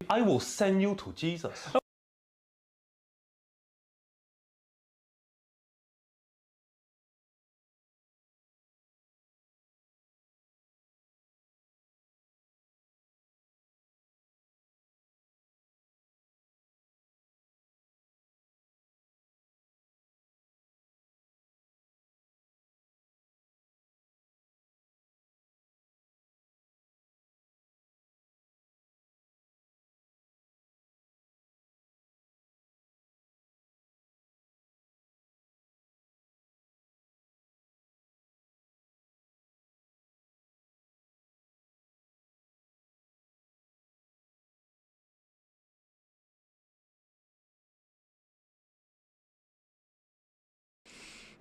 I will send you to Jesus.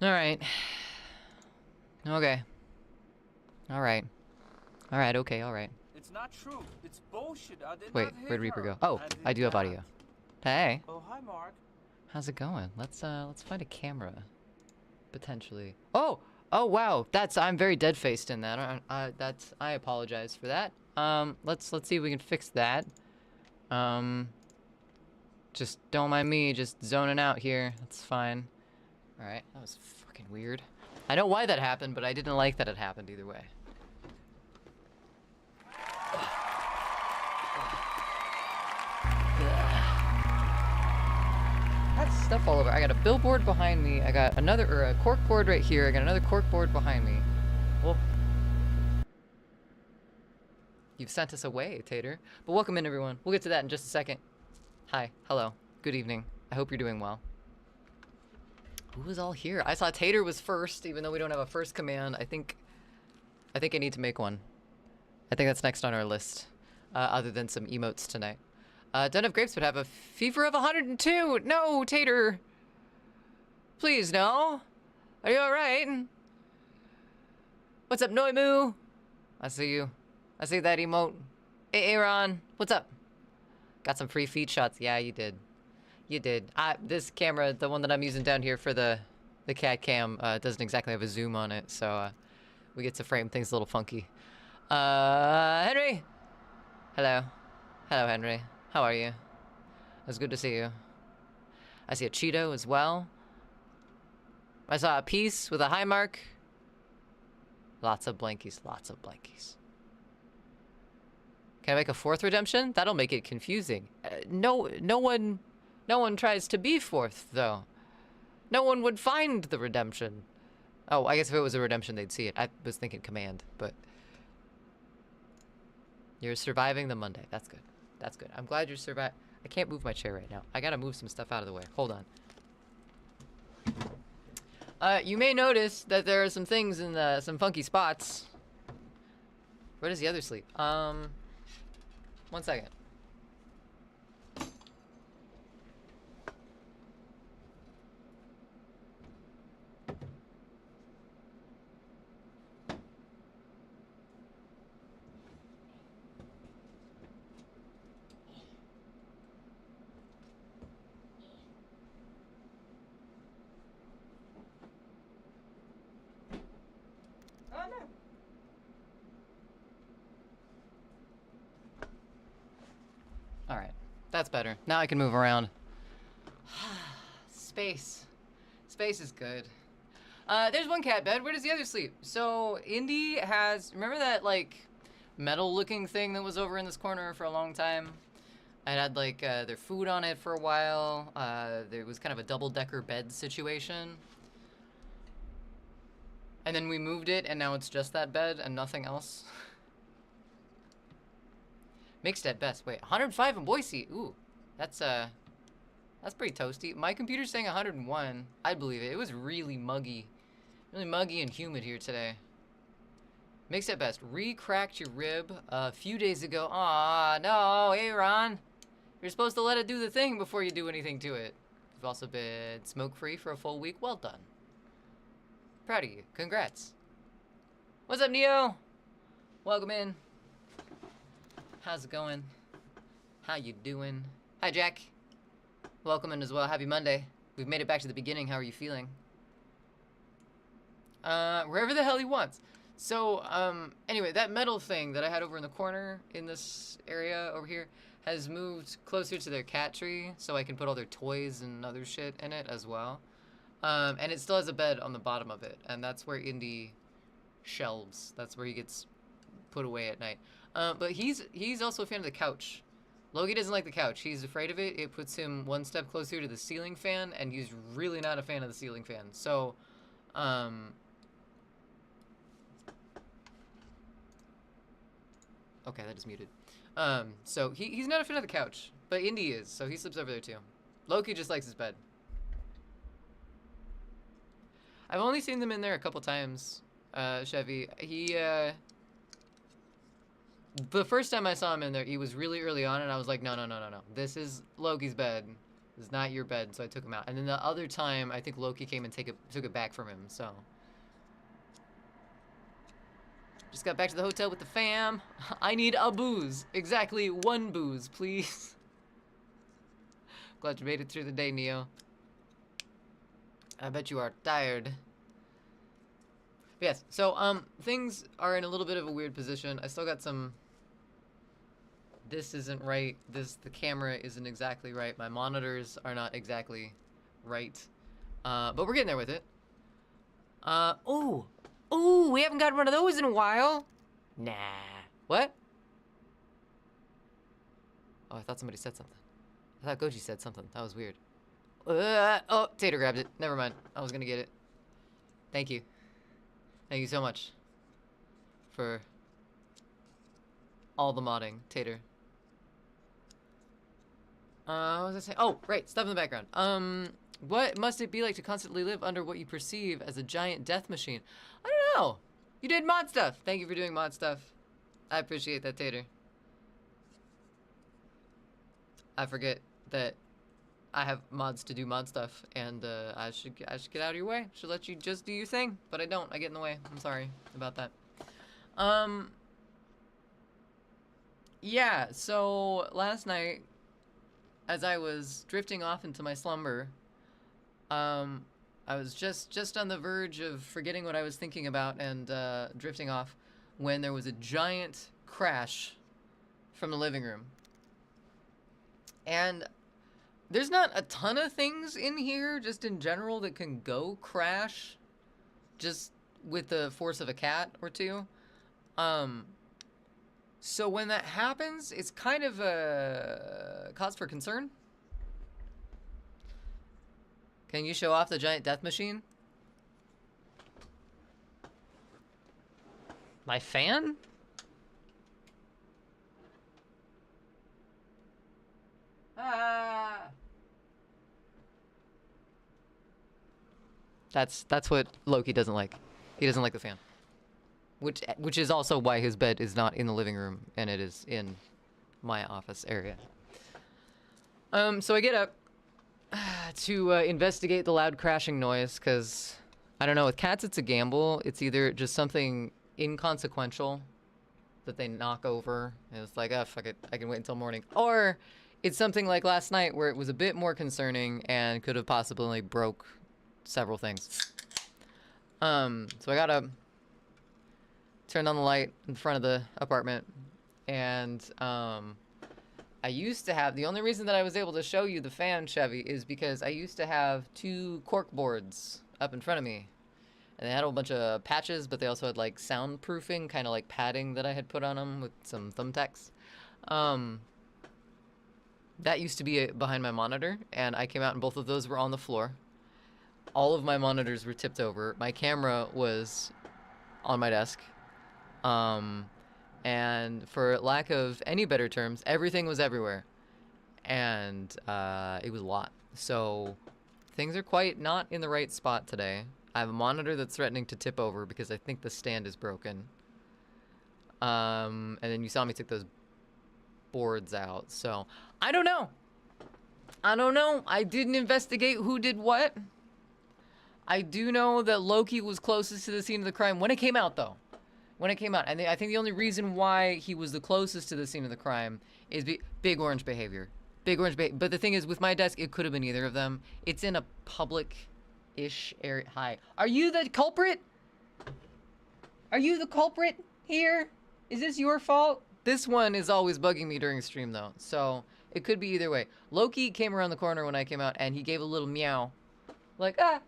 Alright. Okay. Alright. Alright, okay, alright. It's not true. It's bullshit. I did Wait, not hit where'd Reaper her. go? Oh, I do have audio. Hey. Oh, hi, Mark. How's it going? Let's find a camera. Potentially. Oh! Oh, wow. I'm very dead-faced in that. I apologize for that. Let's see if we can fix that. Just don't mind me just zoning out here. That's fine. Alright, that was fucking weird. I know why that happened, but I didn't like that it happened either way. That's stuff all over. I got a billboard behind me. I got a cork board right here. I got another cork board behind me. Well, you've sent us away, Tater. But welcome in, everyone. We'll get to that in just a second. Hi. Hello. Good evening. I hope you're doing well. Who was all here? I saw Tater was first, even though we don't have a first command. I think I need to make one. I think that's next on our list, other than some emotes tonight. Den of Grapes would have a fever of 102. No, Tater. Please, no. Are you all right? What's up, Noimu? I see you. I see that emote. Hey, Aaron. What's up? Got some free feed shots. Yeah, you did. You did. This camera, the one that I'm using down here for the cat cam, doesn't exactly have a zoom on it, so we get to frame things a little funky. Henry! Hello. Hello, Henry. How are you? It's good to see you. I see a Cheeto as well. I saw a piece with a high mark. Lots of blankies, lots of blankies. Can I make a fourth redemption? That'll make it confusing. No one tries to be fourth, though. No one would find the redemption. Oh, I guess if it was a redemption, they'd see it. I was thinking command, but... You're surviving the Monday. That's good. That's good. I'm glad you're surviving. I can't move my chair right now. I gotta move some stuff out of the way. Hold on. You may notice that there are some things in some funky spots. Where does the other sleep? 1 second. Alright, that's better. Now I can move around. Space. Space is good. There's one cat bed. Where does the other sleep? So, Indy has... Remember that, like, metal-looking thing that was over in this corner for a long time? It had, like, their food on it for a while. There was kind of a double-decker bed situation. And then we moved it, and now it's just that bed and nothing else. Mixed at best. Wait, 105 in Boise. Ooh, that's pretty toasty. My computer's saying 101. I'd believe it. It was really muggy and humid here today. Mixed at best. Re-cracked your rib a few days ago. Aw, no, Aaron. You're supposed to let it do the thing before you do anything to it. You've also been smoke-free for a full week. Well done. Proud of you. Congrats. What's up, Neo? Welcome in. How's it going? How you doing? Hi, Jack. Welcome in as well. Happy Monday. We've made it back to the beginning. How are you feeling? Wherever the hell he wants. So, anyway, that metal thing that I had over in the corner in this area over here has moved closer to their cat tree, so I can put all their toys and other shit in it as well. And it still has a bed on the bottom of it, and that's where Indy shelves. That's where he gets put away at night. But he's also a fan of the couch. Loki doesn't like the couch. He's afraid of it. It puts him one step closer to the ceiling fan, and he's really not a fan of the ceiling fan. So, okay, that is muted. So he's not a fan of the couch, but Indy is, so he sleeps over there too. Loki just likes his bed. I've only seen them in there a couple times, Chevy. The first time I saw him in there, he was really early on, and I was like, no. This is Loki's bed. This is not your bed, so I took him out. And then the other time, I think Loki came and took it back from him, so. Just got back to the hotel with the fam. I need a booze. Exactly one booze, please. Glad you made it through the day, Neo. I bet you are tired. But yes, so, things are in a little bit of a weird position. I still got some... This isn't right. The camera isn't exactly right. My monitors are not exactly right. But we're getting there with it. Ooh, we haven't got one of those in a while. Nah. What? Oh, I thought somebody said something. I thought Goji said something. That was weird. Oh, Tater grabbed it. Never mind. I was gonna get it. Thank you. Thank you so much for all the modding, Tater. What was I saying? Oh, right, stuff in the background. What must it be like to constantly live under what you perceive as a giant death machine? I don't know. You did mod stuff. Thank you for doing mod stuff. I appreciate that, Tater. I forget that I have mods to do mod stuff, and I should get out of your way. Should let you just do your thing, but I don't. I get in the way. I'm sorry about that. Yeah. So last night, as I was drifting off into my slumber, I was just on the verge of forgetting what I was thinking about and drifting off when there was a giant crash from the living room. And there's not a ton of things in here, just in general, that can go crash just with the force of a cat or two. So when that happens, it's kind of a cause for concern. Can you show off the giant death machine? My fan? Ah. That's what Loki doesn't like. He doesn't like the fan. Which is also why his bed is not in the living room and it is in my office area. So I get up to investigate the loud crashing noise, because I don't know, with cats it's a gamble. It's either just something inconsequential that they knock over and it's like, oh fuck it, I can wait until morning, or it's something like last night where it was a bit more concerning and could have possibly broke several things. So I gotta turn on the light in front of the apartment, and I used to have, the only reason that I was able to show you the fan, Chevy, is because I used to have 2 cork boards up in front of me. And they had a whole bunch of patches, but they also had like soundproofing, kind of like padding that I had put on them with some thumbtacks. That used to be behind my monitor, and I came out and both of those were on the floor. All of my monitors were tipped over. My camera was on my desk. And for lack of any better terms, everything was everywhere. And it was a lot. So things are quite not in the right spot today. I have a monitor that's threatening to tip over because I think the stand is broken. And then you saw me take those boards out. So I don't know. I didn't investigate who did what. I do know that Loki was closest to the scene of the crime when it came out, though. When it came out. And I think the only reason why he was the closest to the scene of the crime is big orange behavior. Big orange behavior. But the thing is, with my desk, it could have been either of them. It's in a public-ish area. Hi. Are you the culprit? Are you the culprit here? Is this your fault? This one is always bugging me during stream though, so it could be either way. Loki came around the corner when I came out and he gave a little meow. Like, ah,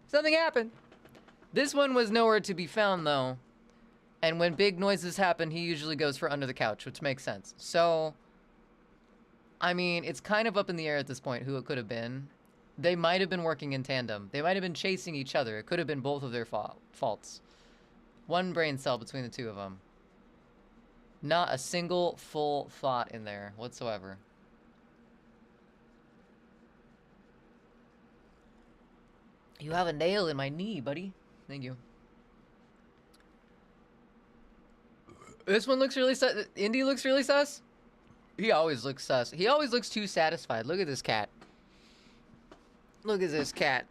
something happened. This one was nowhere to be found though. And when big noises happen, he usually goes for under the couch, which makes sense. So, I mean, it's kind of up in the air at this point who it could have been. They might have been working in tandem. They might have been chasing each other. It could have been both of their faults. One brain cell between the two of them. Not a single full thought in there whatsoever. You have a nail in my knee, buddy. Thank you. This one looks really sus. Indy looks really sus. He always looks sus. He always looks too satisfied. Look at this cat. Look at this cat.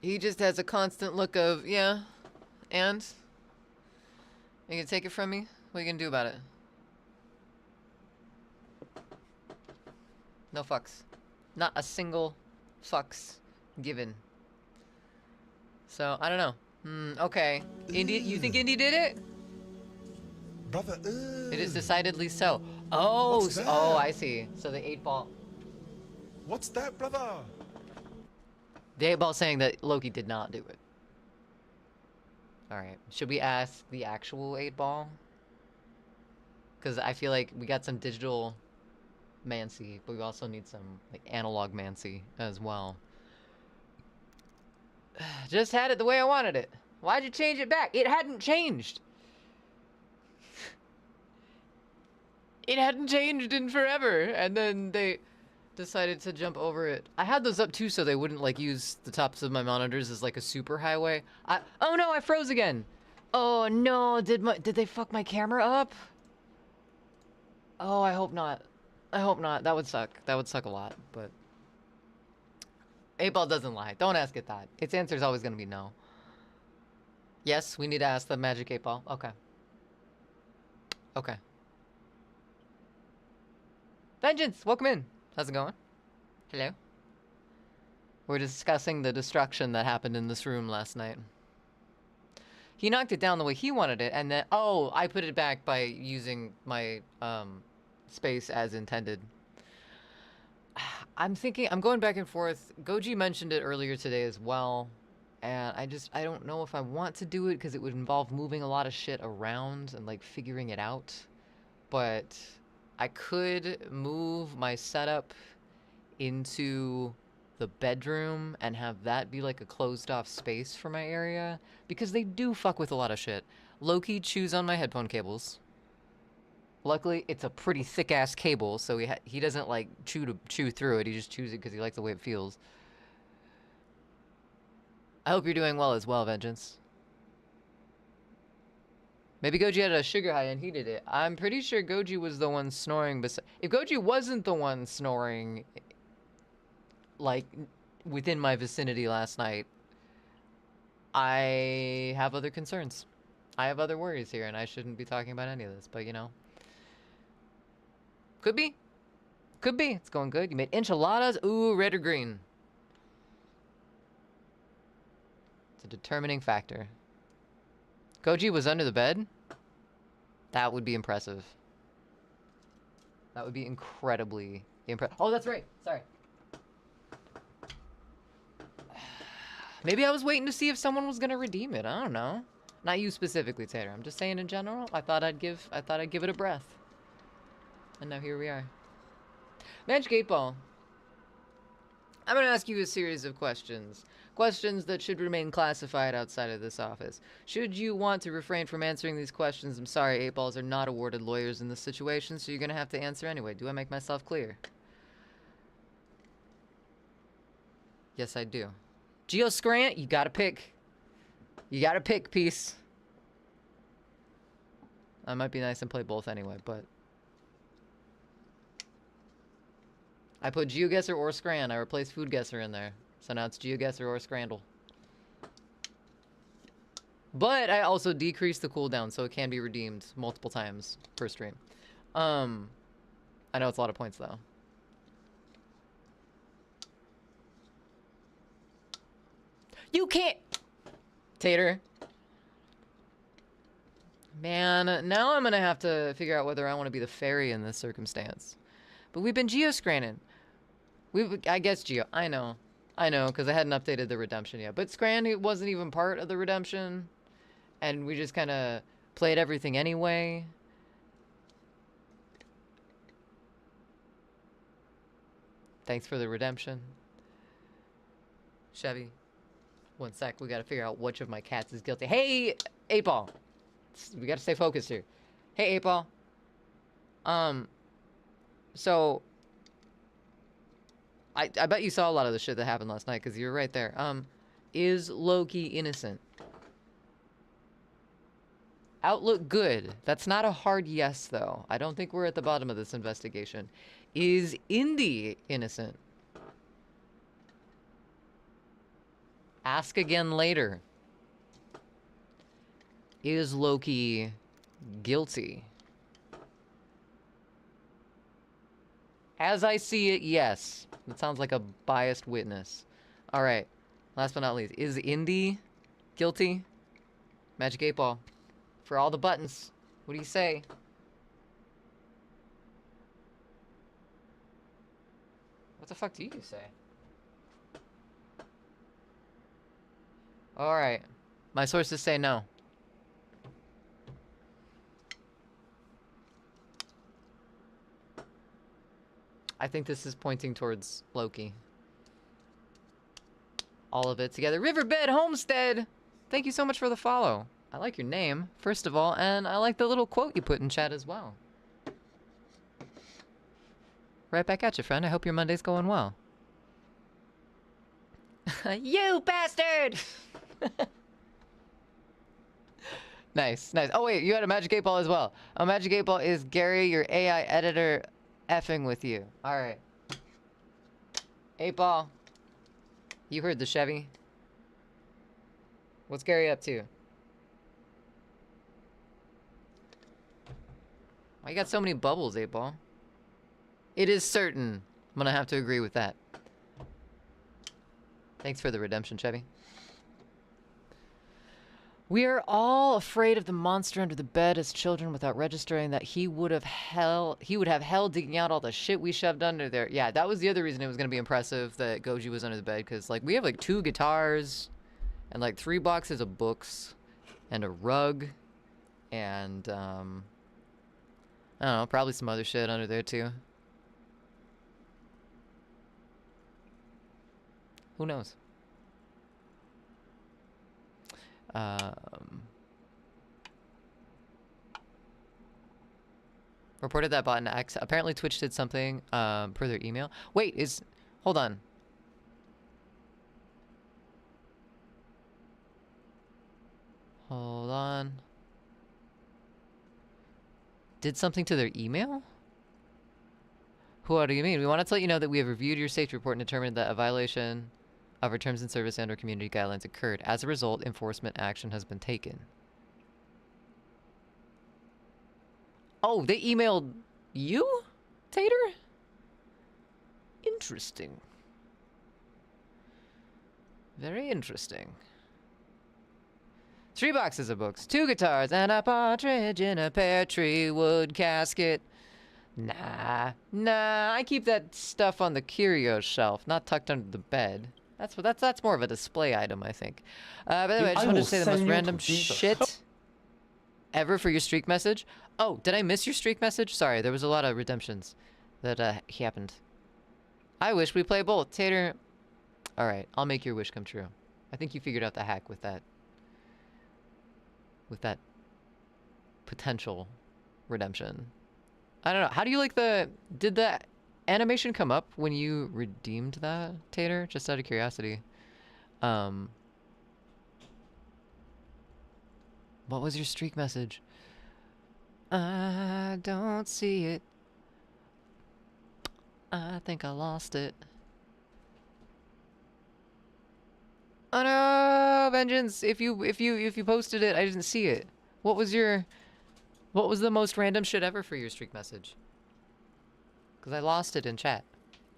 He just has a constant look of, yeah, and? You gonna take it from me? What are you gonna do about it? No fucks. Not a single fucks given. So, I don't know. Okay. Indy, you think Indy did it? Brother, It is decidedly so. Oh, What's that? oh, I see. So the 8-ball. What's that, brother? The 8-ball saying that Loki did not do it. Alright. Should we ask the actual 8-ball? Because I feel like we got some digital Mancy, but we also need some like analog Mancy as well. Just had it the way I wanted it. Why'd you change it back? It hadn't changed. It hadn't changed in forever. And then they decided to jump over it. I had those up too so they wouldn't like use the tops of my monitors as like a super highway. Oh no, I froze again. Oh no, did they fuck my camera up? Oh, I hope not. I hope not. That would suck. That would suck a lot, but 8-ball doesn't lie. Don't ask it that. Its answer is always going to be no. Yes, we need to ask the magic 8-ball. Okay. Okay. Vengeance, welcome in. How's it going? Hello. We're discussing the destruction that happened in this room last night. He knocked it down the way he wanted it, and then, oh, I put it back by using my, space as intended. I'm going back and forth. Goji mentioned it earlier today as well. And I don't know if I want to do it because it would involve moving a lot of shit around and like figuring it out. But I could move my setup into the bedroom and have that be like a closed off space for my area. Because they do fuck with a lot of shit. Loki chews on my headphone cables. Luckily, it's a pretty thick-ass cable, so he doesn't, like, chew through it. He just chews it because he likes the way it feels. I hope you're doing well as well, Vengeance. Maybe Goji had a sugar high and he did it. I'm pretty sure Goji was the one snoring if Goji wasn't the one snoring, like, within my vicinity last night, I have other concerns. I have other worries here, and I shouldn't be talking about any of this, but, you know. Could be. Could be. It's going good. You made enchiladas. Ooh, red or green. It's a determining factor. Goji was under the bed? That would be impressive. That would be incredibly impressive. Oh, that's right. Sorry. Maybe I was waiting to see if someone was going to redeem it. I don't know. Not you specifically, Tater. I'm just saying in general. I thought I'd give it a breath. And now here we are. Magic 8-ball. I'm going to ask you a series of questions. Questions that should remain classified outside of this office. Should you want to refrain from answering these questions, I'm sorry, 8-balls are not awarded lawyers in this situation, so you're going to have to answer anyway. Do I make myself clear? Yes, I do. Geoscrant, you gotta pick. You gotta pick, piece. I might be nice and play both anyway, but I put GeoGuessr or Scran. I replaced Food Guesser in there. So now it's GeoGuessr or Scrandle. But I also decreased the cooldown so it can be redeemed multiple times per stream. I know it's a lot of points though. You can't! Tater. Man, now I'm gonna have to figure out whether I want to be the fairy in this circumstance. But we've been geo-scranning. I guess geo. I know, because I hadn't updated the redemption yet. But Scran wasn't even part of the redemption, and we just kind of played everything anyway. Thanks for the redemption, Chevy. One sec, we gotta figure out which of my cats is guilty. Hey, 8-Ball. We gotta stay focused here. Hey, 8-Ball. So I bet you saw a lot of the shit that happened last night because you were right there. Is Loki innocent? Outlook good. That's not a hard yes, though. I don't think we're at the bottom of this investigation. Is Indy innocent? Ask again later. Is Loki guilty? As I see it, yes. It sounds like a biased witness. All right. Last but not least, is Indy guilty? Magic 8-Ball. For all the buttons. What do you say? What the fuck do you say? All right. My sources say no. I think this is pointing towards Loki. All of it together. Riverbed Homestead! Thank you so much for the follow. I like your name, first of all, and I like the little quote you put in chat as well. Right back at you, friend. I hope your Monday's going well. You bastard! Nice, nice. Oh, wait, you had a Magic 8-Ball as well. A Magic 8-Ball is Gary, your AI editor, effing with you. All right. 8-Ball. You heard the Chevy. What's Gary up to? Why you got so many bubbles, 8-Ball? It is certain. I'm gonna have to agree with that. Thanks for the redemption, Chevy. We are all afraid of the monster under the bed as children without registering that he would have hell digging out all the shit we shoved under there. Yeah, that was the other reason it was going to be impressive that Goji was under the bed, because like we have like 2 guitars and like 3 boxes of books and a rug and I don't know, probably some other shit under there too. Who knows? Reported that bot in X. Apparently Twitch did something per their email. Wait, hold on. Hold on. Did something to their email? What do you mean? We wanted to let you know that we have reviewed your safety report and determined that a violation of our terms and service and/or community guidelines occurred. As a result, enforcement action has been taken. Oh, they emailed you, Tater? Interesting. Very interesting. 3 boxes of books, 2 guitars, and a partridge in a pear tree wood casket. Nah, I keep that stuff on the curio shelf, not tucked under the bed. That's more of a display item, I think. By the way, I just wanted to say the most random shit ever for your streak message. Oh, did I miss your streak message? Sorry, there was a lot of redemptions that happened. I wish we play both. Tater. All right, I'll make your wish come true. I think you figured out the hack with that potential redemption. I don't know. How do you like did the animation come up when you redeemed that, Tater? Just out of curiosity. What was your streak message? I don't see it. I think I lost it. Oh no, Vengeance! If you posted it, I didn't see it. What was the most random shit ever for your streak message? Because I lost it in chat.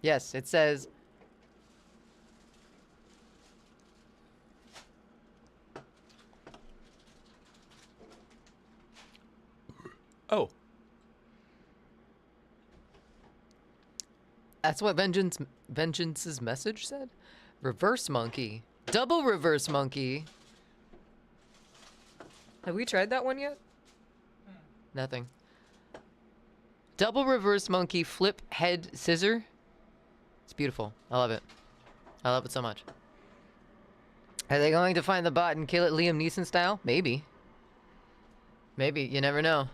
Yes, it says... Oh, That's what Vengeance's message said? Reverse monkey. Double reverse monkey. Have we tried that one yet? Nothing. Double reverse monkey flip head scissor. It's beautiful. I love it. I love it so much. Are they going to find the bot and kill it Liam Neeson style? Maybe. Maybe. You never know.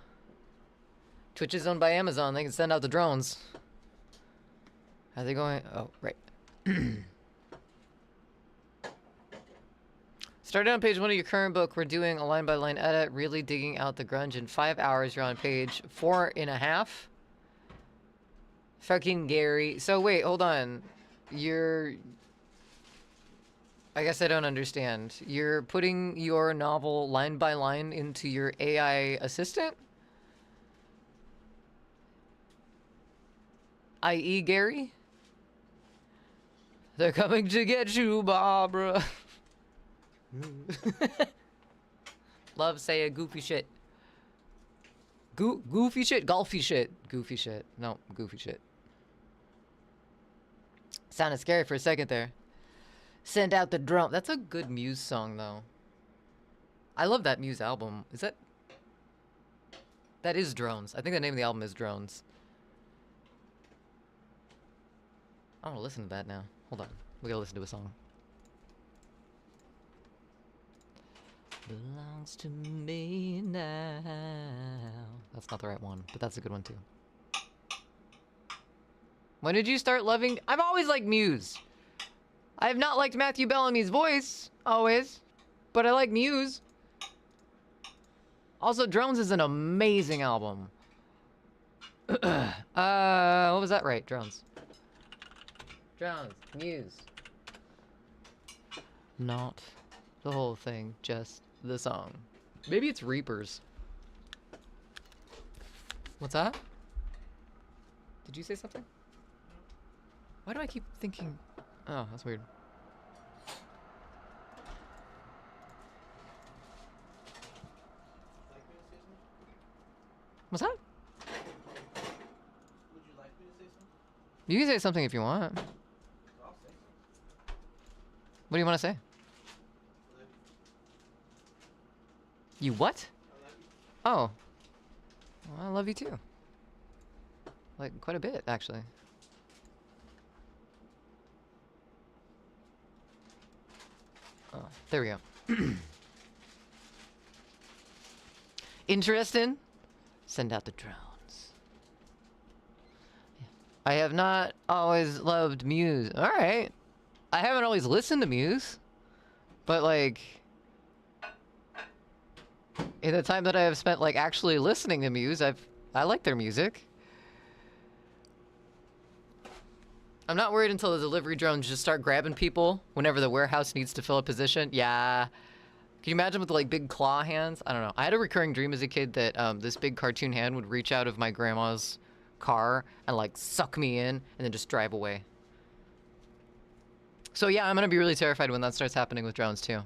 Twitch is owned by Amazon. They can send out the drones. Are they going? Oh, right. Started on page 1 of your current book. We're doing a line-by-line edit, really digging out the grunge. In 5 hours, you're on page 4.5. Fucking Gary. So wait, hold on. I guess I don't understand. You're putting your novel line by line into your AI assistant? I.e. Gary? They're coming to get you, Barbara. Love say a goofy shit. Goofy shit? Golfy shit. Goofy shit. No, goofy shit. Sounded scary for a second there. Send out the drone. That's a good Muse song, though. I love that Muse album. Is that... That is Drones. I think the name of the album is Drones. I want to listen to that now. Hold on. We gotta listen to a song. Belongs to me now. That's not the right one, but that's a good one, too. When did you start loving... I've always liked Muse. I have not liked Matthew Bellamy's voice, always, but I like Muse. Also, Drones is an amazing album. What was that right? Drones. Drones. Muse. Not the whole thing, just the song. Maybe it's Reapers. What's that? Did you say something? Why do I keep thinking... Oh, that's weird. What's that? Would you like me to say something? You can say something if you want. I'll say something. What do you want to say? I love You what? you. I love you. Oh. Well, I love you too. Like, quite a bit, actually. Oh, there we go. Interesting? Send out the drones. I have not always loved Muse. Alright. I haven't always listened to Muse. But, like... in the time that I have spent, like, actually listening to Muse, I like their music. I'm not worried until the delivery drones just start grabbing people whenever the warehouse needs to fill a position. Yeah. Can you imagine with, like, big claw hands? I don't know. I had a recurring dream as a kid that this big cartoon hand would reach out of my grandma's car and, like, suck me in and then just drive away. So, yeah, I'm gonna be really terrified when that starts happening with drones, too.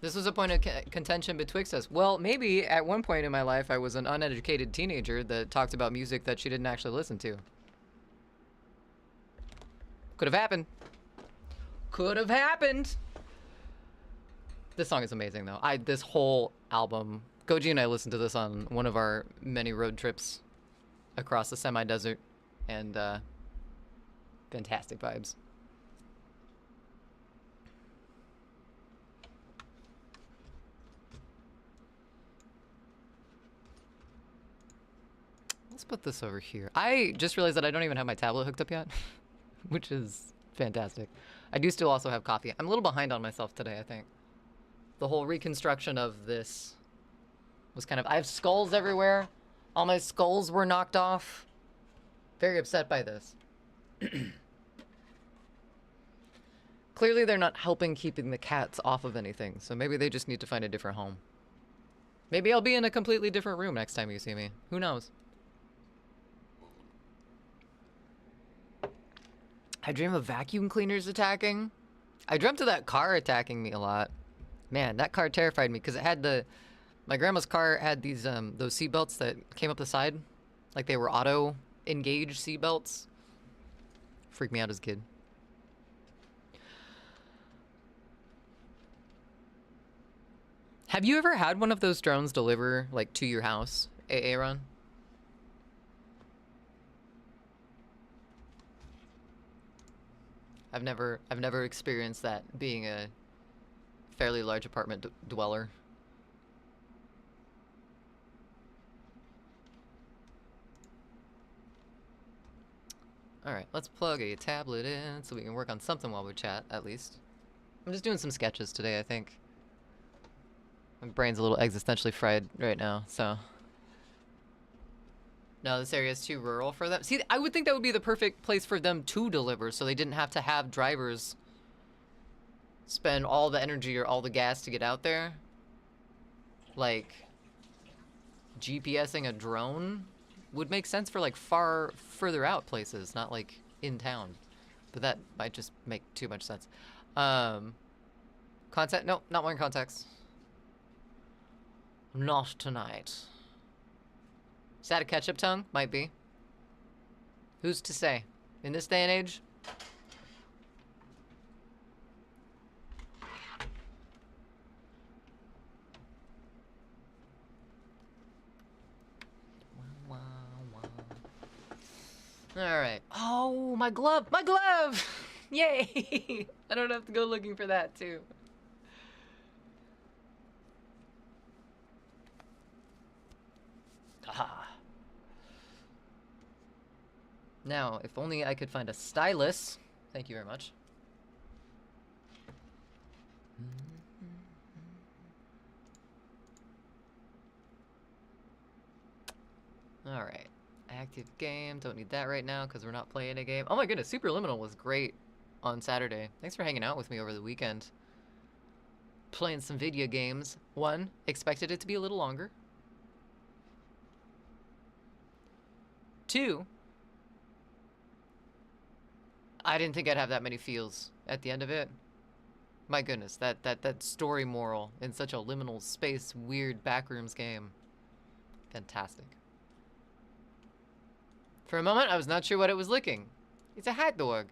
This was a point of contention betwixt us. Well, maybe at one point in my life I was an uneducated teenager that talked about music that she didn't actually listen to. Could have happened. Could have happened. This song is amazing, though. This whole album, Goji and I listened to this on one of our many road trips across the semi-desert, and fantastic vibes. Let's put this over here. I just realized that I don't even have my tablet hooked up yet, which is fantastic. I do still also have coffee. I'm a little behind on myself today, I think. The whole reconstruction of this was kind of... I have skulls everywhere. All my skulls were knocked off. Very upset by this. Clearly they're not helping keeping the cats off of anything, so maybe they just need to find a different home. Maybe I'll be in a completely different room next time you see me. Who knows? I dream of vacuum cleaners attacking. I dreamt of that car attacking me a lot. Man, that car terrified me because it had my grandma's car had these those seatbelts that came up the side, like they were auto engaged seatbelts. Freaked me out as a kid. Have you ever had one of those drones deliver like to your house, Aaron? I've never experienced that, being a fairly large apartment dweller. All right, let's plug a tablet in so we can work on something while we chat, at least. I'm just doing some sketches today, I think. My brain's a little existentially fried right now, so. No, this area is too rural for them. See, I would think that would be the perfect place for them to deliver, so they didn't have to have drivers spend all the energy or all the gas to get out there. Like, GPSing a drone would make sense for like further out places, not like in town. But that might just make too much sense. Contact? No, not wearing contacts. Not tonight. Is that a ketchup tongue? Might be. Who's to say? In this day and age? Alright. Oh, my glove! My glove! Yay! I don't have to go looking for that, too. Aha. Now, if only I could find a stylus. Thank you very much. Alright. Active game. Don't need that right now because we're not playing a game. Oh my goodness, Superliminal was great on Saturday. Thanks for hanging out with me over the weekend. Playing some video games. One, expected it to be a little longer. Two, I didn't think I'd have that many feels at the end of it. My goodness, that story moral in such a liminal space, weird backrooms game. Fantastic. For a moment, I was not sure what it was licking. It's a hot dog.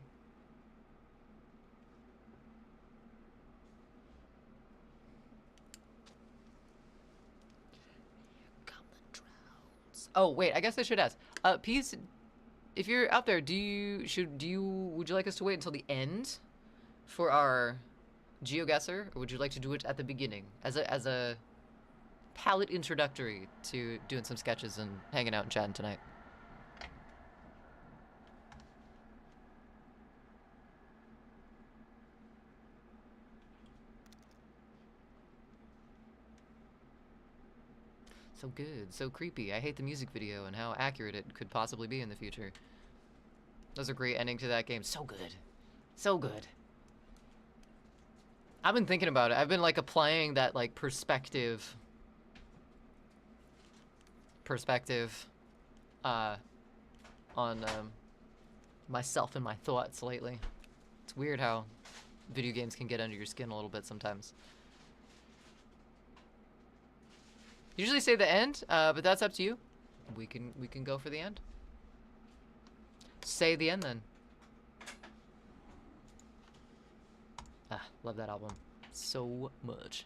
Oh wait, I guess I should ask. Peace, if you're out there, would you like us to wait until the end for our GeoGuessr, or would you like to do it at the beginning as a palette introductory to doing some sketches and hanging out and chatting tonight? So good, so creepy. I hate the music video and how accurate it could possibly be in the future. That was a great ending to that game. So good. So good. I've been thinking about it. I've been like applying that like perspective on myself and my thoughts lately. It's weird how video games can get under your skin a little bit sometimes. Usually say the end, but that's up to you. We can go for the end. Say the end then. Ah, love that album so much.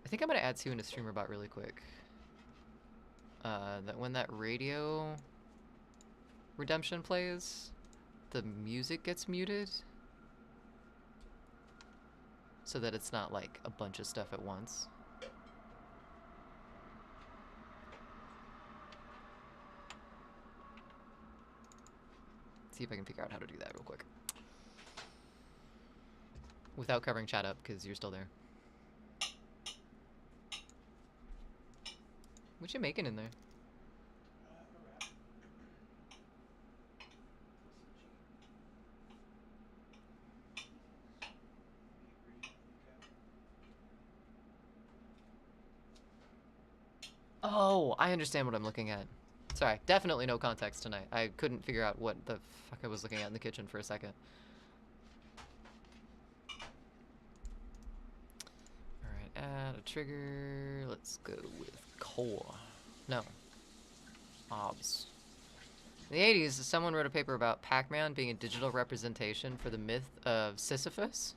I think I'm gonna add Sue into StreamerBot really quick. That when that radio redemption plays, the music gets muted, so that it's not like a bunch of stuff at once. See if I can figure out how to do that real quick without covering chat up, because you're still there. What you making in there? Oh, I understand what I'm looking at. Sorry, definitely no context tonight. I couldn't figure out what the fuck I was looking at in the kitchen for a second. Alright, add a trigger. Let's go with core. No. OBS. In the 80s, someone wrote a paper about Pac-Man being a digital representation for the myth of Sisyphus.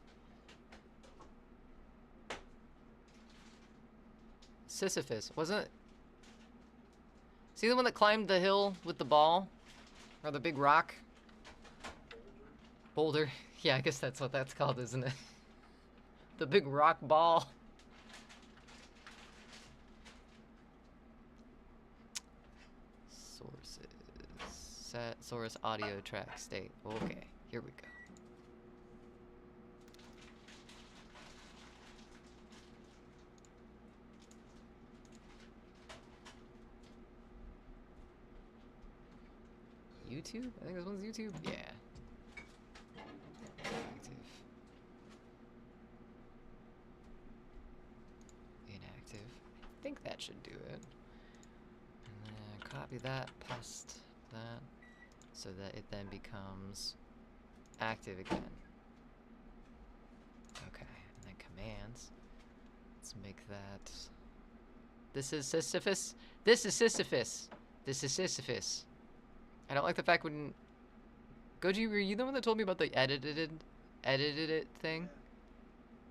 Sisyphus, wasn't it? See the one that climbed the hill with the ball? Or the big rock? Boulder. Yeah, I guess that's what that's called, isn't it? The big rock ball. Sources. Set source audio track state. Okay, here we go. YouTube? I think this one's YouTube? Yeah. Active. Inactive. I think that should do it. And then copy that, paste that, so that it then becomes active again. Okay, and then commands. Let's make that. This is Sisyphus. This is Sisyphus. This is Sisyphus. I don't like the fact when Goji, were you the one that told me about the edited it thing?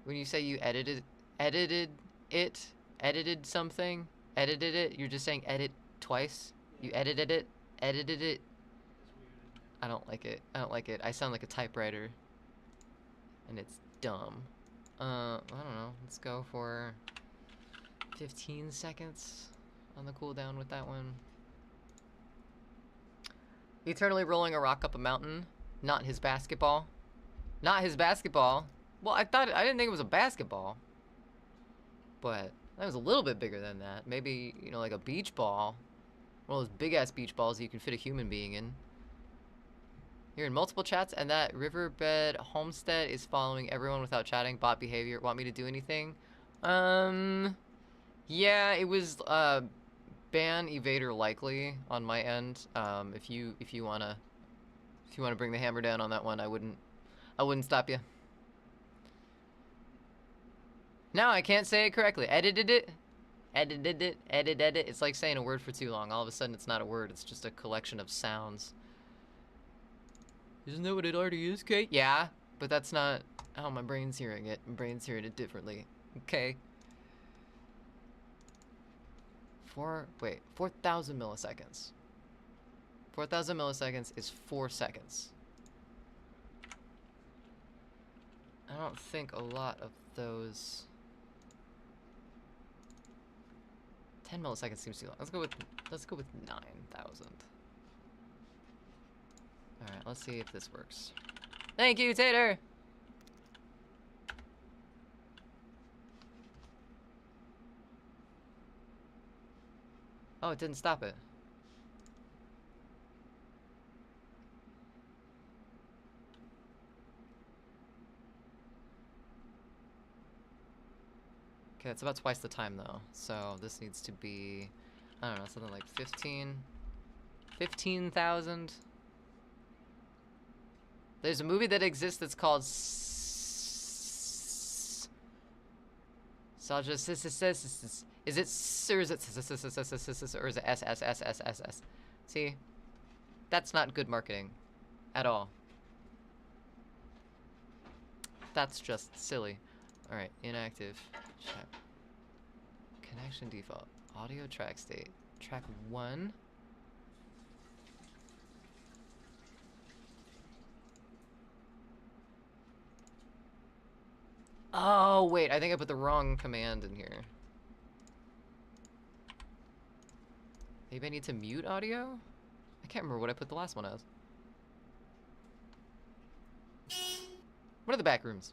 When you say you edited something, edited it, you're just saying edit twice. You edited it. I don't like it. I don't like it. I sound like a typewriter. And it's dumb. I don't know. Let's go for 15 seconds on the cooldown with that one. Eternally rolling a rock up a mountain. Not his basketball. Not his basketball. Well, I didn't think it was a basketball. But that was a little bit bigger than that. Maybe, you know, like a beach ball. One of those big-ass beach balls you can fit a human being in. You're in multiple chats, and that Riverbed Homestead is following everyone without chatting. Bot behavior. Want me to do anything? Yeah, it was, ban evader likely on my end. If you wanna bring the hammer down on that one, I wouldn't stop you. No, I can't say it correctly. Edited it. It's like saying a word for too long. All of a sudden, it's not a word. It's just a collection of sounds. Isn't that what it already is, Kate? Yeah, but that's not how my brain's hearing it. My brain's hearing it differently. Okay. 4,000 milliseconds. 4,000 milliseconds is 4 seconds. I don't think a lot of those. 10 milliseconds seems too long. Let's go with 9,000. All right, let's see if this works. Thank you, Tater. Oh, it didn't stop it. Okay, it's about twice the time though. So this needs to be, I don't know, something like 15,000. There's a movie that exists that's called Is it S or is it S or is it S? See? That's not good marketing. At all. That's just silly. Alright, inactive. Check. Connection default. Audio track state. Track 1. Oh, wait, I think I put the wrong command in here. Maybe I need to mute audio? I can't remember what I put the last one as. What are the back rooms?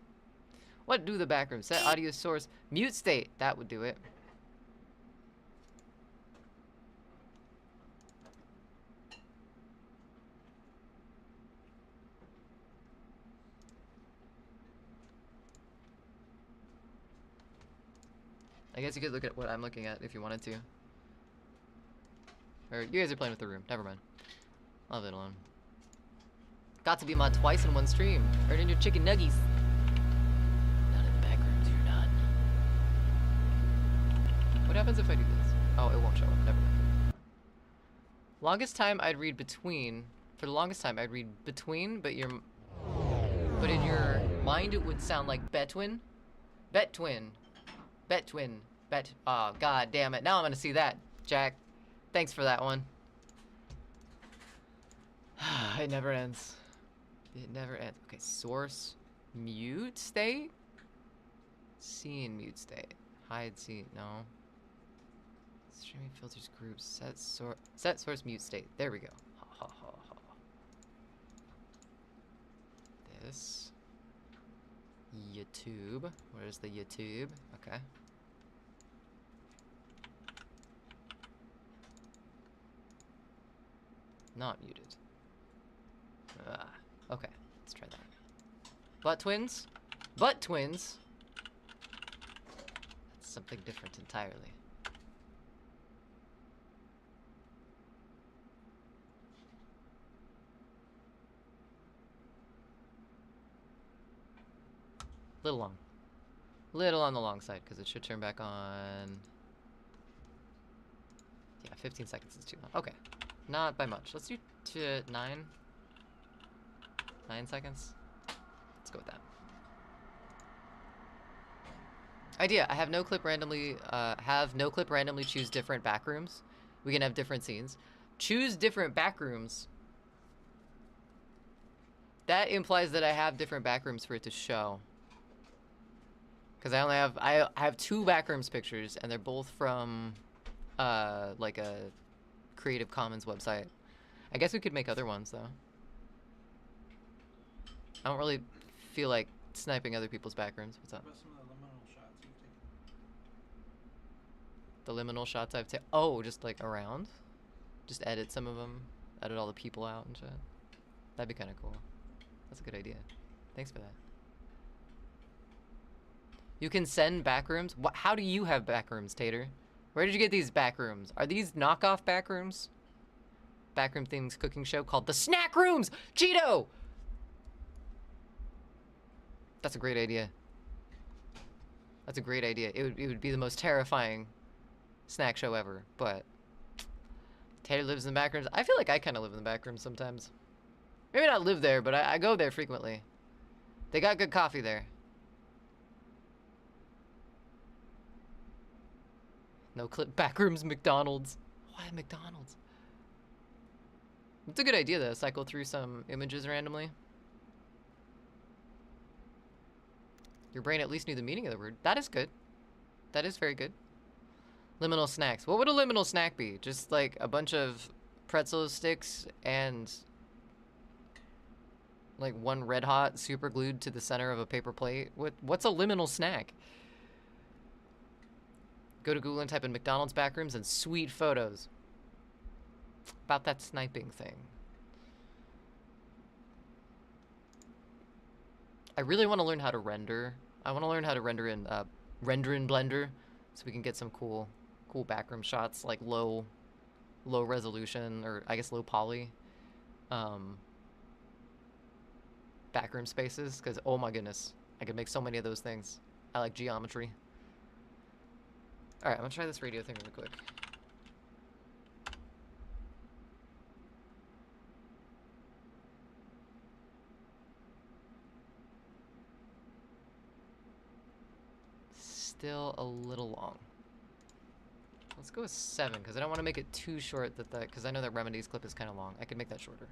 What do the back rooms? Set audio source. Mute state. That would do it. I guess you could look at what I'm looking at if you wanted to. Or you guys are playing with the room. Never mind. I'll leave it alone. Got to be mod twice in one stream. Earning your chicken nuggies. Not in the back rooms, you're not. What happens if I do this? Oh, it won't show up. Never mind. Longest time I'd read between. For the longest time I'd read between, but in your mind it would sound like Betwin. Betwin. Betwin. Oh, god damn it. Now I'm gonna see that, Jack. Thanks for that one. It never ends. It never ends. Okay, source. Mute state? Scene mute state. Hide scene. No. Streaming filters groups. Set source mute state. There we go. Ha ha ha ha. This. YouTube. Where's the YouTube? Okay. Not muted. Okay, let's try that. Butt twins? Butt twins? That's something different entirely. Little long. Little on the long side, because it should turn back on... Yeah, 15 seconds is too long. Okay. Not by much. Let's do 9. 9 seconds. Let's go with that. Idea. I have no clip randomly choose different back rooms. We can have different scenes. Choose different back rooms. That implies that I have different back rooms for it to show. Because I have 2 backrooms pictures, and they're both from like a Creative Commons website. I guess we could make other ones though. I don't really feel like sniping other people's backrooms. What's up? What about some of the liminal shots you've taken? The liminal shots I've taken. Oh, just like around. Just edit some of them. Edit all the people out and shit. That'd be kind of cool. That's a good idea. Thanks for that. You can send backrooms? How do you have backrooms, Tater? Where did you get these backrooms? Are these knockoff backrooms? Backroom Things cooking show called The Snack Rooms! Cheeto! That's a great idea. That's a great idea. It would be the most terrifying snack show ever, but... Tater lives in the backrooms. I feel like I kind of live in the backrooms sometimes. Maybe not live there, but I go there frequently. They got good coffee there. No clip backrooms McDonald's. Why McDonald's? It's a good idea though, cycle through some images randomly. Your brain at least knew the meaning of the word. That is good. That is very good. Liminal snacks. What would a liminal snack be? Just like a bunch of pretzel sticks and like one Red Hot super glued to the center of a paper plate? What's a liminal snack? Go to Google and type in McDonald's backrooms and sweet photos. About that sniping thing. I really want to learn how to render. I want to learn how to render in Blender so we can get some cool backroom shots, like low resolution, or I guess low poly backroom spaces, because oh my goodness, I could make so many of those things. I like geometry. Alright, I'm gonna try this radio thing really quick. Still a little long. Let's go with 7, because I don't want to make it too short because I know that Remedy's clip is kind of long. I could make that shorter.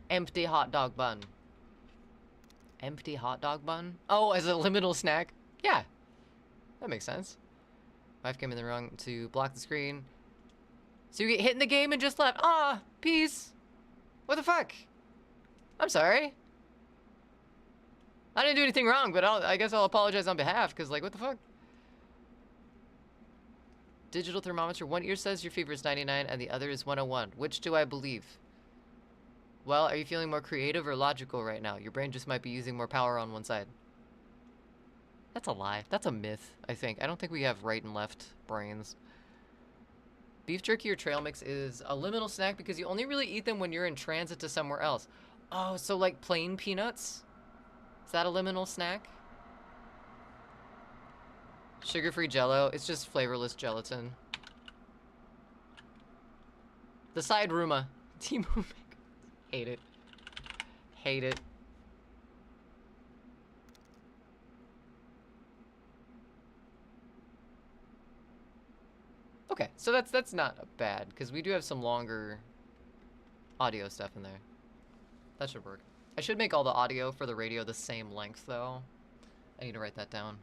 Empty hot dog bun. Empty hot dog bun? Oh, as a liminal snack? Yeah, that makes sense. Wife came in the wrong to block the screen. So you get hit in the game and just left. Ah, peace. What the fuck? I'm sorry. I didn't do anything wrong, but I guess I'll apologize on behalf, because, like, what the fuck? Digital thermometer. One ear says your fever is 99 and the other is 101. Which do I believe? Well, are you feeling more creative or logical right now? Your brain just might be using more power on one side. That's a lie. That's a myth, I think. I don't think we have right and left brains. Beef jerky or trail mix is a liminal snack because you only really eat them when you're in transit to somewhere else. Oh, so like plain peanuts? Is that a liminal snack? Sugar-free Jell-O. It's just flavorless gelatin. The side Ruma. Team Hate it. Hate it. Okay, so that's not bad because we do have some longer audio stuff in there. That should work. I should make all the audio for the radio the same length though. I need to write that down.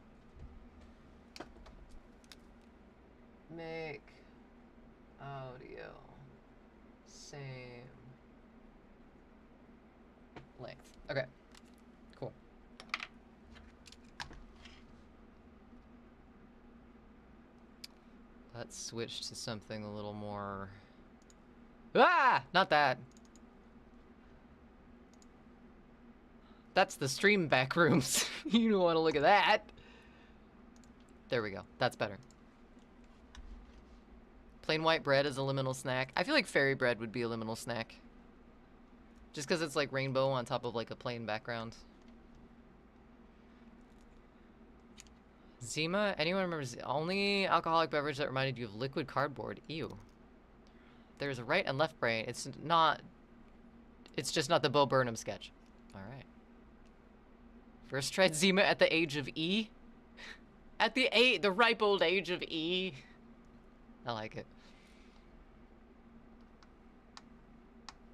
Make audio same length. Okay, cool. Let's switch to something a little more... Ah! Not that. That's the stream back rooms. You don't want to look at that. There we go. That's better. Plain white bread is a liminal snack. I feel like fairy bread would be a liminal snack. Just because it's like rainbow on top of like a plain background. Zima? Anyone remember only alcoholic beverage that reminded you of liquid cardboard? Ew. There's a right and left brain. It's just not the Bo Burnham sketch. Alright. First tried Zima at the age of E? At the ripe old age of E. I like it.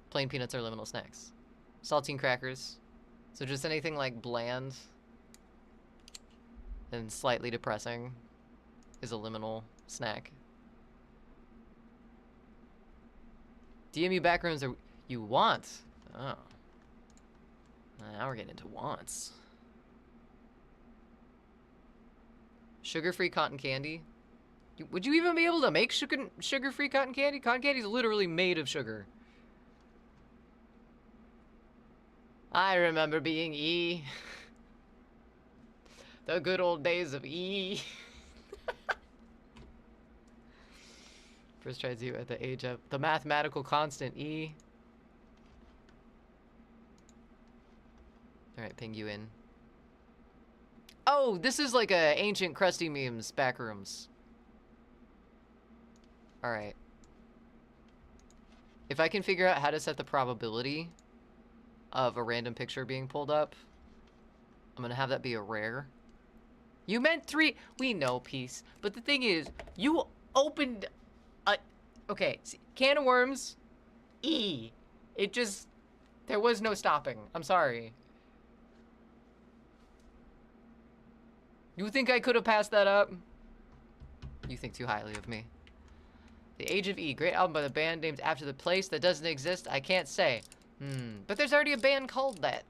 Plain peanuts are liminal snacks. Saltine crackers. So just anything like bland and slightly depressing is a liminal snack. DMU backrooms are you want? Oh. Now we're getting into wants. Sugar-free cotton candy. Would you even be able to make sugar-free cotton candy? Cotton candy is literally made of sugar. I remember being E. The good old days of E. First tried you at the age of the mathematical constant E. Alright, ping you in. Oh, this is like a ancient Krusty Memes backrooms. Alright. If I can figure out how to set the probability of a random picture being pulled up, I'm gonna have that be a rare. You meant 3. We know, Peace. But the thing is, you opened a... Okay, see, can of worms, E. It just... There was no stopping. I'm sorry. You think I could have passed that up? You think too highly of me. The Age of E. Great album by the band named after the place that doesn't exist. I can't say. But there's already a band called that.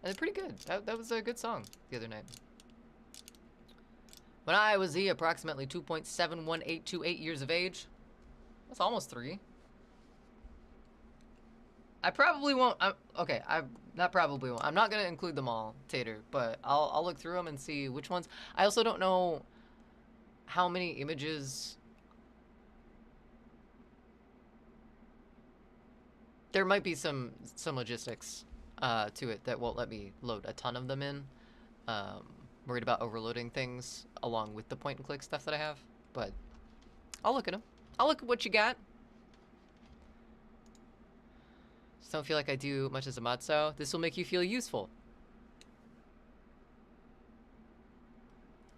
And they're pretty good. That was a good song the other night. When I was approximately 2.71828 years of age. That's almost 3. I probably won't. Okay, I not probably won't. I'm not gonna include them all, Tater, but I'll look through them and see which ones. I also don't know how many images. There might be some logistics to it that won't let me load a ton of them in. Worried about overloading things along with the point and click stuff that I have, but I'll look at them. I'll look at what you got. Just don't feel like I do much as a matzo. This will make you feel useful.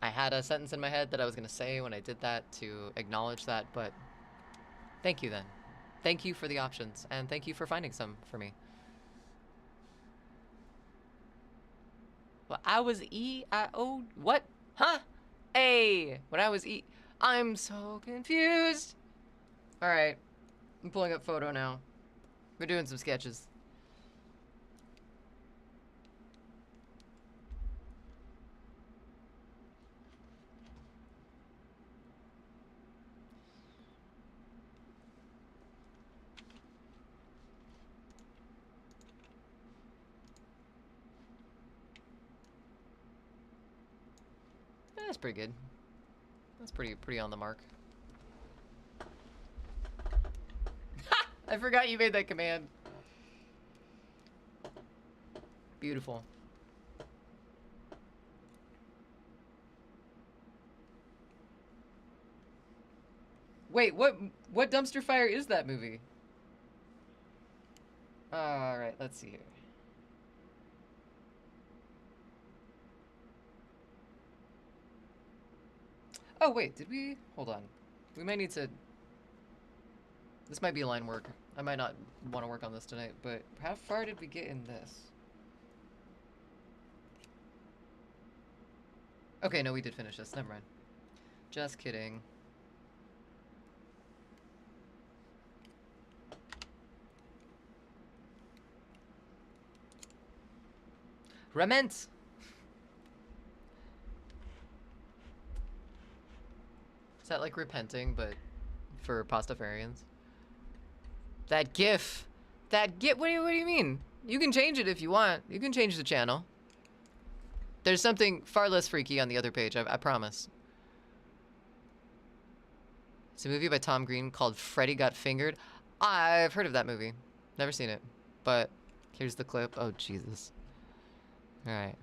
I had a sentence in my head that I was gonna say when I did that to acknowledge that, but thank you then. Thank you for the options, and thank you for finding some for me. Well, I was E-I-O... What? Huh? Hey! When I was I'm so confused! Alright. I'm pulling up photo now. We're doing some sketches. That's pretty good. That's pretty on the mark. I forgot you made that command. Beautiful. Wait, what dumpster fire is that movie? All right, let's see here. Oh wait, did we? Hold on. We might need to. This might be line work. I might not want to work on this tonight, but how far did we get in this? Okay, no, we did finish this. Never mind. Just kidding. Rement! Is that like repenting, but for Pastafarians? That GIF! That GIF, what do you mean? You can change it if you want. You can change the channel. There's something far less freaky on the other page, I promise. It's a movie by Tom Green called Freddy Got Fingered. I've heard of that movie. Never seen it. But here's the clip. Oh, Jesus. Alright.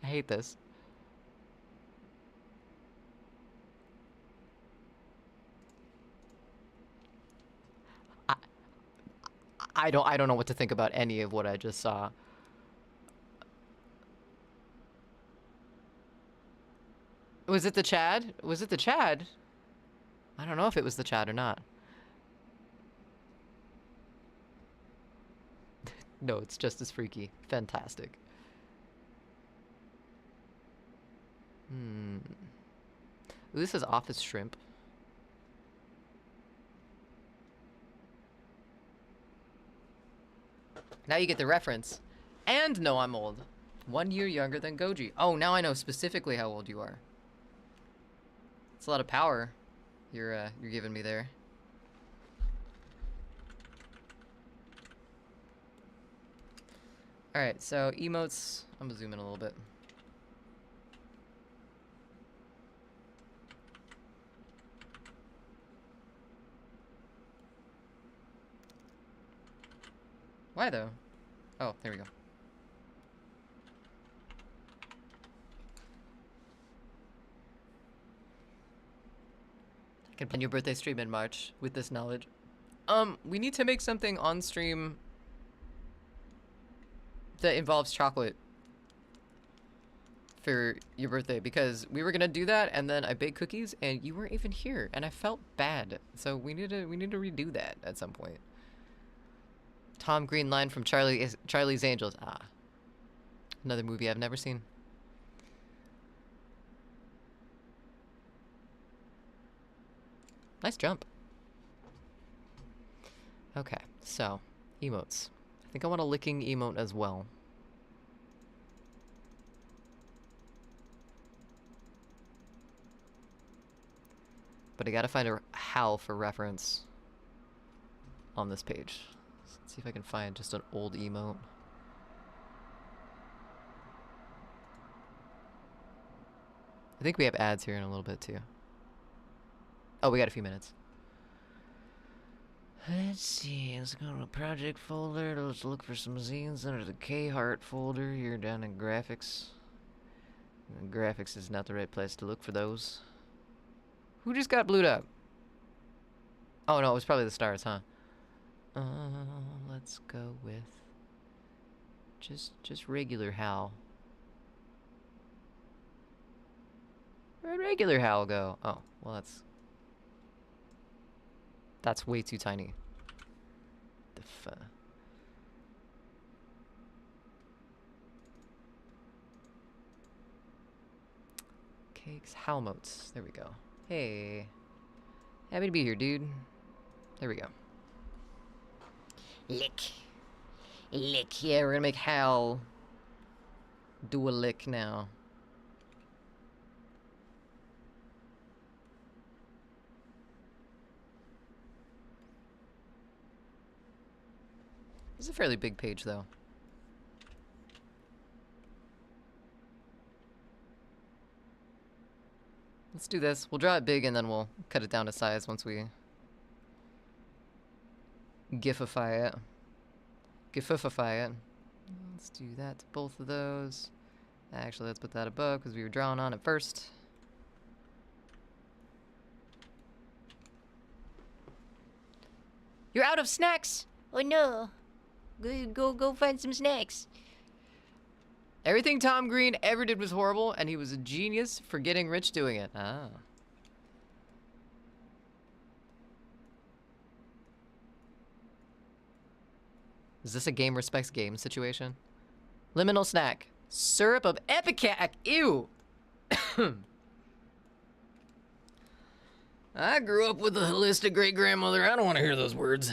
I hate this. I don't know what to think about any of what I just saw. Was it the Chad? Was it the Chad? I don't know if it was the Chad or not. No, it's just as freaky. Fantastic. Ooh, this is Office Shrimp. Now you get the reference. And no, I'm old. 1 year younger than Goji. Oh, now I know specifically how old you are. It's a lot of power you're giving me there. All right, so emotes. I'm gonna zoom in a little bit. Why though? Oh, there we go. I can plan your birthday stream in March with this knowledge. We need to make something on stream that involves chocolate for your birthday, because we were gonna do that and then I baked cookies and you weren't even here and I felt bad. So we need to redo that at some point. Tom Green line from Charlie's Angels. Ah. Another movie I've never seen. Nice jump. Okay, so emotes. I think I want a licking emote as well. But I gotta find a HAL for reference on this page. Let's see if I can find just an old emote. I think we have ads here in a little bit too. Oh, we got a few minutes. Let's see, let's go to project folder. Let's look for some zines under the K-Heart folder. You're down in graphics. And graphics is not the right place to look for those. Who just got blued up? Oh no, it was probably the stars, huh? Let's go with just regular HAL. Where'd regular HAL go? Oh, well that's way too tiny. The Cakes, HAL motes. There we go. Hey. Happy to be here, dude. There we go. Lick. Lick. Yeah, we're gonna make HAL do a lick now. is a fairly big page, though. Let's do this. We'll draw it big, and then we'll cut it down to size once we gifify it. Gifify it. Let's do that to both of those. Actually, let's put that above because we were drawing on it first. You're out of snacks! Oh no. Go find some snacks. Everything Tom Green ever did was horrible, and he was a genius for getting rich doing it. Ah. Is this a game respects game situation? Liminal snack. Syrup of Epicac. Ew. I grew up with a holistic great-grandmother. I don't want to hear those words.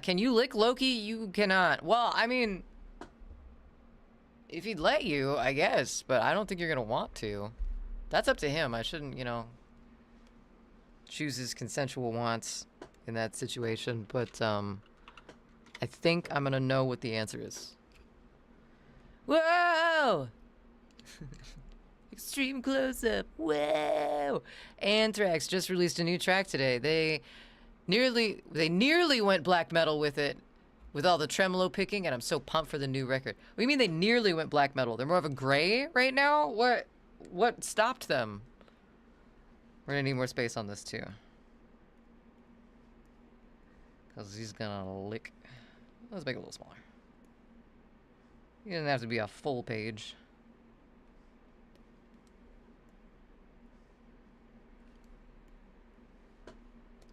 Can you lick Loki? You cannot. Well, I mean, if he'd let you, I guess, but I don't think you're going to want to. That's up to him. I shouldn't, you know, choose his consensual wants in that situation, but, I think I'm going to know what the answer is. Whoa! Extreme close-up. Whoa! Anthrax just released a new track today. They nearly went black metal with it, with all the tremolo picking, and I'm so pumped for the new record. What do you mean they nearly went black metal? They're more of a gray right now? What stopped them? We're gonna need more space on this too. Cause he's gonna lick. Let's make it a little smaller. It doesn't have to be a full page.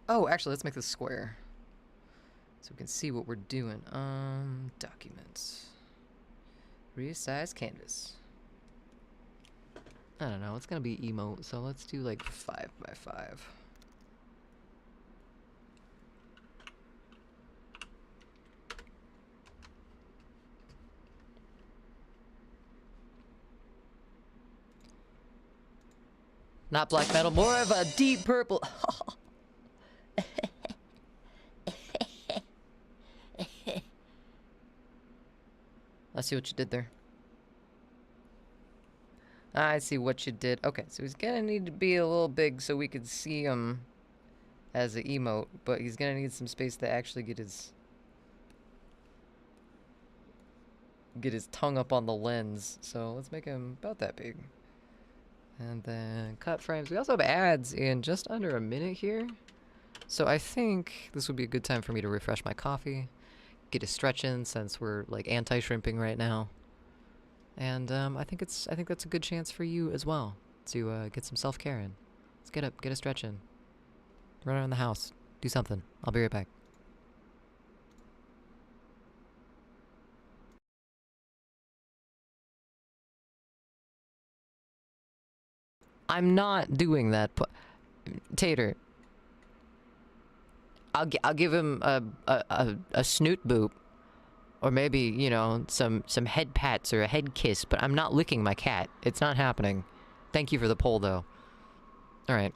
Oh, actually, let's make this square. So we can see what we're doing. Documents. Resize canvas. I don't know, it's gonna be emote, so let's do like 5 by 5. Not black metal, more of a deep purple. I see what you did there. I see what you did. Okay, so he's gonna need to be a little big so we could see him as an emote, but he's gonna need some space to actually get his tongue up on the lens. So let's make him about that big. And then cut frames. We also have ads in just under a minute here. So I think this would be a good time for me to refresh my coffee, get a stretch in since we're like anti-shrimping right now. And I think that's a good chance for you as well to get some self-care in. Let's get up, get a stretch in. Run around the house, do something. I'll be right back. I'm not doing that, Tater. I'll give him a snoot boop, or maybe, you know, some head pats or a head kiss. But I'm not licking my cat. It's not happening. Thank you for the poll, though. All right.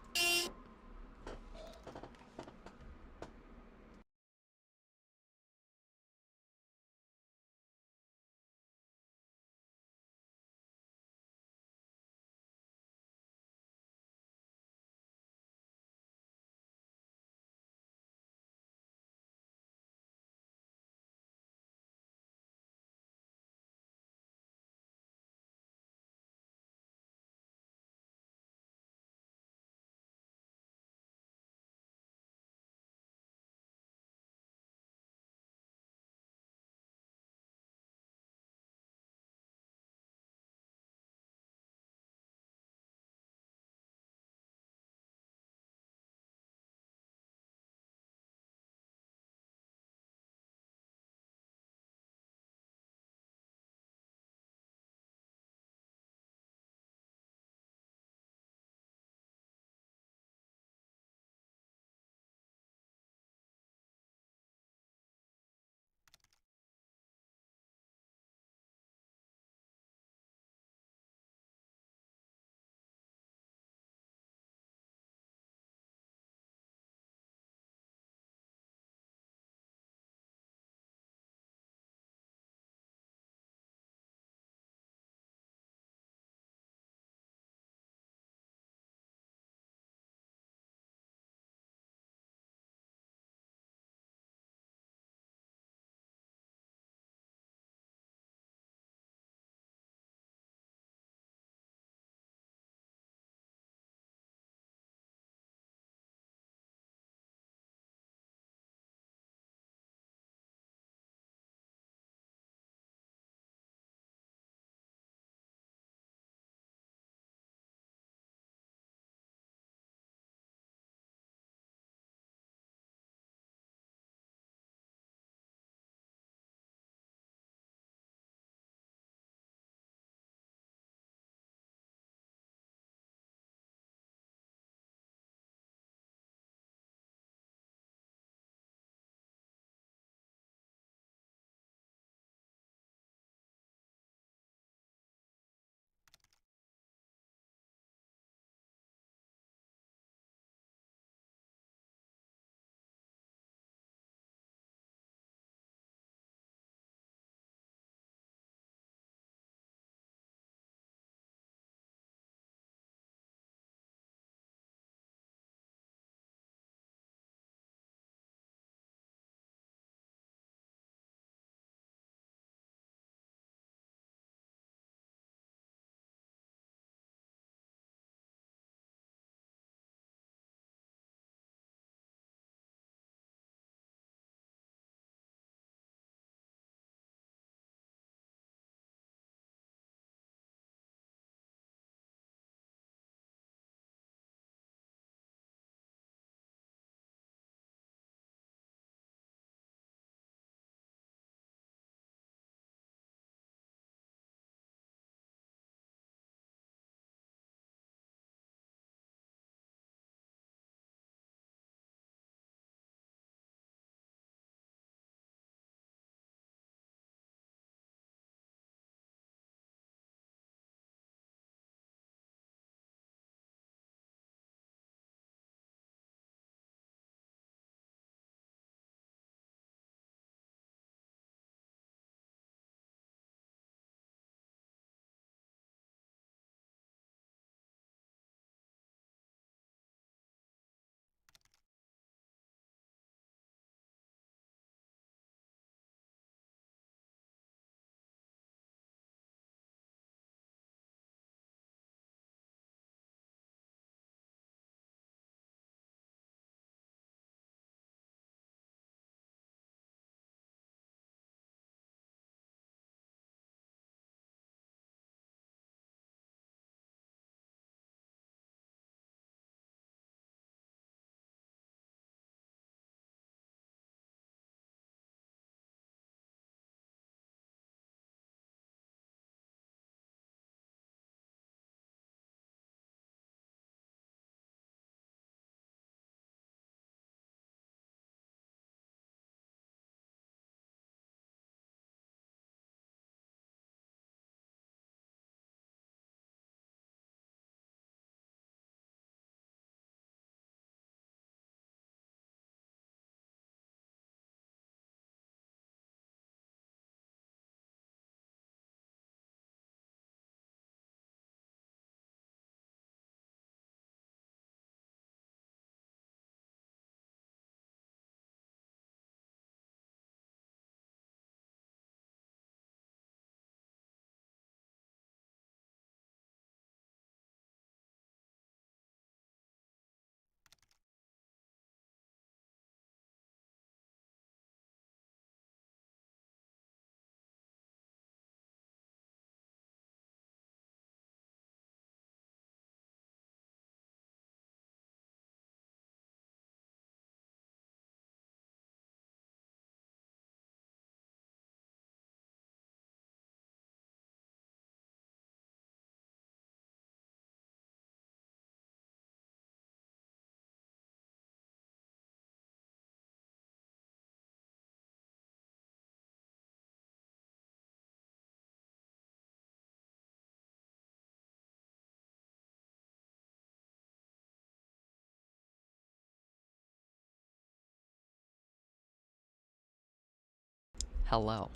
Hello.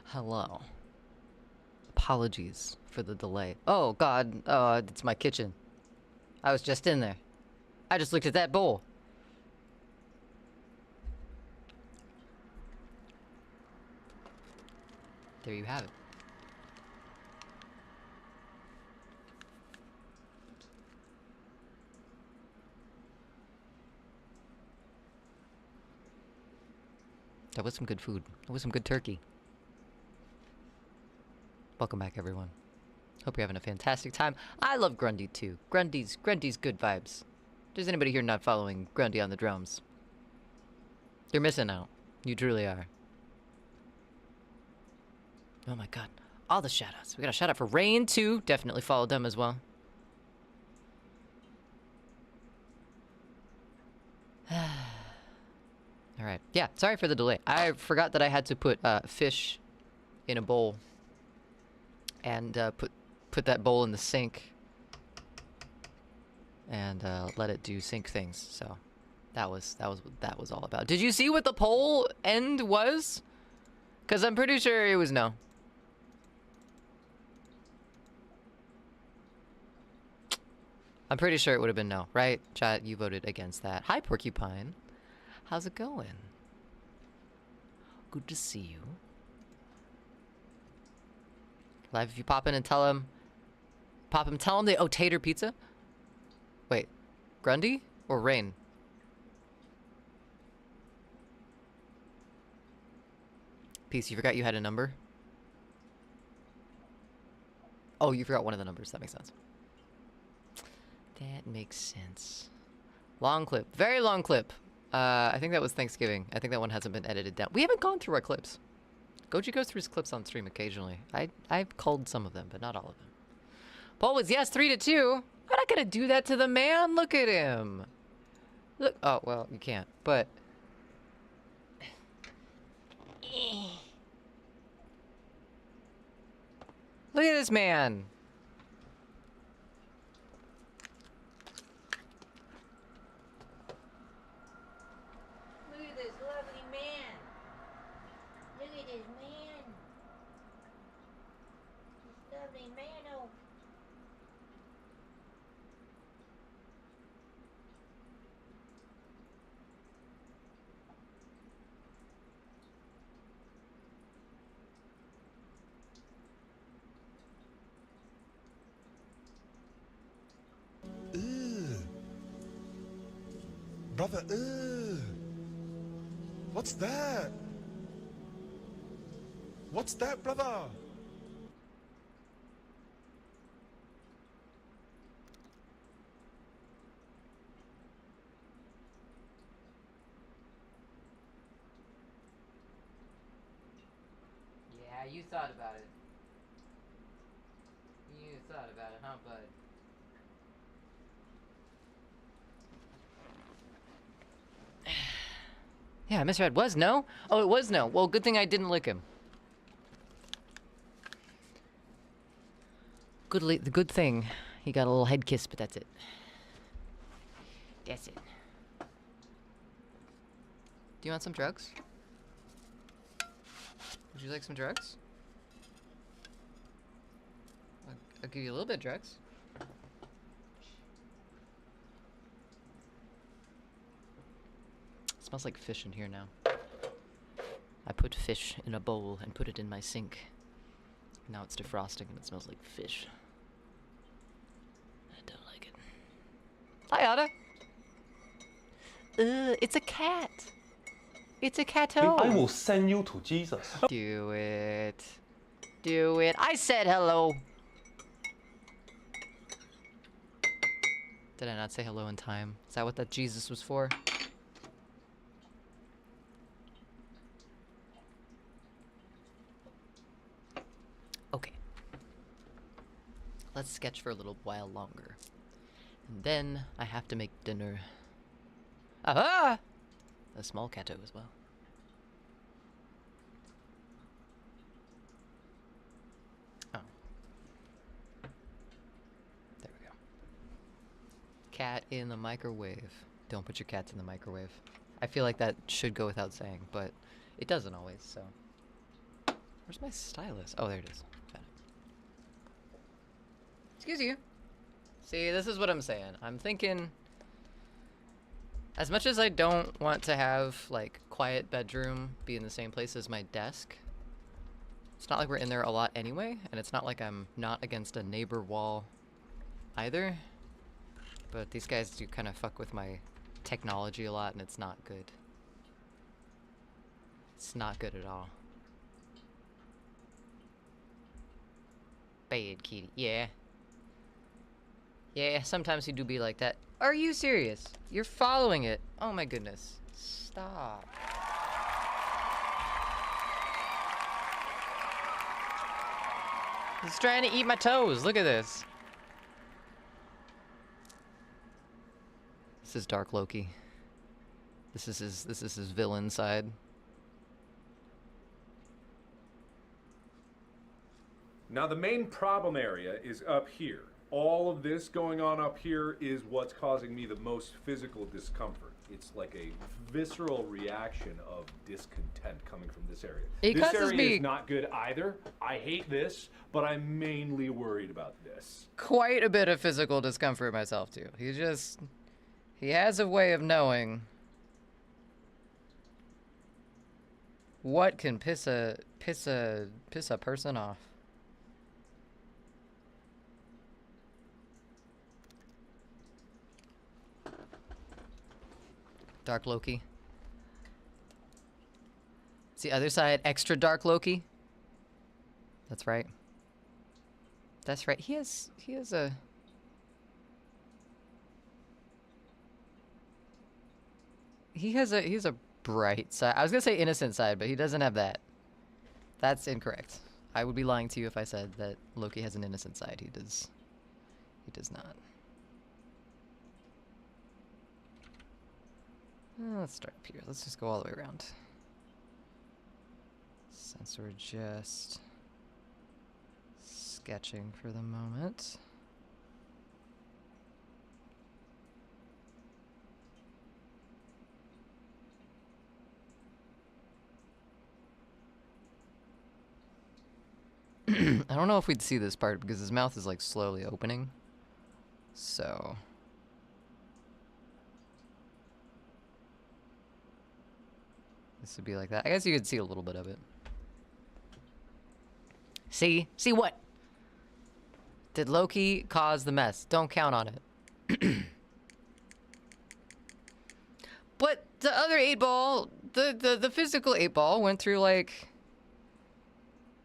Hello. Apologies for the delay. Oh, God. It's my kitchen. I was just in there. I just looked at that bowl. There you have it. That was some good food. That was some good turkey. Welcome back, everyone. Hope you're having a fantastic time. I love Grundy too. Grundy's good vibes. If there's anybody here not following Grundy on the drums, you're missing out. You truly are. Oh my god. All the shoutouts. We got a shout out for Rain too. Definitely followed them as well. Alright. Yeah, sorry for the delay. I forgot that I had to put fish in a bowl. And put that bowl in the sink. And let it do sink things. So that was what that was all about. Did you see what the poll end was? Because I'm pretty sure it was no. I'm pretty sure it would have been no, right? Chat, you voted against that. Hi, Porcupine. How's it going? Good to see you. Live, if you pop in and tell him... tell him they owe Tater Pizza? Wait, Grundy or Rain? Peace, you forgot you had a number? Oh, you forgot one of the numbers. That makes sense. That makes sense. Long clip. Very long clip. I think that was Thanksgiving. I think that one hasn't been edited down. We haven't gone through our clips. Goji goes through his clips on stream occasionally. I've culled some of them, but not all of them. Poll was yes, 3-2. I'm not gonna do that to the man. Look at him. Look. Oh, well, you can't. But... Look at this man. Look at this lovely man. Look at this man. This lovely man. Oh. Brother, what's that? What's that, brother? Yeah, you thought about it. You thought about it, huh, bud? Yeah, Mr. Ed was no? Oh, it was no. Well, good thing I didn't lick him. The good thing he got a little head kiss, but that's it. That's it. Do you want some drugs? Would you like some drugs? I'll give you a little bit of drugs. It smells like fish in here now. I put fish in a bowl and put it in my sink. Now it's defrosting and it smells like fish. I don't like it. Hi, Otta. It's a cat. It's a cato. I will send you to Jesus. Do it. Do it. I said hello. Did I not say hello in time? Is that what that Jesus was for? Okay. Let's sketch for a little while longer. And then I have to make dinner. Aha! A small cato as well. Oh. There we go. Cat in the microwave. Don't put your cats in the microwave. I feel like that should go without saying, but It doesn't always, so. Where's my stylus? Oh, there it is. Got it. Excuse you. See, this is what I'm saying. I'm thinking, as much as I don't want to have, like, quiet bedroom be in the same place as my desk, it's not like we're in there a lot anyway, and it's not like I'm not against a neighbor wall either. But these guys do kind of fuck with my technology a lot, and it's not good. It's not good at all. Bad kitty. Yeah. Yeah, sometimes he do be like that. Are you serious? You're following it. Oh my goodness. Stop. He's trying to eat my toes. Look at this. This is Dark Loki. This is his villain side. Now the main problem area is up here. All of this going on up here is what's causing me the most physical discomfort. It's like a visceral reaction of discontent coming from this area. It This causes area me is not good either. I hate this, but I'm mainly worried about this. quite a bit of physical discomfort myself too. He has a way of knowing what can piss a person off. Dark Loki. It's the other side, extra Dark Loki. That's right. That's right. He has a He's a bright side. I was gonna say innocent side, but he doesn't have that. That's incorrect. I would be lying to you if I said that Loki has an innocent side. He does not. Let's start up here. Let's just go all the way around. Since we're just sketching for the moment. I don't know if we'd see this part because his mouth is like slowly opening. So this would be like that. I guess you could see a little bit of it. See? See what? Did Loki cause the mess? Don't count on it. But the other 8-ball, the physical 8-ball went through like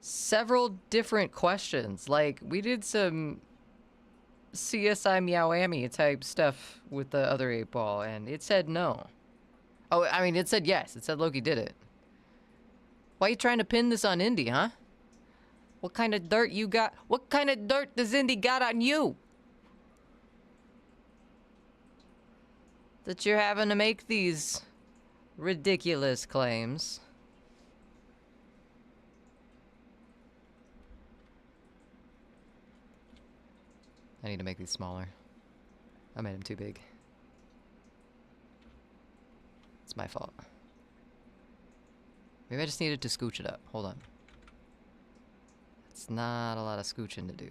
several different questions. Like, we did some CSI Meowamy type stuff with the other 8-ball, and it said no. Oh, I mean, it said yes. It said Loki did it. Why are you trying to pin this on Indy, huh? What kind of dirt you got? What kind of dirt does Indy got on you? That you're having to make these ridiculous claims. I need to make these smaller. I made them too big. It's my fault. Maybe I just needed to scooch it up. Hold on. It's not a lot of scooching to do.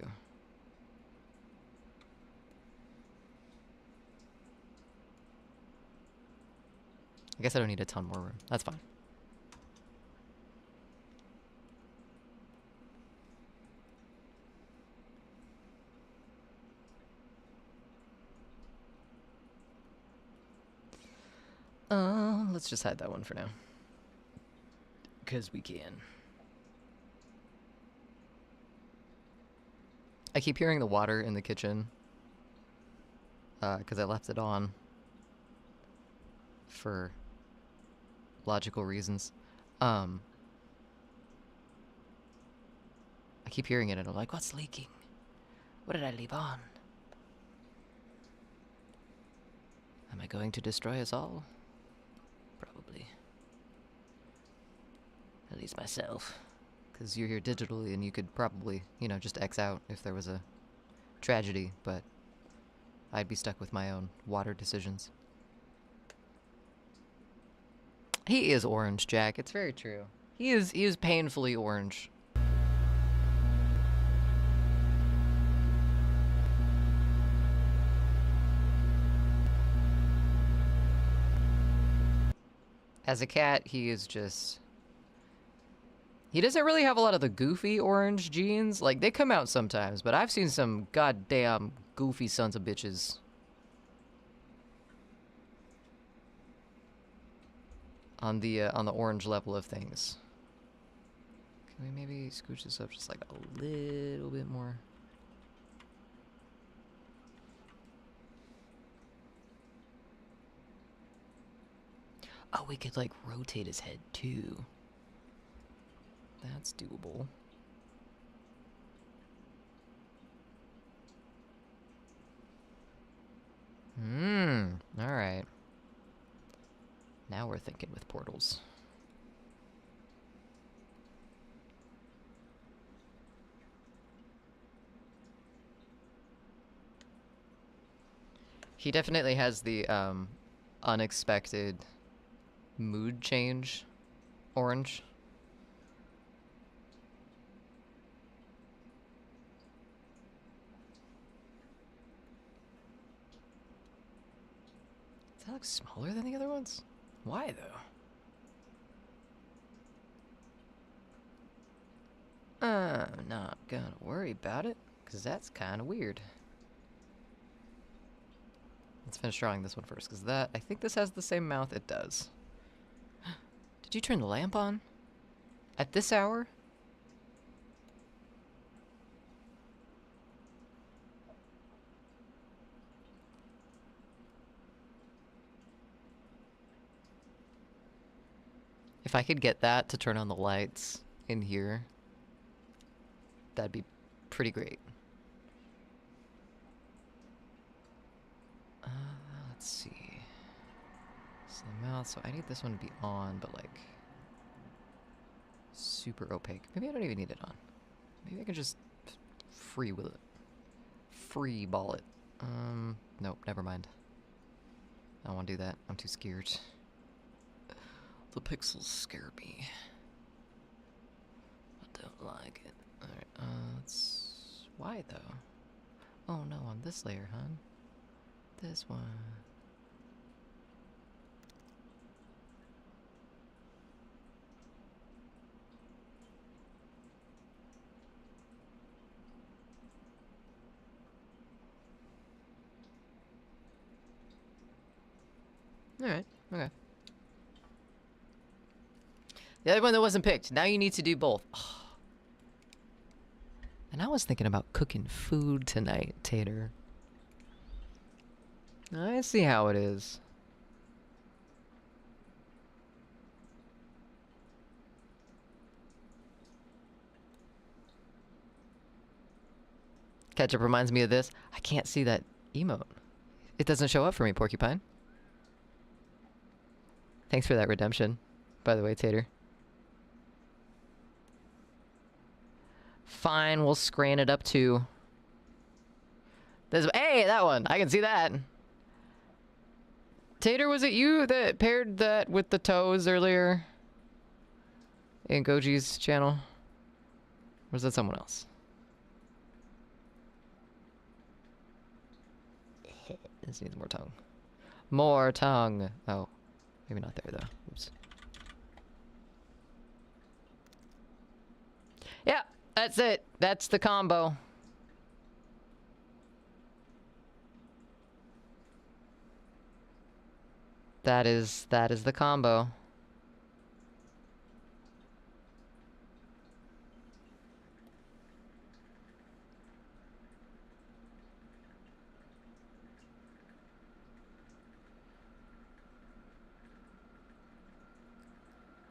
I guess I don't need a ton more room. That's fine. Let's just hide that one for now. Because we can. I keep hearing the water in the kitchen. Because I left it on. For logical reasons. I keep hearing it and I'm like, what's leaking? What did I leave on? Am I going to destroy us all? Probably. At least myself. Because you're here digitally and you could probably, you know, just X out if there was a tragedy, but I'd be stuck with my own water decisions. He is orange, Jack. It's very true. He is painfully orange. As a cat, he is just... He doesn't really have a lot of the goofy orange genes. Like, they come out sometimes, but I've seen some goddamn goofy sons of bitches. On the orange level of things. Can we maybe scooch this up just like a little bit more? Oh, we could like rotate his head too. That's doable. Alright. Now we're thinking with portals. He definitely has the unexpected mood change orange. Does that look smaller than the other ones? Why though? I'm not gonna worry about it, because that's kind of weird. Let's finish drawing this one first, because that, I think this has the same mouth. It does. Did you turn the lamp on? At this hour? If I could get that to turn on the lights in here, that'd be pretty great. Let's see. So the mouth, so I need this one to be on, but like super opaque. Maybe I don't even need it on. Maybe I can just free will it. Free ball it. Nope, never mind. I don't want to do that. I'm too scared. The pixels scare me. I don't like it. Alright, let's... Why though? Oh no, on this layer, huh? This one. Alright, okay. The other one that wasn't picked. Now you need to do both. Oh. And I was thinking about cooking food tonight, Tater. I see how it is. Ketchup reminds me of this. I can't see that emote. It doesn't show up for me, Porcupine. Thanks for that redemption, by the way, Tater. Fine, we'll scran it up to... This, hey, that one! I can see that! Tater, was it you that paired that with the toes earlier? In Goji's channel? Or was that someone else? This needs more tongue. More tongue! Oh. Maybe not there, though. Oops. Yeah! That's it. That's the combo. That is the combo.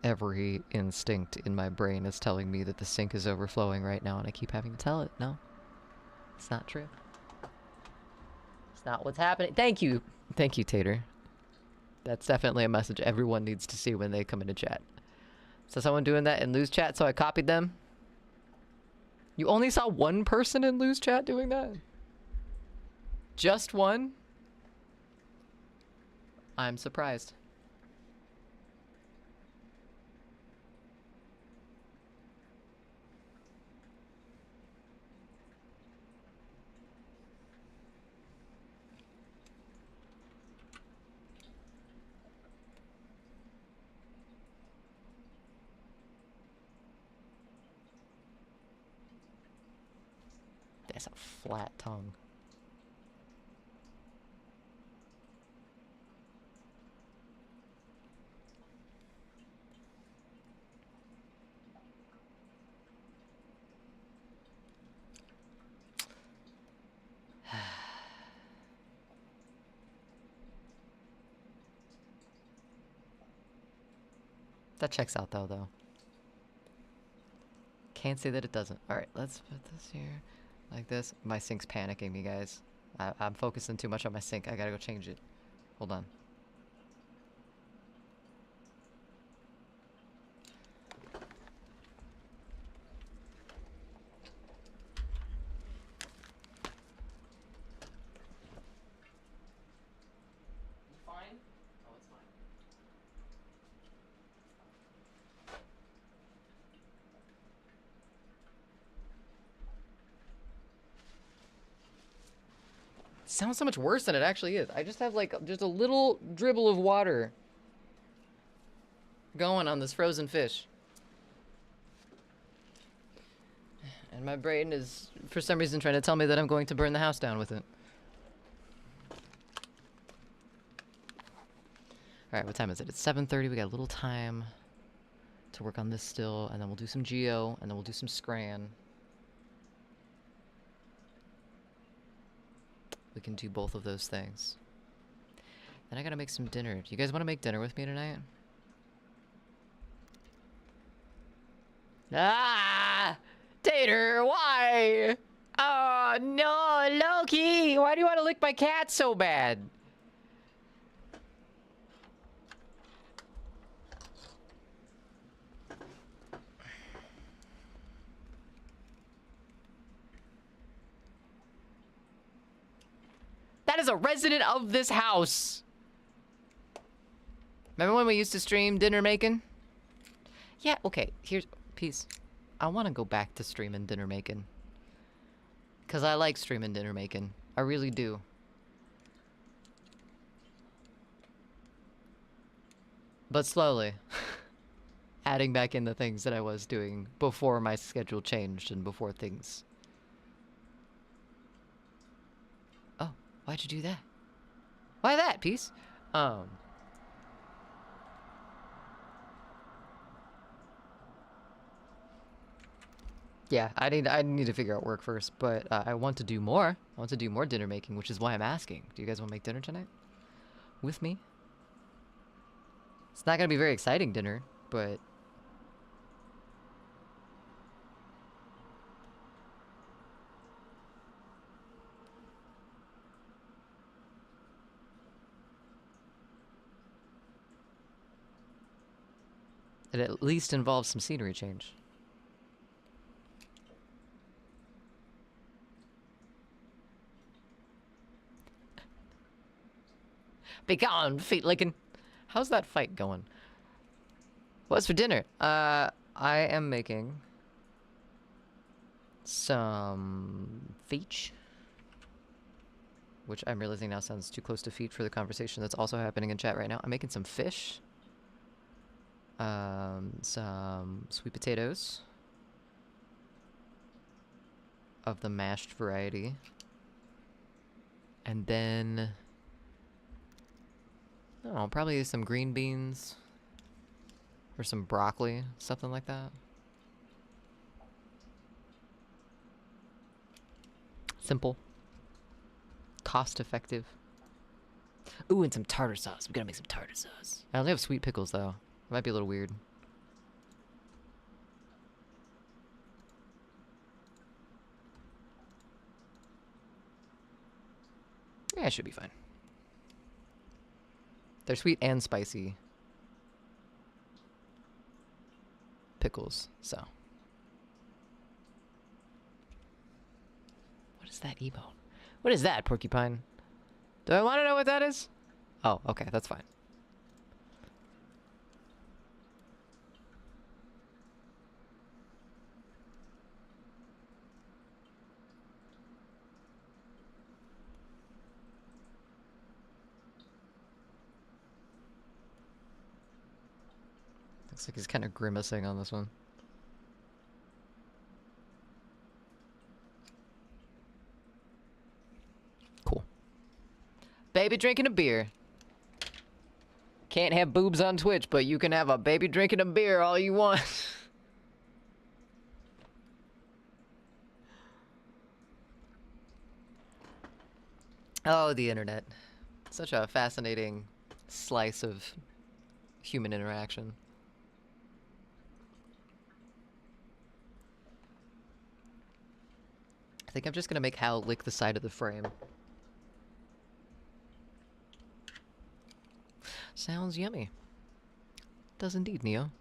Every instinct in my brain is telling me that the sink is overflowing right now, and I keep having to tell it. No, it's not true. It's not what's happening. Thank you. Thank you, Tater. That's definitely a message everyone needs to see when they come into chat. So someone doing that in Lose Chat, so I copied them. You only saw one person in Lose Chat doing that? Just one? I'm surprised. It's a flat tongue. That checks out though. Can't say that it doesn't. Alright, let's put this here. Like this. My sink's panicking me, guys. I'm focusing too much on my sink. I gotta go change it. Hold on. Fine? Oh, it's fine. Sounds so much worse than it actually is. I just have like just a little dribble of water going on this frozen fish. And my brain is, for some reason, trying to tell me that I'm going to burn the house down with it. Alright, what time is it? It's 7:30. We got a little time to work on this still, and then we'll do some geo, and then we'll do some scran. We can do both of those things. Then I gotta make some dinner. Do you guys want to make dinner with me tonight? Ah! Tater, why? Oh, no, Loki! Why do you want to lick my cat so bad? That is a resident of this house. Remember when we used to stream dinner making? Yeah, okay, here's... Peace. I want to go back to streaming dinner making. Because I like streaming dinner making. I really do. But slowly. Adding back in the things that I was doing before my schedule changed and before things... Oh, why'd you do that? Why that, Peace? Yeah, I need to figure out work first, but I want to do more. I want to do more dinner making, which is why I'm asking. Do you guys want to make dinner tonight? With me? It's not gonna be very exciting dinner, but... it at least involves some scenery change. Be gone, feet licking. How's that fight going? What's for dinner? I am making some feet, which I'm realizing now sounds too close to feet for the conversation that's also happening in chat right now. I'm making some fish, some sweet potatoes of the mashed variety, and then I don't know, probably some green beans or some broccoli, something like that. Simple. Cost effective. Ooh, and some tartar sauce. We gotta make some tartar sauce. I only have sweet pickles though. It might be a little weird. Yeah, it should be fine. They're sweet and spicy pickles, so. What is that emote? What is that, Porcupine? Do I want to know what that is? Oh, okay, that's fine. Looks like he's kind of grimacing on this one. baby drinking a beer. Can't have boobs on Twitch, but you can have a baby drinking a beer all you want. Oh, the internet. Such a fascinating slice of human interaction. I think I'm just gonna make Hal lick the side of the frame. Sounds yummy. Does indeed, Neo.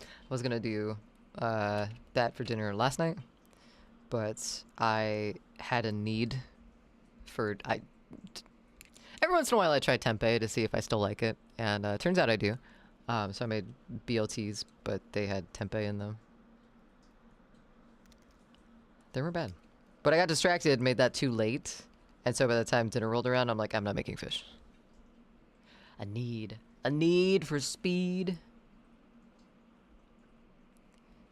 I was gonna do that for dinner last night, but I had a need for every once in a while I try tempeh to see if I still like it, and turns out I do. So I made BLTs, but they had tempeh in them. They were bad. But I got distracted, made that too late, and so by the time dinner rolled around, I'm like, I'm not making fish. A need for speed.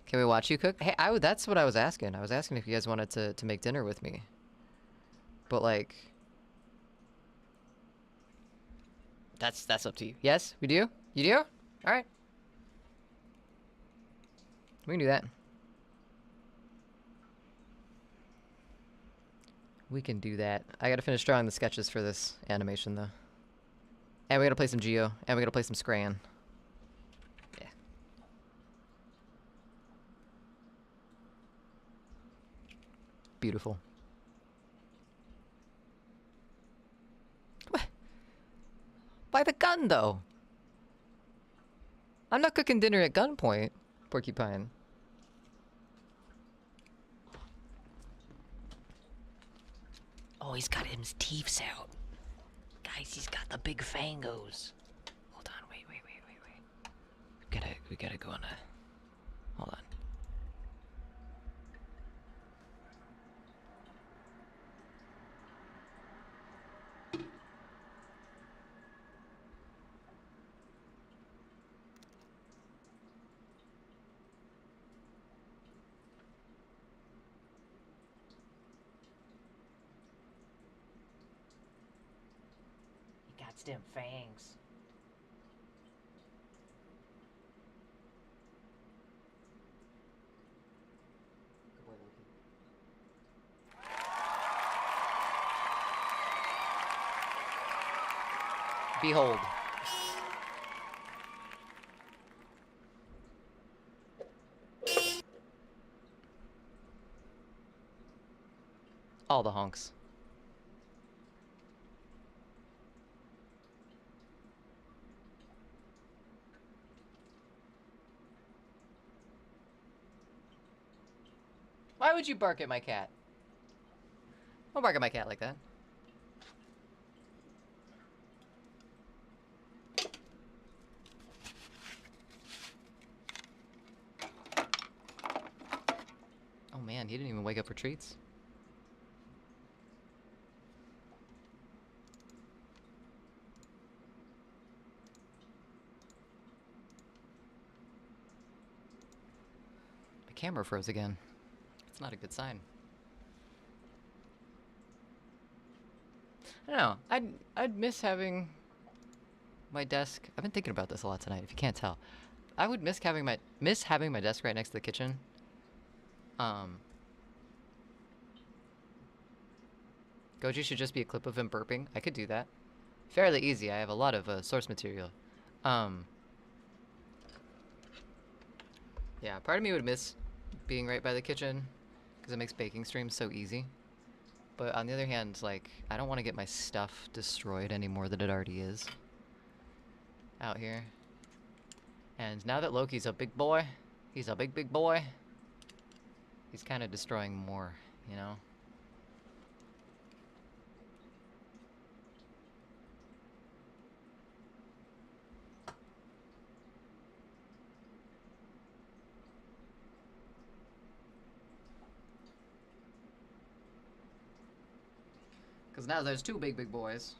Can we watch you cook? Hey, that's what I was asking. I was asking if you guys wanted to make dinner with me. But like, that's up to you. Yes, we do? You do? All right. We can do that. We can do that. I gotta finish drawing the sketches for this animation, though. And we gotta play some Geo. And we gotta play some Scran. Yeah. Beautiful. What? By the gun, though. I'm not cooking dinner at gunpoint, Porcupine. Oh, he's got his teeth out. Guys, he's got the big fangos. Hold on, wait. We gotta go on a... Hold on. Them fangs. Good boy, Loki. Behold. All the honks. Why would you bark at my cat? Don't bark at my cat like that. Oh man, he didn't even wake up for treats. My camera froze again. It's not a good sign. I don't know. I'd miss having my desk. I've been thinking about this a lot tonight, if you can't tell. I would miss having my desk right next to the kitchen. Goji should just be a clip of him burping. I could do that. Fairly easy. I have a lot of source material. Yeah, part of me would miss being right by the kitchen, because it makes baking streams so easy. But on the other hand, like, I don't want to get my stuff destroyed any more than it already is out here. And now that Loki's a big boy, he's a big boy, he's kind of destroying more, you know? Because now there's two big boys.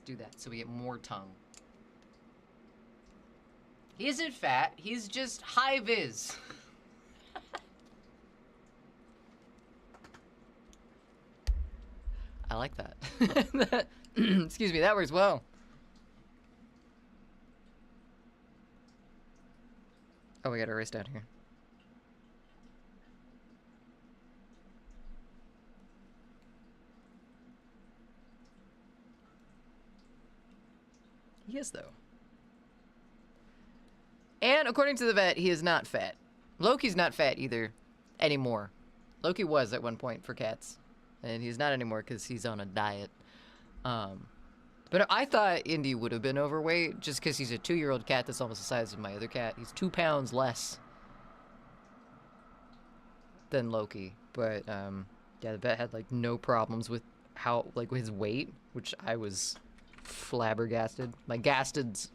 do that so we get more tongue. He isn't fat. He's just high vis. I like that. Excuse me, that works well. Oh, we got a race down here. He is, though. And according to the vet, he is not fat. Loki's not fat either anymore. Loki was at one point for cats. And he's not anymore because he's on a diet. But I thought Indy would have been overweight just because he's a 2-year-old cat that's almost the size of my other cat. He's 2 pounds less than Loki. But, yeah, the vet had, like, no problems with how, like, with his weight, which I was flabbergasted. My gasts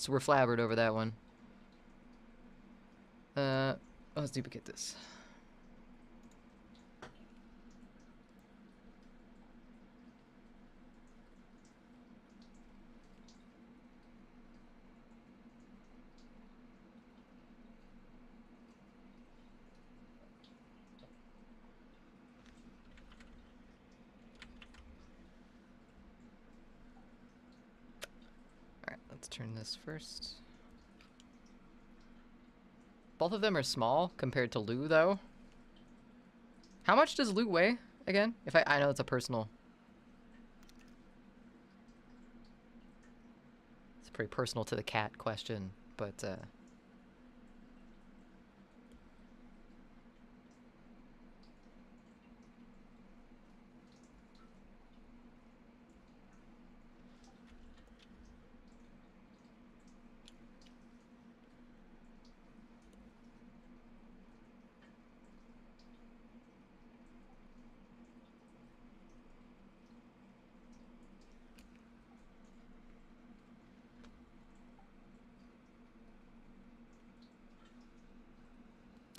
were flabbered over that one. Let's duplicate this. Alright, let's turn this first. Both of them are small compared to Lou, though. How much does Lou weigh, again? I know it's a personal... It's pretty personal to the cat question, but,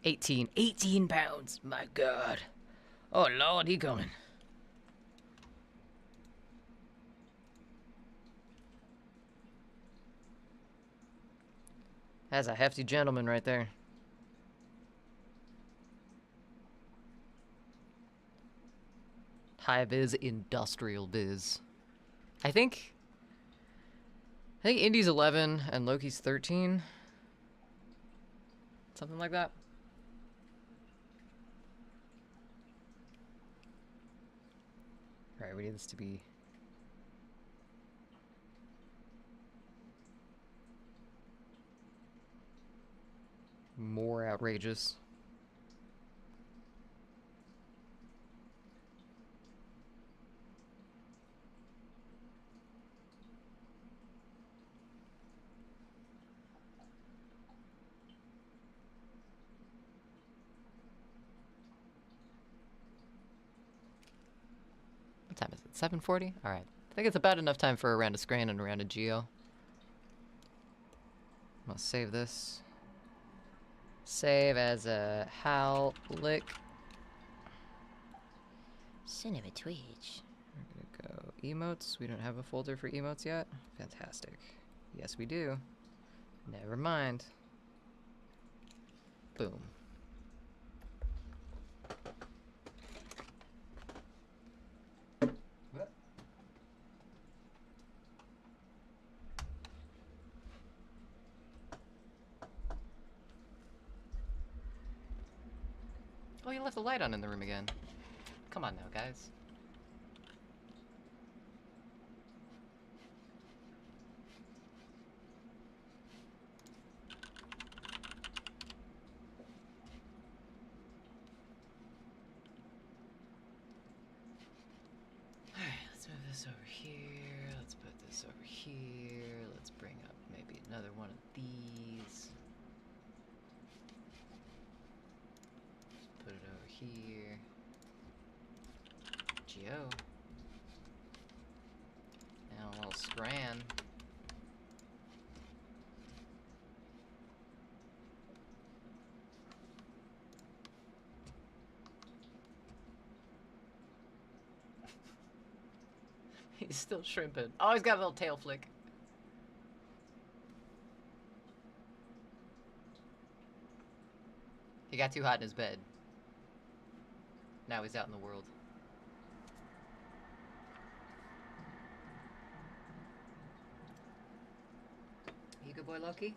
18 pounds, my God. Oh Lord, he coming. That's a hefty gentleman right there. High vis, industrial biz. I think Indy's 11 and Loki's 13. Something like that. Alright, we need this to be more outrageous. What time is it? 7:40? Alright. I think it's about enough time for a round of Scran and a round of Geo. I'm gonna save this. Save as a Howlick. Son of a twitch. We're gonna go emotes. We don't have a folder for emotes yet. Fantastic. Yes, we do. Never mind. Boom. Oh, you left the light on in the room again. Come on now, guys. Alright, let's move this over here. Let's put this over here. Let's bring up maybe another one of these. Put it over here. Geo. And a little Scran. He's still shrimping. Oh, he's got a little tail flick. He got too hot in his bed. Now he's out in the world. You good boy, Loki?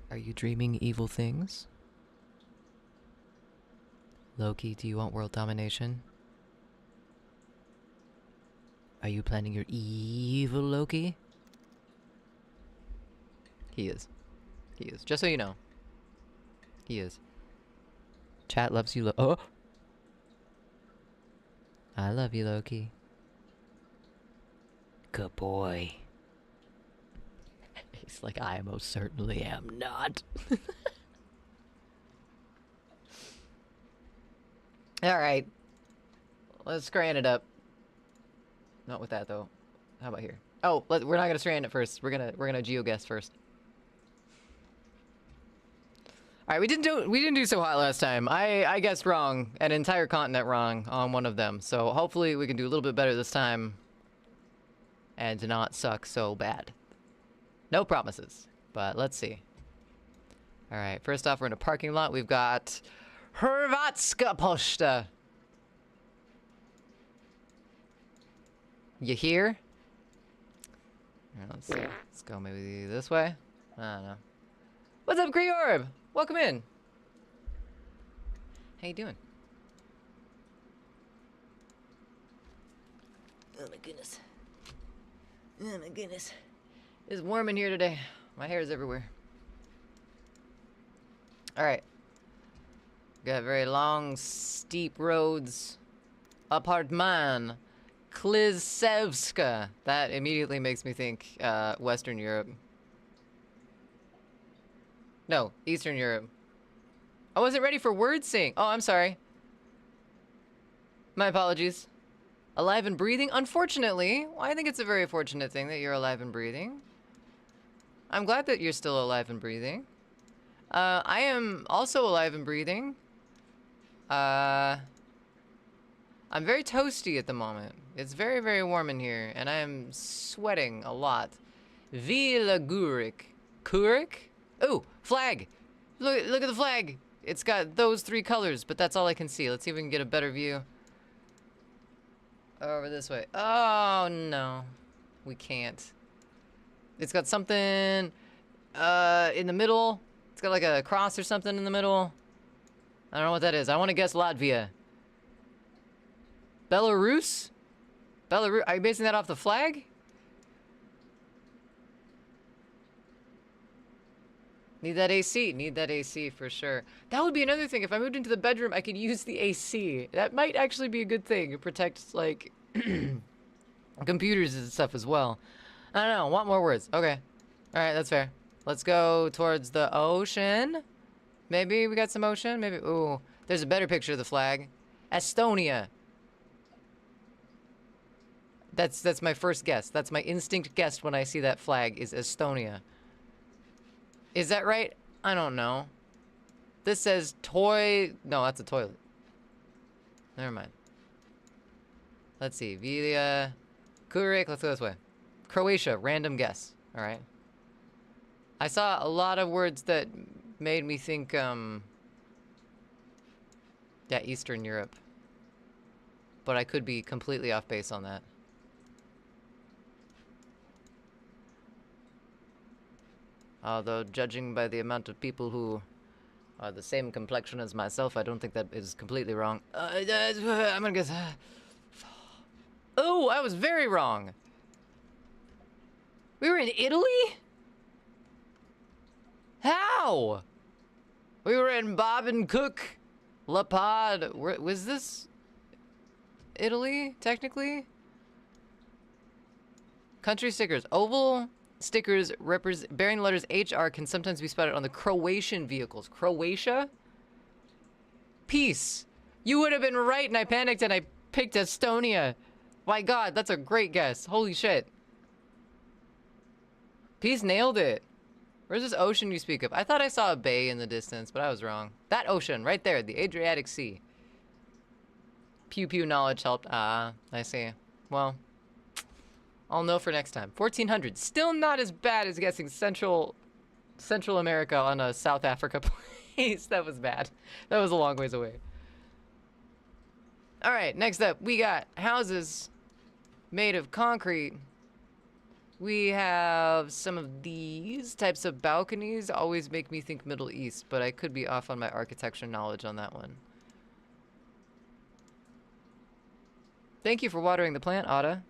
Are you dreaming evil things? Loki, do you want world domination? Are you planning your evil Loki? He is. He is. Just so you know. He is. Chat loves you, Oh! I love you, Loki. Good boy. He's like, I most certainly am not. Alright. Let's strand it up. Not with that, though. How about here? Oh, we're not gonna strand it first. We're gonna GeoGuess first. Alright, we didn't do so hot last time. I guessed wrong, an entire continent wrong on one of them. So hopefully we can do a little bit better this time and not suck so bad. No promises, but let's see. Alright, first off, we're in a parking lot. We've got Hrvatska Pošta. You here? Let's see. Let's go maybe this way. I don't know. What's up, Greorb? Welcome in. How you doing? Oh my goodness. Oh my goodness. It's warm in here today. My hair is everywhere. Alright. Got very long, steep roads. Apartman. Klizevska. That immediately makes me think Western Europe. No, Eastern Europe. I wasn't ready for word sync. Oh, I'm sorry. My apologies. Alive and breathing? Unfortunately, well, I think it's a very fortunate thing that you're alive and breathing. I'm glad that you're still alive and breathing. I am also alive and breathing. I'm very toasty at the moment. It's very, very warm in here, and I am sweating a lot. Vila Gurik. Kurik? Ooh, flag! Look at the flag! It's got those 3 colors, but that's all I can see. Let's see if we can get a better view. Over this way. Oh, no. We can't. It's got something in the middle. It's got like a cross or something in the middle. I don't know what that is. I want to guess Latvia. Belarus? Belarus? Are you basing that off the flag? Need that AC. Need that AC for sure. That would be another thing. If I moved into the bedroom, I could use the AC. That might actually be a good thing. It protects, like, computers and stuff as well. I don't know. Want more words. Okay. Alright, that's fair. Let's go towards the ocean. Maybe we got some ocean. Maybe. Ooh. There's a better picture of the flag. Estonia. That's my first guess. That's my instinct guess when I see that flag is Estonia. Is that right? I don't know. This says toy... No, that's a toilet. Never mind. Let's see. Vila Kurik. Let's go this way. Croatia. Random guess. Alright. I saw a lot of words that made me think, yeah, Eastern Europe. But I could be completely off base on that. Although, judging by the amount of people who are the same complexion as myself, I don't think that is completely wrong. I'm gonna guess... Oh, I was very wrong! We were in Italy? How? We were in Bob and Cook, La Pod. Was this Italy, technically? Country stickers. Oval stickers bearing the letters HR can sometimes be spotted on the Croatian vehicles. Croatia? Peace. You would have been right, and I panicked and I picked Estonia. My god, that's a great guess. Holy shit. Peace nailed it. Where's this ocean you speak of? I thought I saw a bay in the distance, but I was wrong. That ocean, right there, the Adriatic Sea. Pew pew knowledge helped. Ah, I see. Well, I'll know for next time. 1400. Still not as bad as guessing Central America on a South Africa place. That was bad. That was a long ways away. All right, next up, we got houses made of concrete. We have some of these types of balconies. Always make me think Middle East, but I could be off on my architecture knowledge on that one. Thank you for watering the plant, Otta.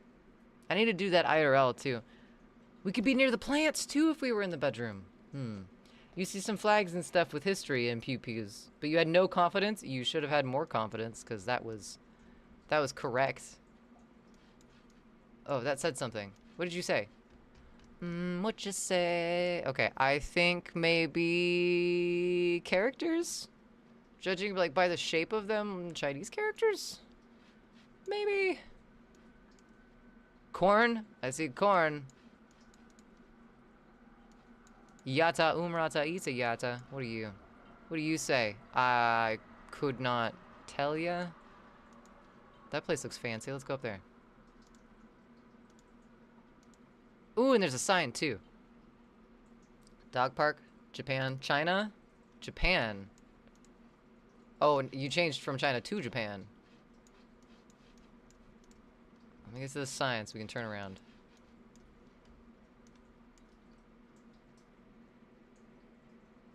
I need to do that IRL too. We could be near the plants too if we were in the bedroom. You see some flags and stuff with history in Pew Pews, but you had no confidence. You should have had more confidence, because that was correct. Oh, that said something. What did you say? What you say? Okay, I think maybe characters? Judging like by the shape of them, Chinese characters? Maybe. Corn? I see corn. Yata umrata ita yata. What do you say? I could not tell ya. That place looks fancy. Let's go up there. Ooh, and there's a sign too. Dog park, Japan, China, Japan. Oh, you changed from China to Japan. Let me get to the sign so we can turn around.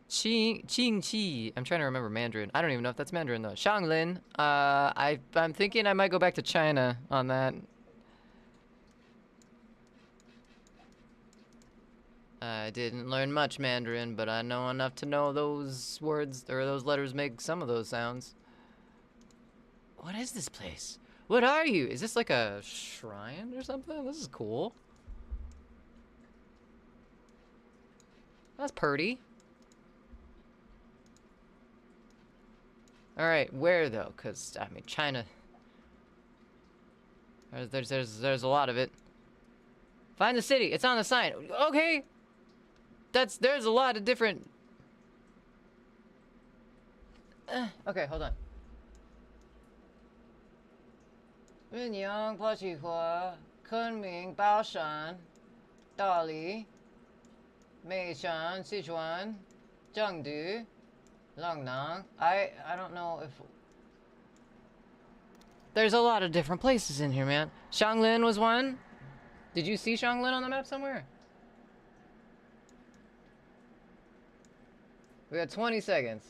Qingqi. I'm trying to remember Mandarin. I don't even know if that's Mandarin though. Shanglin. I'm thinking I might go back to China on that. I didn't learn much Mandarin, but I know enough to know those words or those letters make some of those sounds. What is this place? What are you? Is this like a shrine or something? This is cool. That's pretty. All right, where though? Cause I mean, China. There's a lot of it. Find the city. It's on the sign. Okay. There's a lot of different. Okay, hold on. 闰阳、破起火、昆明、包山、大理、眉山、四川、成都、Lang Nang. I don't know if... There's a lot of different places in here, man. Shanglin was one. Did you see Shanglin on the map somewhere? We got 20 seconds.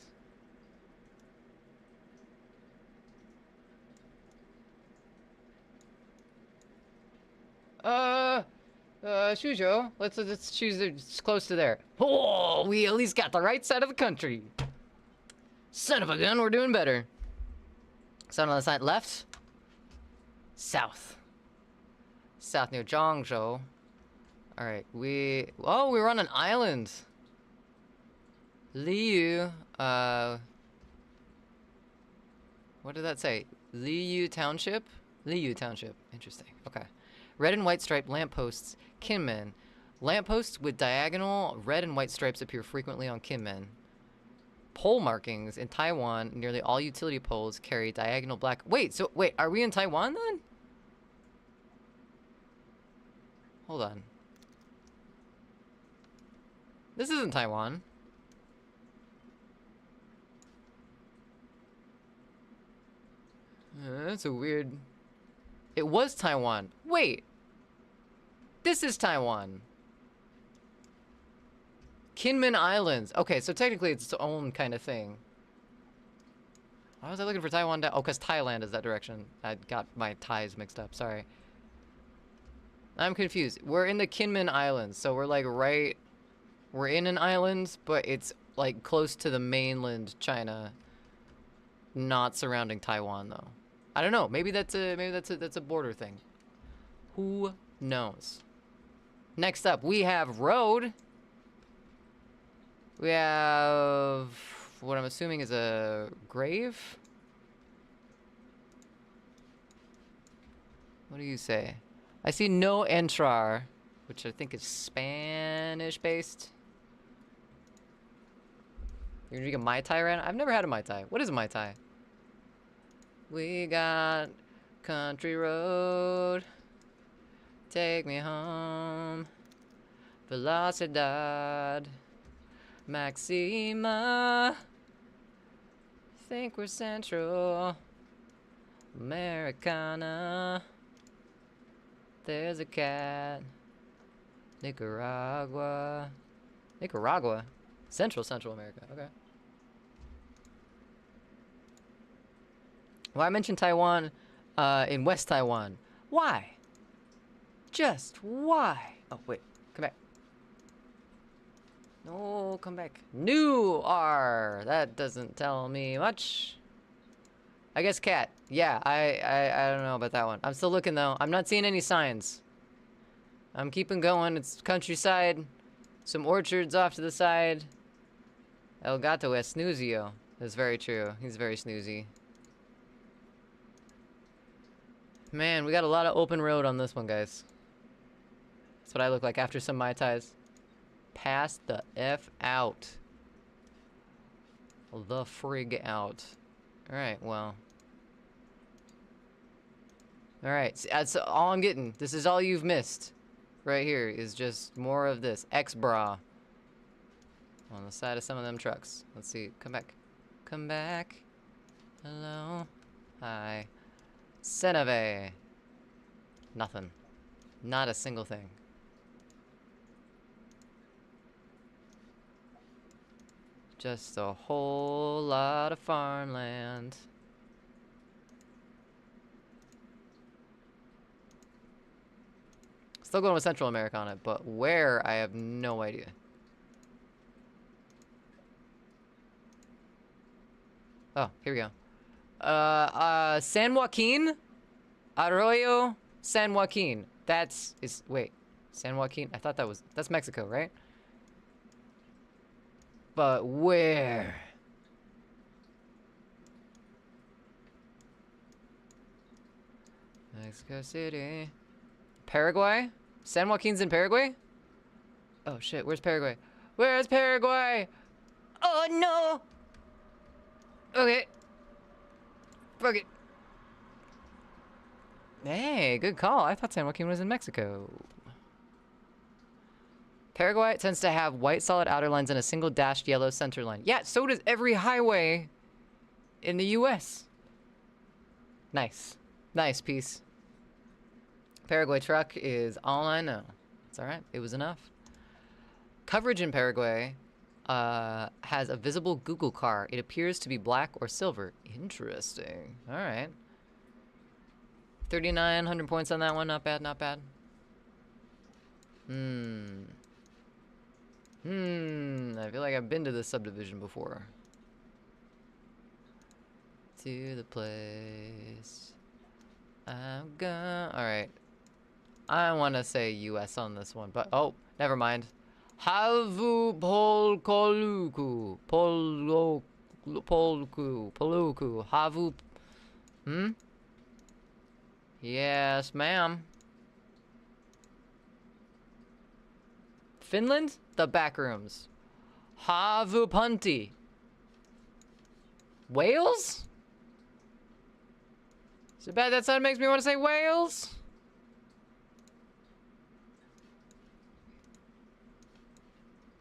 Shuzhou. Let's choose it close to there. Oh, we at least got the right side of the country. Son of a gun, we're doing better. Sun on the side left. South. South near Zhangzhou. Alright, we're on an island. Liu, what did that say? Liu Township? Liu Township. Interesting. Okay. Red and white striped lampposts. Kinmen. Lampposts with diagonal red and white stripes appear frequently on Kinmen. Pole markings in Taiwan, nearly all utility poles carry diagonal black. Wait, are we in Taiwan then? Hold on. This isn't Taiwan. That's a weird... It was Taiwan. Wait. This is Taiwan. Kinmen Islands. Okay, so technically it's its own kind of thing. Why was I looking for Taiwan? Oh, because Thailand is that direction. I got my ties mixed up. Sorry. I'm confused. We're in the Kinmen Islands, so we're like we're in an island, but it's like close to the mainland China, not surrounding Taiwan though. I don't know. Maybe that's a border thing. Who knows? Next up, we have road. We have what I'm assuming is a grave. What do you say? I see no entrar, which I think is Spanish based. You're gonna drink a Mai Tai right now? I've never had a Mai Tai. What is a Mai Tai? We got country road. Take me home. Velocidad. Maxima. Think we're Central Americana. There's a cat. Nicaragua. Nicaragua? Central America. Okay. Well, I mentioned Taiwan in West Taiwan. Why? Just why? Oh, wait. Come back. No, come back. New R. That doesn't tell me much. I guess cat. Yeah, I don't know about that one. I'm still looking, though. I'm not seeing any signs. I'm keeping going. It's countryside. Some orchards off to the side. El gato es snoozio. That's very true. He's very snoozy. Man, we got a lot of open road on this one, guys. That's what I look like after some Mai Tais. Pass the F out. The frig out. Alright, well. Alright, that's all I'm getting. This is all you've missed. Right here is just more of this. X-bra. On the side of some of them trucks. Let's see. Come back. Come back. Hello. Hi. Seneve. Nothing. Not a single thing. Just a whole lot of farmland. Still going with Central America on it, but where, I have no idea. Oh, here we go. San Joaquin? Arroyo San Joaquin. Wait, San Joaquin? I thought that's Mexico, right? But where? Mexico City. Paraguay? San Joaquin's in Paraguay? Oh shit, where's Paraguay? Where's Paraguay? Oh no! Okay. Fuck it. Hey, good call. I thought San Joaquin was in Mexico. Paraguay tends to have white solid outer lines and a single dashed yellow center line. Yeah, so does every highway in the US. Nice. Nice piece. Paraguay truck is all I know. It's alright. It was enough. Coverage in Paraguay has a visible Google car. It appears to be black or silver. Interesting. Alright. 3,900 points on that one. Not bad, not bad. I feel like I've been to this subdivision before. To the place I'm gone. Alright. I want to say US on this one, but oh, never mind. Havu Polkoluku. Poluku. Havu. Yes, ma'am. Finland? The back rooms. Havupunti. Wales? So bad that sound makes me want to say Wales.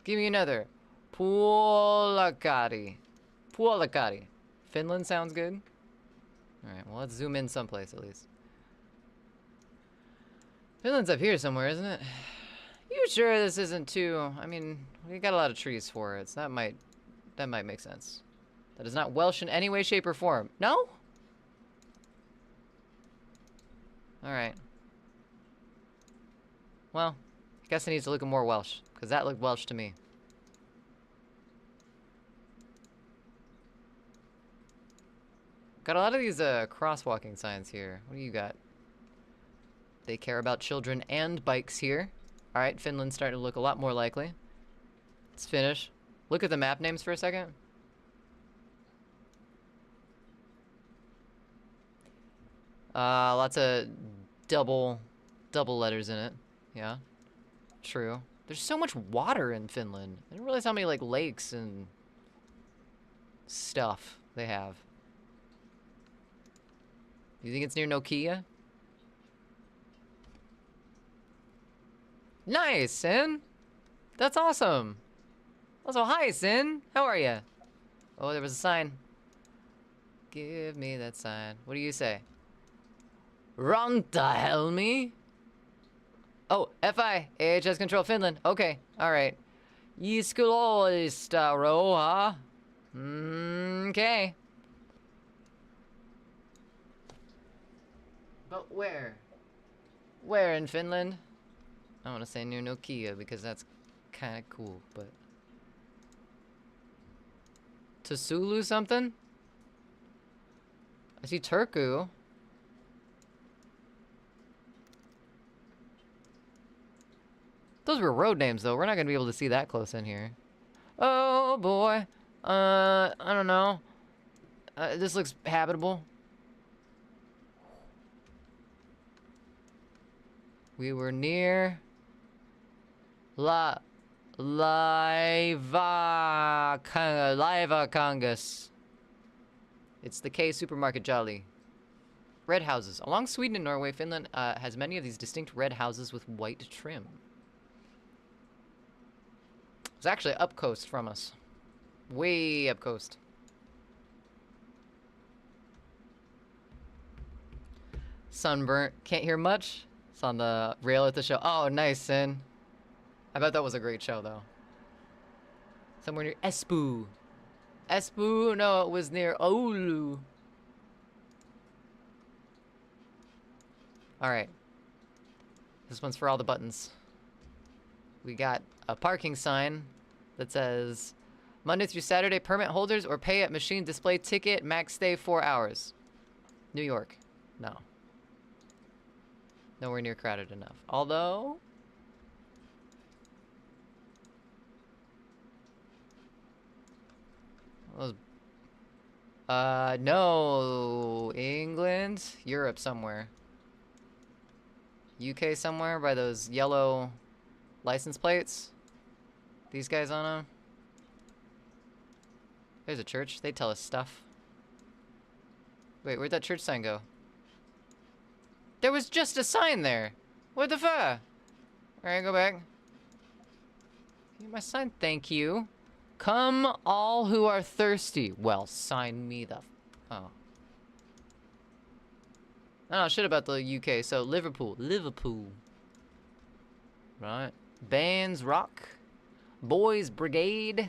Give me another. Puolakari. Puolakari. Finland sounds good. Alright, well let's zoom in someplace at least. Finland's up here somewhere, isn't it? You sure this isn't too... I mean, we got a lot of trees for it, so that might make sense. That is not Welsh in any way, shape, or form. No? Alright. Well, I guess it needs to look more Welsh, because that looked Welsh to me. Got a lot of these crosswalking signs here. What do you got? They care about children and bikes here. Alright, Finland's starting to look a lot more likely. Let's finish. Look at the map names for a second. Lots of double letters in it. Yeah. True. There's so much water in Finland. I didn't realize how many, like, lakes and stuff they have. You think it's near Nokia? Nice, Sin. That's awesome. Also, hi, Sin. How are you? Oh, there was a sign. Give me that sign. What do you say? Rantahelmi? Oh, FI. AHS Control Finland. Okay, alright. Jiskulolista roha. Okay. But where? Where in Finland? I want to say near Nokia because that's kind of cool, but... Tasulu something? I see Turku. Those were road names, though. We're not gonna be able to see that close in here. Oh, boy. I don't know. This looks habitable. We were near... Laiva Kangas. It's the K supermarket Jolly. Red houses. Along Sweden and Norway, Finland has many of these distinct red houses with white trim. It's actually up coast from us. Way up coast. Sunburnt. Can't hear much. It's on the rail at the show. Oh, nice, Sin. I bet that was a great show, though. Somewhere near Espoo. Espoo? No, it was near Oulu. Alright. This one's for all the buttons. We got a parking sign that says, Monday through Saturday, permit holders or pay at machine display ticket, max stay 4 hours. New York. No. Nowhere near crowded enough. Although... no, England, Europe somewhere. UK somewhere by those yellow license plates. These guys on them. There's a church. They tell us stuff. Wait, where'd that church sign go? There was just a sign there. What the fuck? Alright, go back. Give me my sign, thank you. Come all who are thirsty. Well, sign me the... Oh. No, shit about the UK. So, Liverpool. Liverpool. Right. Bands Rock. Boys Brigade.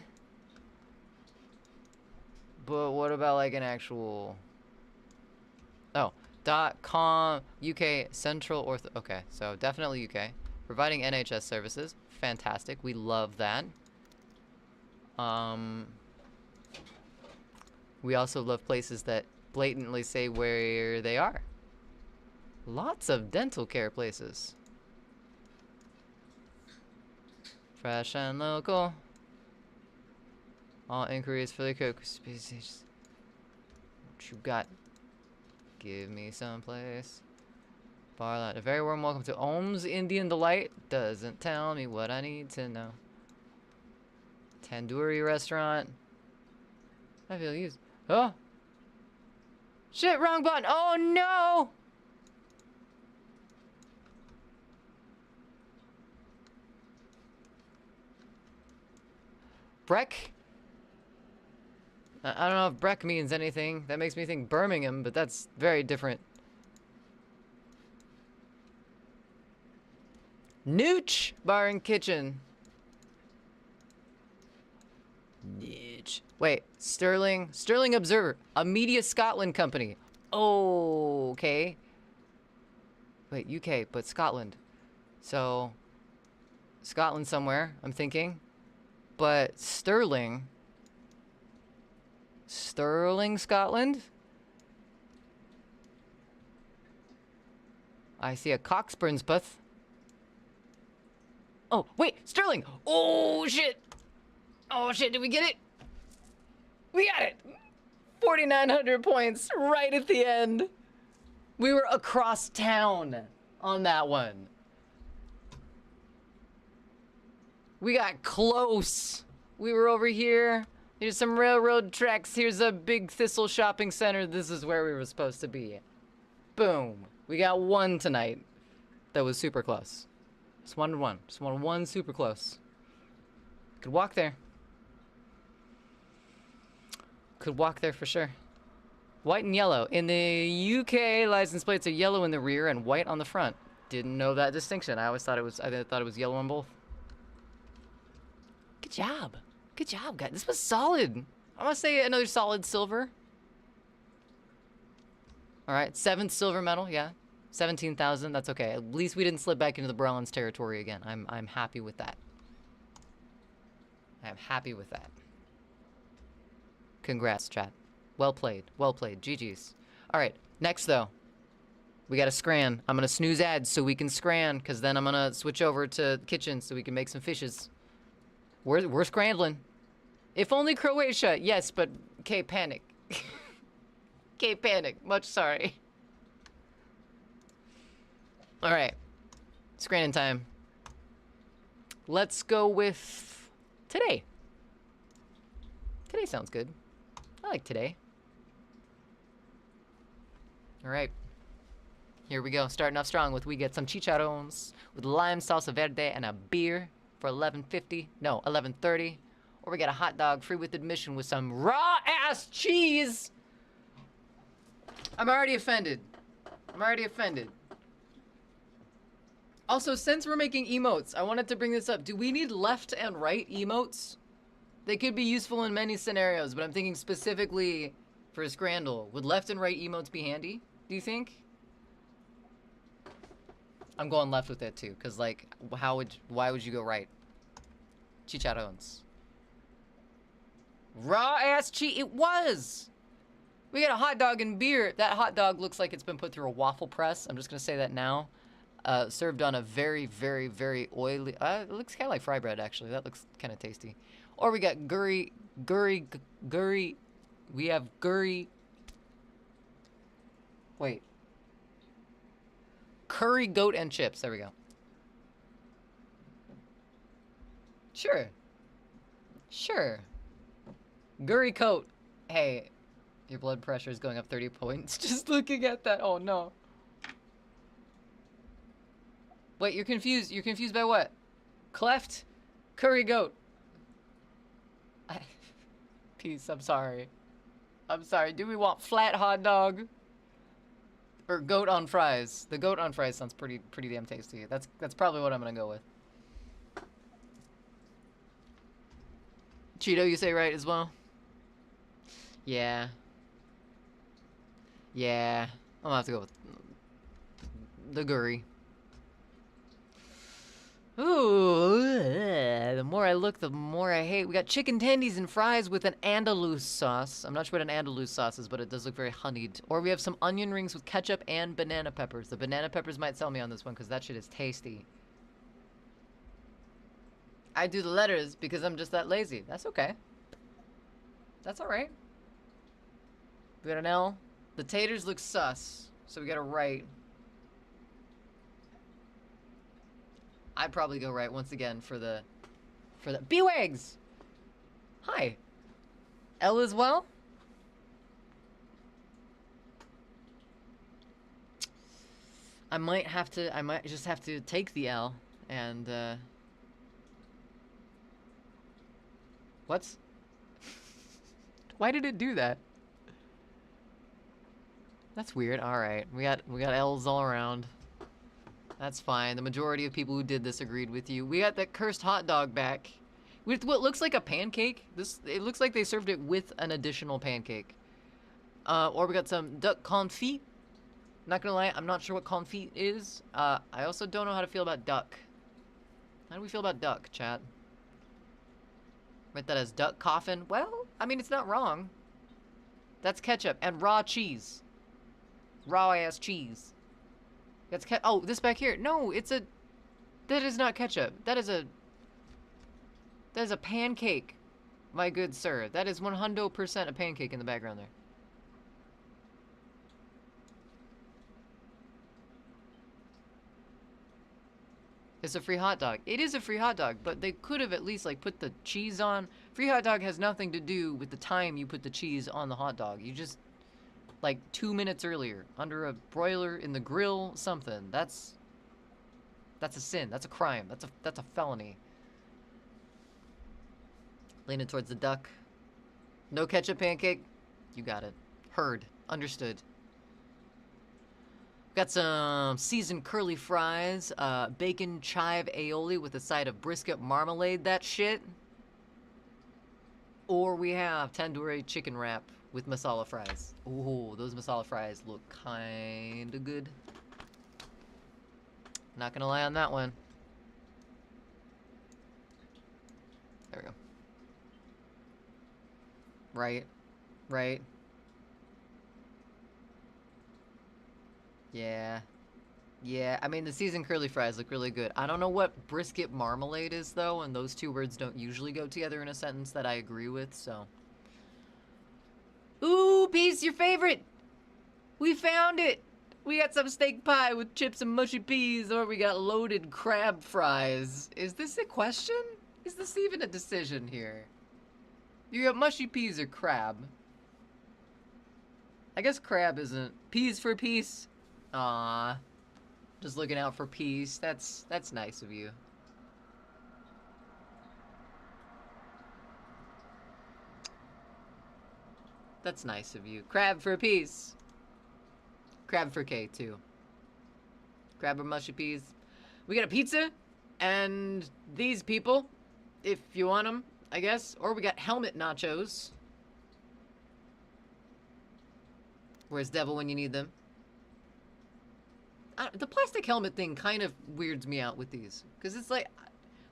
But what about, like, an actual... Oh. .com UK Central Ortho... Okay, so definitely UK. Providing NHS services. Fantastic. We love that. We also love places that blatantly say where they are. Lots of dental care places. Fresh and local. All inquiries for the cook species. What you got? Give me some place. Barlight. A very warm welcome to Ohm's Indian Delight. Doesn't tell me what I need to know. Tandoori restaurant. I feel used. Oh! Shit, wrong button! Oh no! Breck? I don't know if Breck means anything. That makes me think Birmingham, but that's very different. Nooch Bar and Kitchen. Nooch. Wait, Sterling Observer, a Media Scotland company. Oh, okay. Wait, UK, but Scotland. So, Scotland somewhere, I'm thinking. But Stirling, Scotland? I see a Cockburnsputh. Oh, wait, Sterling! Oh, shit! Oh, shit, did we get it? We got it! 4,900 points right at the end. We were across town on that one. We got close. We were over here. Here's some railroad tracks. Here's a big Thistle shopping center. This is where we were supposed to be. Boom. We got one tonight that was super close. Just 1-1. Just one super close. Could walk there. Could walk there for sure. White and yellow. In the UK, license plates are yellow in the rear and white on the front. Didn't know that distinction. I always thought it was. I thought it was yellow on both. Good job. Good job, guys. This was solid. I want to say another solid silver. All right, 7th silver medal. Yeah, 17,000. That's okay. At least we didn't slip back into the bronze territory again. I'm happy with that. I'm happy with that. Congrats, chat. Well played. Well played. GG's. All right. Next, though, we got to scran. I'm going to snooze ads so we can scran, because then I'm going to switch over to kitchen so we can make some fishes. We're scrambling. If only Croatia. Yes, but okay, panic. Okay, panic. Much sorry. All right. Scranning time. Let's go with today. Today sounds good. I like today. All right. Here we go. Starting off strong with we get some chicharrones with lime salsa verde and a beer for $11.50. No, $11.30. Or we got a hot dog free with admission with some raw ass cheese. I'm already offended. I'm already offended. Also, since we're making emotes, I wanted to bring this up. Do we need left and right emotes? They could be useful in many scenarios, but I'm thinking specifically for Scrandle. Would left and right emotes be handy, do you think? I'm going left with it too, because like, why would you go right? Chicharrones. Raw ass cheese, it was! We got a hot dog and beer. That hot dog looks like it's been put through a waffle press. I'm just gonna say that now. Served on a very, very, very oily, it looks kind of like fry bread actually. That looks kind of tasty. Or we got gurry, we have gurry, wait. Curry goat and chips, there we go. Sure. Sure. Gurry coat. Hey, your blood pressure is going up 30 points just looking at that. Oh no. Wait, you're confused. You're confused by what? Cleft? Curry goat. Peace, I'm sorry. I'm sorry. Do we want flat hot dog? Or goat on fries? The goat on fries sounds pretty damn tasty. That's probably what I'm gonna go with. Cheeto, you say right as well? Yeah. Yeah. I'm gonna have to go with the gurry. Ooh, the more I look, the more I hate. We got chicken tendies and fries with an Andalus sauce. I'm not sure what an Andalus sauce is, but it does look very honeyed. Or we have some onion rings with ketchup and banana peppers. The banana peppers might sell me on this one because that shit is tasty. I do the letters because I'm just that lazy. That's okay. That's alright. We got an L. The taters look sus, so we got a right. I'd probably go right once again for the B-Wags! Hi. L as well? I might just have to take the L and what? Why did it do that? That's weird. Alright. We got L's all around. That's fine. The majority of people who did this agreed with you. We got that cursed hot dog back with what looks like a pancake. It looks like they served it with an additional pancake. Or we got some duck confit. Not gonna lie, I'm not sure what confit is. I also don't know how to feel about duck. How do we feel about duck, chat? Write that as duck coffin. Well, I mean, it's not wrong. That's ketchup and raw cheese. Raw ass cheese. That's oh, this back here. No, that is not ketchup. That is a pancake, my good sir. That is 100% a pancake in the background there. It's a free hot dog. It is a free hot dog, but they could have at least like put the cheese on. Free hot dog has nothing to do with the time you put the cheese on the hot dog. You just like 2 minutes earlier, under a broiler, in the grill, something. That's a sin. That's a crime. That's a felony. Leaning towards the duck. No ketchup pancake. You got it. Heard. Understood. Got some seasoned curly fries, bacon chive aioli with a side of brisket marmalade, that shit. Or we have tandoori chicken wrap with masala fries. Ooh, those masala fries look kinda good. Not gonna lie on that one. There we go. Right. Right. Yeah. Yeah, I mean, the seasoned curly fries look really good. I don't know what brisket marmalade is, though, and those two words don't usually go together in a sentence that I agree with, so. Ooh, Peace, your favorite! We found it! We got some steak pie with chips and mushy peas, or we got loaded crab fries. Is this a question? Is this even a decision here? You got mushy peas or crab? I guess crab isn't. Peas for peace. Aww. Just looking out for peace. That's nice of you. That's nice of you. Crab for peace. Crab for K, too. Crab or mushy peas. We got a pizza. And these people, if you want them, I guess. Or we got helmet nachos. Where's Devil when you need them? The plastic helmet thing kind of weirds me out with these. Because it's like,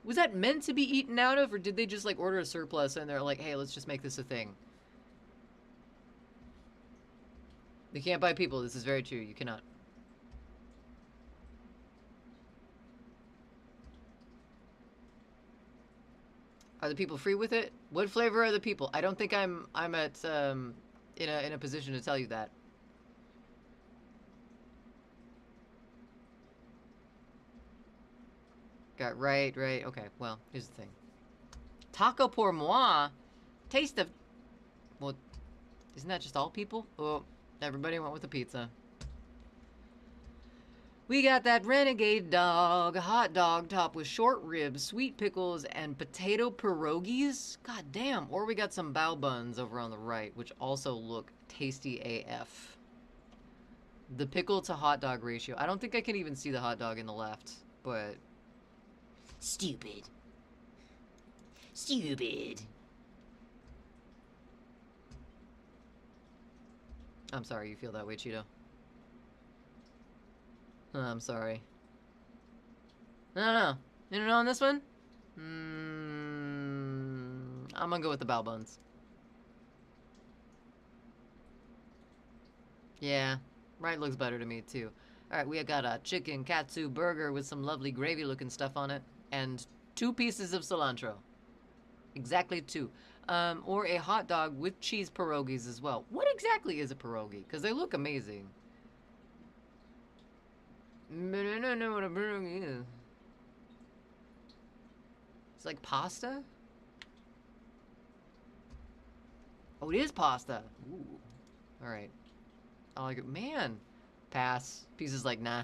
was that meant to be eaten out of? Or did they just like order a surplus and they're like, hey, let's just make this a thing? You can't buy people. This is very true. You cannot. Are the people free with it? What flavor are the people? I don't think I'm at in a position to tell you that. Got right. Okay, well, here's the thing. Taco pour moi. Taste of... Well, isn't that just all people? Oh, everybody went with the pizza. We got that renegade dog, hot dog topped with short ribs, sweet pickles, and potato pierogies. God damn. Or we got some bao buns over on the right, which also look tasty AF. The pickle to hot dog ratio. I don't think I can even see the hot dog in the left, but... Stupid. I'm sorry you feel that way, Cheeto. I'm sorry. No. You don't know on this one? I'm gonna go with the bao buns. Yeah, right looks better to me too. Alright, we got a chicken katsu burger with some lovely gravy looking stuff on it. And 2 pieces of cilantro. Exactly 2. Or a hot dog with cheese pierogies as well. What exactly is a pierogi? Because they look amazing. But I don't know what a pierogi is. It's like pasta? Oh, it is pasta. Ooh. Alright. I like it. Man. Pass. Pieces like, nah.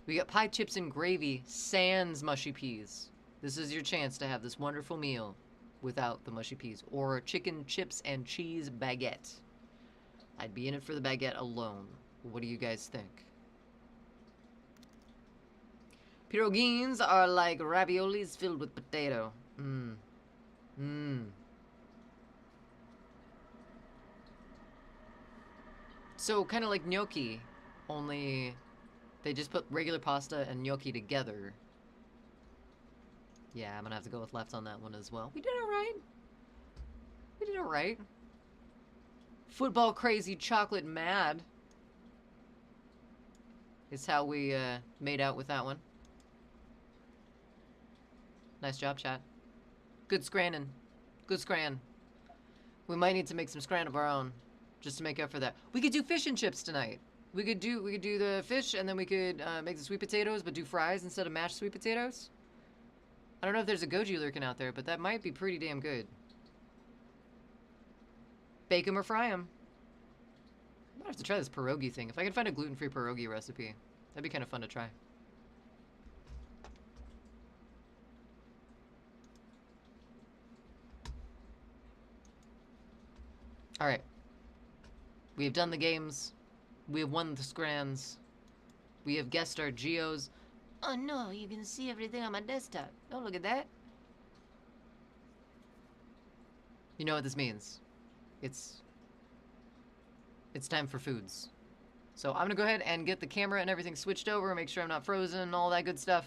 We got pie, chips, and gravy, sans mushy peas. This is your chance to have this wonderful meal without the mushy peas. Or chicken, chips, and cheese baguette. I'd be in it for the baguette alone. What do you guys think? Pierogines are like raviolis filled with potato. So, kind of like gnocchi, only they just put regular pasta and gnocchi together. Yeah, I'm gonna have to go with left on that one as well. We did alright. We did alright. Football crazy chocolate mad is how we made out with that one. Nice job, chat. Good scranning. Good scran. We might need to make some scran of our own, just to make up for that. We could do fish and chips tonight. We could do the fish, and then we could make the sweet potatoes, but do fries instead of mashed sweet potatoes. I don't know if there's a goji lurking out there, but that might be pretty damn good. Bake 'em or fry 'em. have to try this pierogi thing. If I could find a gluten-free pierogi recipe, that'd be kind of fun to try. Alright. We have done the games. We have won the scrans. We have guessed our geos. Oh no, you can see everything on my desktop. Don't look at that. You know what this means. It's time for foods. So I'm gonna go ahead and get the camera and everything switched over, make sure I'm not frozen, all that good stuff.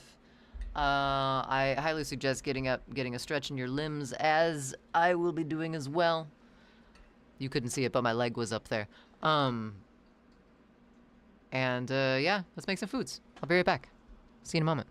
I highly suggest getting up, getting a stretch in your limbs, as I will be doing as well. You couldn't see it, but my leg was up there. Yeah, let's make some foods. I'll be right back. See you in a moment.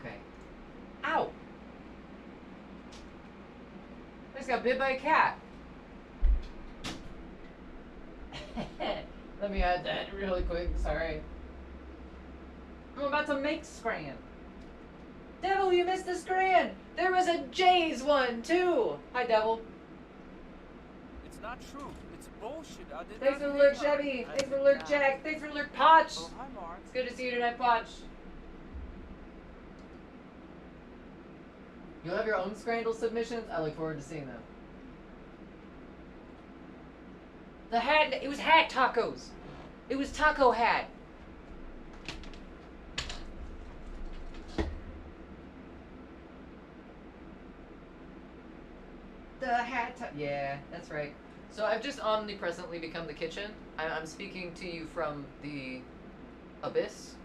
Okay. Ow! I just got bit by a cat. Let me add that really quick, sorry. I'm about to make Scran. Devil, you missed the Scran! There was a Jay's one, too! Hi, Devil. It's not true. It's bullshit. I did Thanks not for the hit lurk, her. Chevy. I Thanks for the did lurk, not. Jack. Thanks for the lurk, Potch. Oh, hi, Mark. It's good to see you tonight, Potch. You'll have your own Scrandle submissions? I look forward to seeing them. The hat, it was hat tacos. It was taco hat. The hat, yeah, that's right. So I've just omnipresently become the kitchen. I'm speaking to you from the abyss.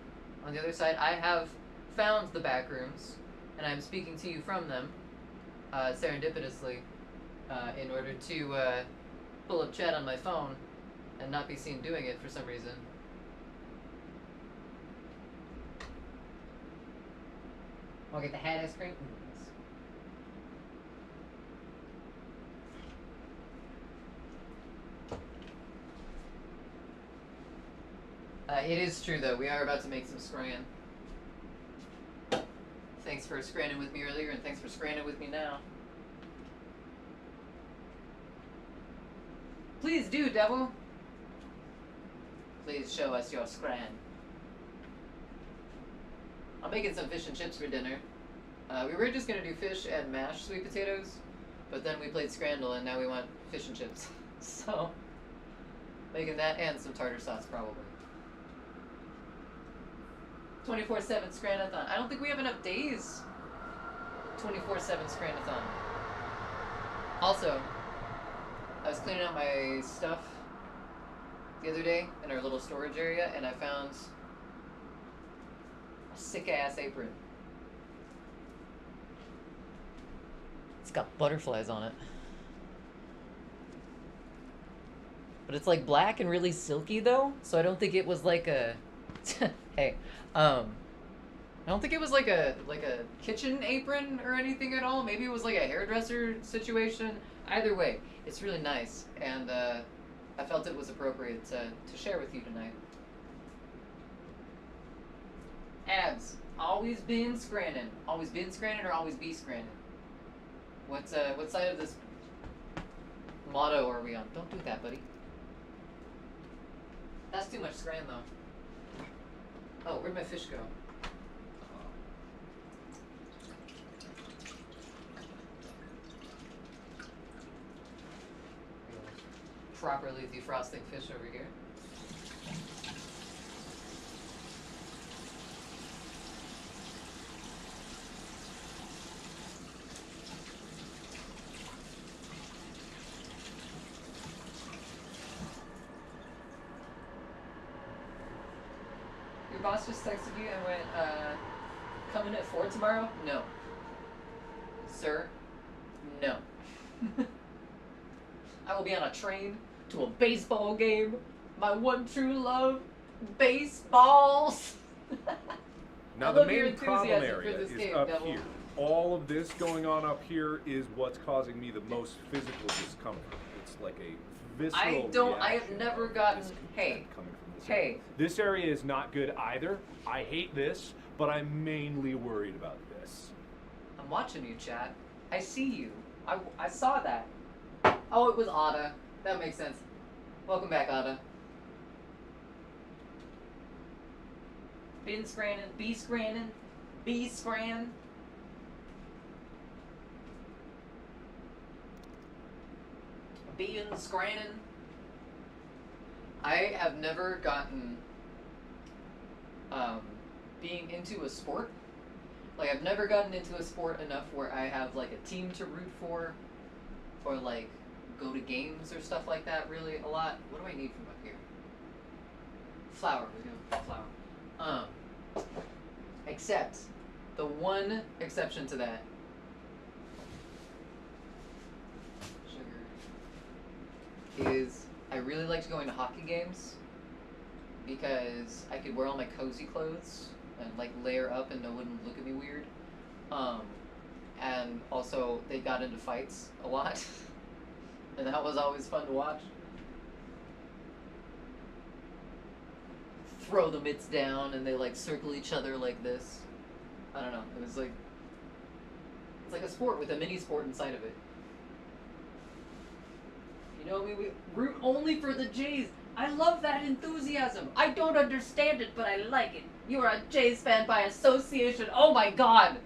On the other side, I have found the back rooms, and I'm speaking to you from them, serendipitously, in order to pull up chat on my phone and not be seen doing it for some reason. I'll get the hat ice cream. It is true, though. We are about to make some Scran. Thanks for Scranning with me earlier, and thanks for Scranning with me now. Please do, Devil. Please show us your Scran. I'm making some fish and chips for dinner. We were just gonna do fish and mashed sweet potatoes, but then we played Scrandle, and now we want fish and chips. So, making that and some tartar sauce, probably. 24/7 Scranathon. I don't think we have enough days. 24/7 Scranathon. Also, I was cleaning out my stuff the other day in our little storage area, and I found a sick-ass apron. It's got butterflies on it. But it's like black and really silky, though, so I don't think it was like a... hey, I don't think it was like a kitchen apron or anything at all. Maybe it was like a hairdresser situation. Either way, it's really nice, and I felt it was appropriate to share with you tonight. Abs, always been Scrannin'. Always been Scrannin' or always be Scrannin'? What side of this motto are we on? Don't do that, buddy. That's too much Scran, though. Oh, where'd my fish go? Properly defrosting fish over here. Your boss just texted you and went, coming at 4 tomorrow? No. Sir, no. I will be on a train to a baseball game. My one true love, baseballs. Now I the love your main problem enthusiasm for area this is game, up Devil. here. All of this going on up here is what's causing me the most physical discomfort. It's like a visceral I have reaction never of gotten, discontent hey, coming from this hey. area. This area is not good either. I hate this, but I'm mainly worried about this. I'm watching you, chat. I see you. I saw that. Oh, it was Ada. That makes sense. Welcome back, Ada. Been Scrannin', be Scrannin', be Scran. Being Scrannin'. I have never gotten being into a sport. Like, I've never gotten into a sport enough where I have like a team to root for, or like go to games or stuff like that really a lot. What do I need from up here? Flour, we're doing flour. Except, the one exception to that, sugar, is I really liked going to hockey games because I could wear all my cozy clothes and like layer up and no one would look at me weird. And also they got into fights a lot, and that was always fun to watch. Throw the mitts down and they like circle each other like this. I don't know. It was like, it's like a sport with a mini sport inside of it. You know, we root only for the Jays. I love that enthusiasm. I don't understand it, but I like it. You are a Jays fan by association. Oh my god.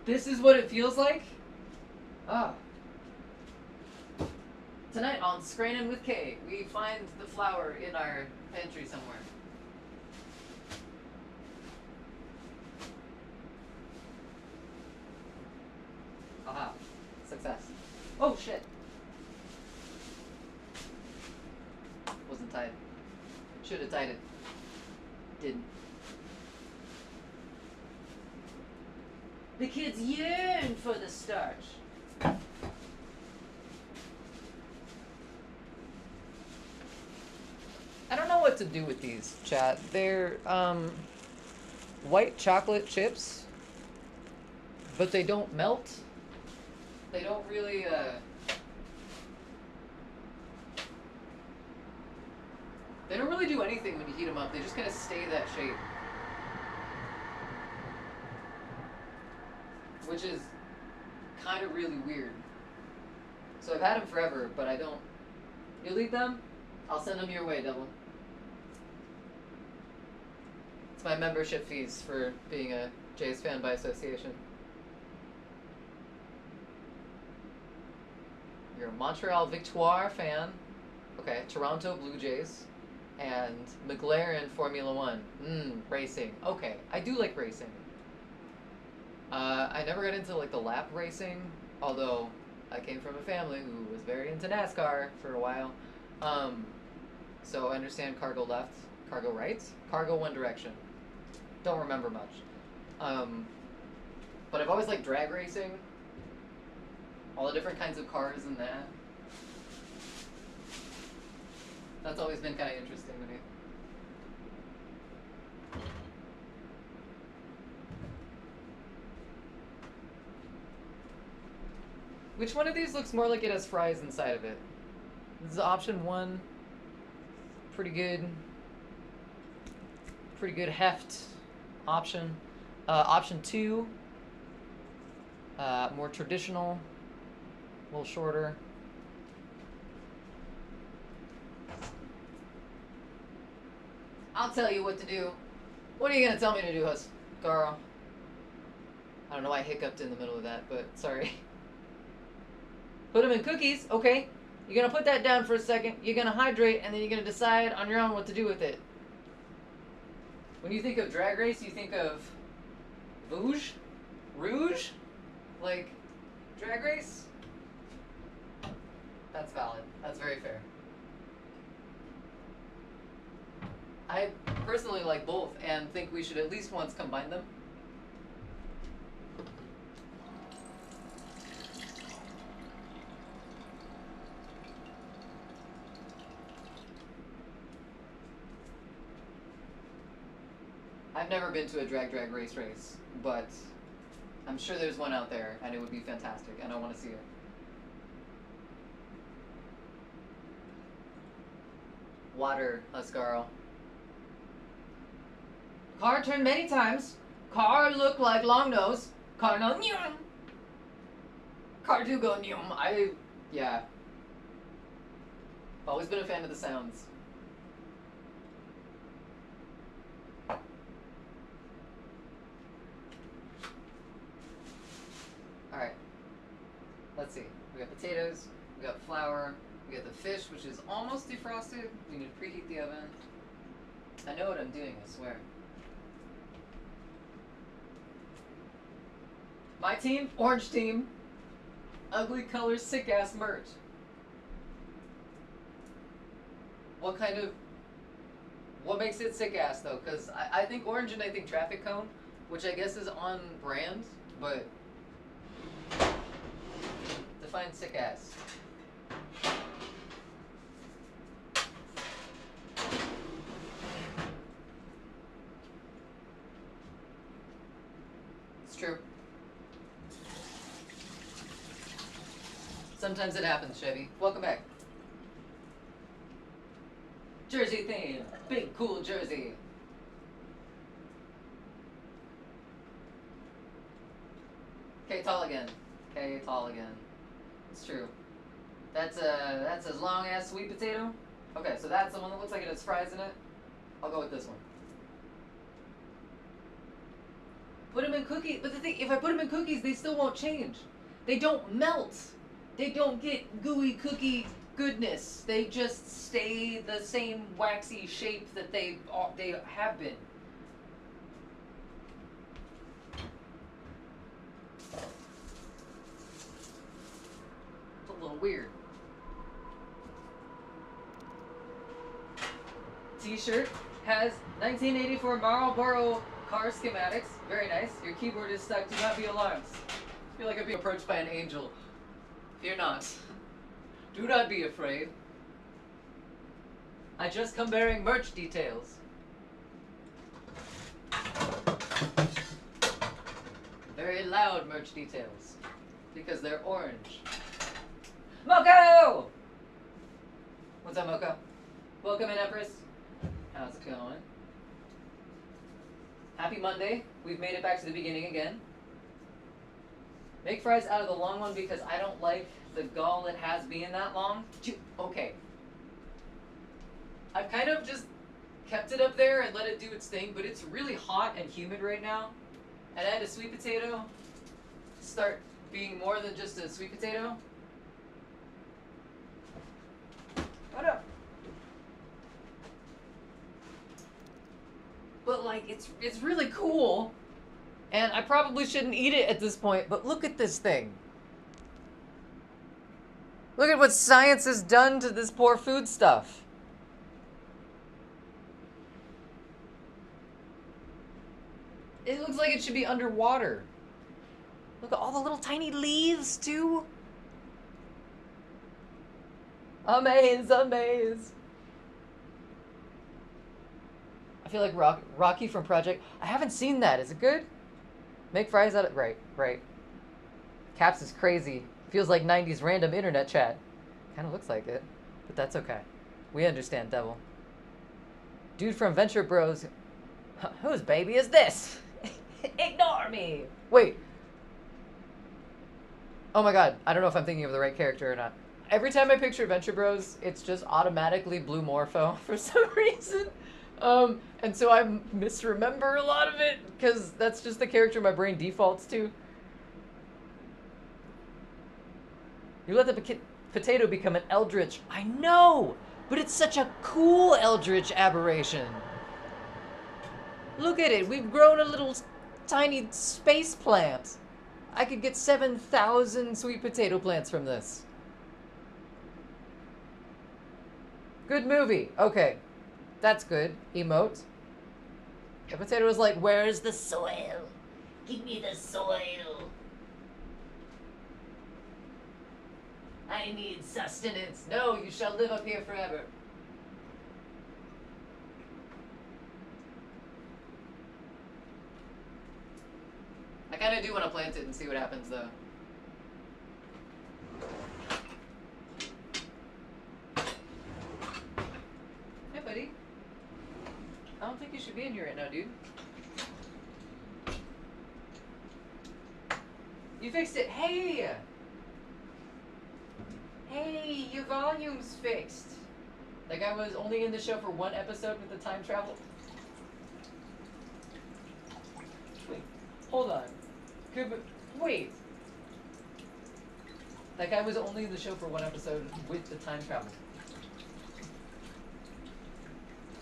This is what it feels like? Ah. Tonight on Scranin' with Kay, we find the flower in our pantry somewhere. Aha. Success. Oh shit. Wasn't tied. Should have tied it. Didn't. The kids yearn for the starch. I don't know what to do with these, chat. They're white chocolate chips, but they don't melt. They don't really they don't really do anything when you heat them up. They just kind of stay that shape. Which is kind of really weird. So I've had them forever, but I don't... You'll eat them? I'll send them your way, Devil. It's my membership fees for being a Jays fan by association. You're a Montreal Victoire fan. Okay, Toronto Blue Jays. And McLaren Formula One. Racing. Okay, I do like racing. I never got into like the lap racing, although I came from a family who was very into NASCAR for a while. So I understand cargo left, cargo right, cargo one direction. Don't remember much. But I've always liked drag racing. All the different kinds of cars and that. That's always been kind of interesting to me. Which one of these looks more like it has fries inside of it? This is option 1. Pretty good. Pretty good heft option. Option 2. More traditional. A little shorter. I'll tell you what to do. What are you gonna tell me to do, Carl? I don't know why I hiccuped in the middle of that, but sorry. Put them in cookies, okay. You're gonna put that down for a second, you're gonna hydrate, and then you're gonna decide on your own what to do with it. When you think of Drag Race, you think of Rouge? Rouge? Like, Drag Race? That's valid. That's very fair. I personally like both and think we should at least once combine them. I've never been to a drag race, but I'm sure there's one out there and it would be fantastic and I want to see it. Water, Ascarl. Car turned many times. Car looked like long nose. Car no nyum. Car do go nyum. Yeah. Always been a fan of the sounds. Alright. Let's see. We got potatoes, we got flour, we got the fish, which is almost defrosted. We need to preheat the oven. I know what I'm doing, I swear. My team, orange team. Ugly colors, sick ass merch. What makes it sick ass though? Because I think orange and I think traffic cone, which I guess is on brand, but define sick ass. Sometimes it happens, Chevy. Welcome back. Jersey theme. Big, cool Jersey. Okay, tall again. Okay, tall again. It's true. That's a long ass sweet potato. Okay, so that's the one that looks like it has fries in it. I'll go with this one. Put them in cookies, but the thing, if I put them in cookies, they still won't change. They don't melt. They don't get gooey cookie goodness. They just stay the same waxy shape that they have been. It's a little weird. T-shirt has 1984 Marlboro car schematics. Very nice. Your keyboard is stuck. Do not be alarmed. I feel like I'm being approached by an angel. Fear not. Do not be afraid. I just come bearing merch details. Very loud merch details. Because they're orange. Moko! What's up, Moko? Welcome in, Empress. How's it going? Happy Monday. We've made it back to the beginning again. Make fries out of the long one because I don't like the gall that has being that long. Okay. I've kind of just kept it up there and let it do its thing, but it's really hot and humid right now. And I had a sweet potato start being more than just a sweet potato. What up? But like, it's really cool. And I probably shouldn't eat it at this point, but look at this thing. Look at what science has done to this poor food stuff. It looks like it should be underwater. Look at all the little tiny leaves, too. Amaze, amaze. I feel like Rocky from Project. I haven't seen that. Is it good? Make fries out of... Right. Caps is crazy. Feels like 90s random internet chat. Kind of looks like it. But that's okay. We understand, Devil. Dude from Venture Bros. Whose baby is this? Ignore me! Wait. Oh my god. I don't know if I'm thinking of the right character or not. Every time I picture Venture Bros, it's just automatically Blue Morpho for some reason. And so I misremember a lot of it, because that's just the character my brain defaults to. You let the potato become an eldritch. I know! But it's such a cool eldritch aberration. Look at it. We've grown a little tiny space plant. I could get 7,000 sweet potato plants from this. Good movie. Okay. That's good. Emote. The potato was like, where's the soil? Give me the soil. I need sustenance. No, you shall live up here forever. I kind of do want to plant it and see what happens, though. Hey, buddy. I don't think you should be in here right now, dude. You fixed it. Hey! Hey, your volume's fixed. That guy was only in the show for one episode with the time travel. Wait, hold on. Wait. That guy was only in the show for one episode with the time travel.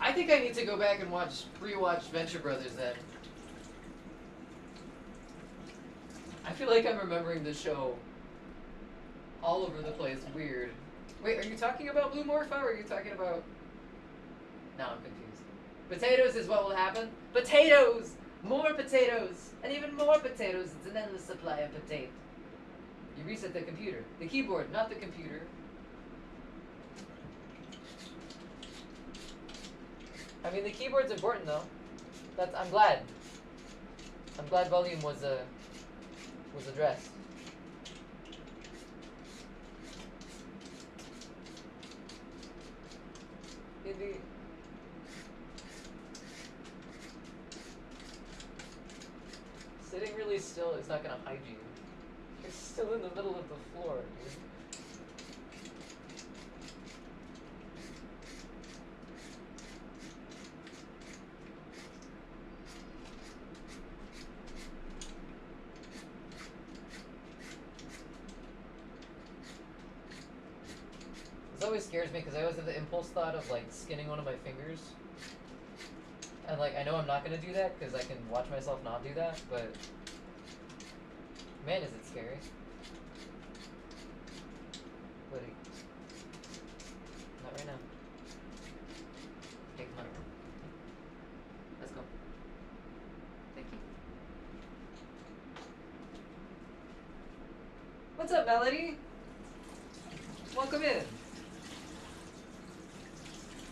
I think I need to go back and rewatch Venture Brothers then. I feel like I'm remembering the show all over the place. Weird. Wait, are you talking about Blue Morpho or are you talking about... No, I'm confused. Potatoes is what will happen? Potatoes! More potatoes! And even more potatoes. It's an endless supply of potato. You reset the computer. The keyboard, not the computer. I mean, the keyboard's important though. I'm glad. I'm glad volume was addressed. D&D. Sitting really still is not gonna hide you. You're still in the middle of the floor, dude. This always scares me because I always have the impulse thought of like skinning one of my fingers. And like, I know I'm not gonna do that because I can watch myself not do that, but man, is it scary. Buddy. Not right now. Hey, come on. Let's go. Thank you. What's up, Melody? Welcome in.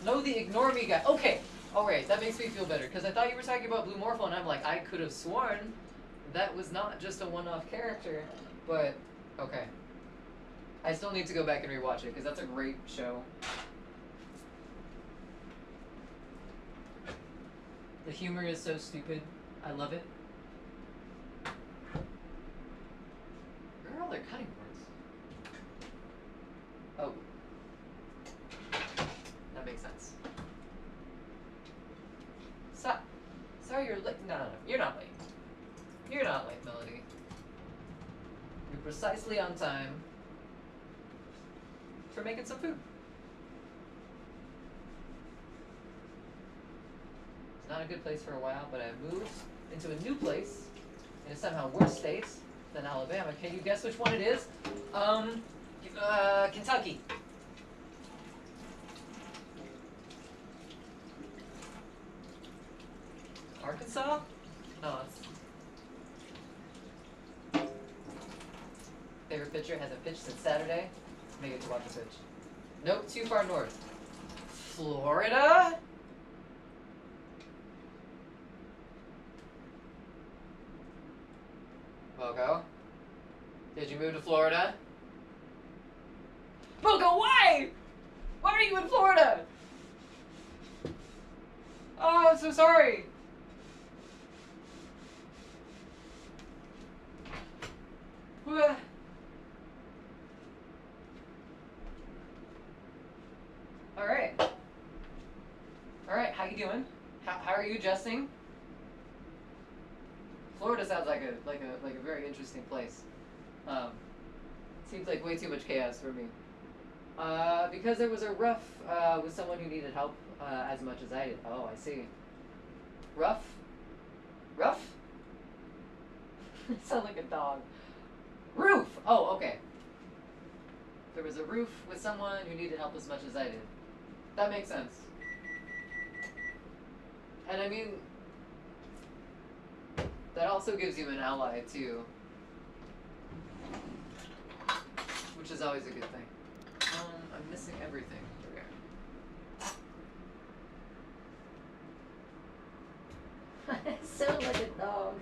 No, the ignore me guy. Okay. Alright, that makes me feel better, because I thought you were talking about Blue Morphle, and I'm like, I could have sworn that was not just a one-off character, but, okay. I still need to go back and rewatch it, because that's a great show. The humor is so stupid. I love it. Where are all their cutting boards? Oh. That makes sense. Stop. Sorry, you're late. No, you're not late. You're not late, Melody. You're precisely on time for making some food. It's not a good place for a while, but I moved into a new place in a somehow worse state than Alabama. Can you guess which one it is? Kentucky. Arkansas? No, it's... Favorite pitcher hasn't pitched since Saturday. Maybe to watch the pitch. Nope, too far north. Florida? Moco? Did you move to Florida? Moco, why? Why are you in Florida? Oh, I'm so sorry. Alright. Alright, how you doing? How are you adjusting? Florida sounds like a very interesting place. Seems like way too much chaos for me. Because there was a rough with someone who needed help as much as I did. Oh, I see. Rough? Rough? It sounds like a dog. Roof! Oh, okay. There was a roof with someone who needed help as much as I did. That makes sense. And I mean, that also gives you an ally too. Which is always a good thing. I'm missing everything. I sound like a dog.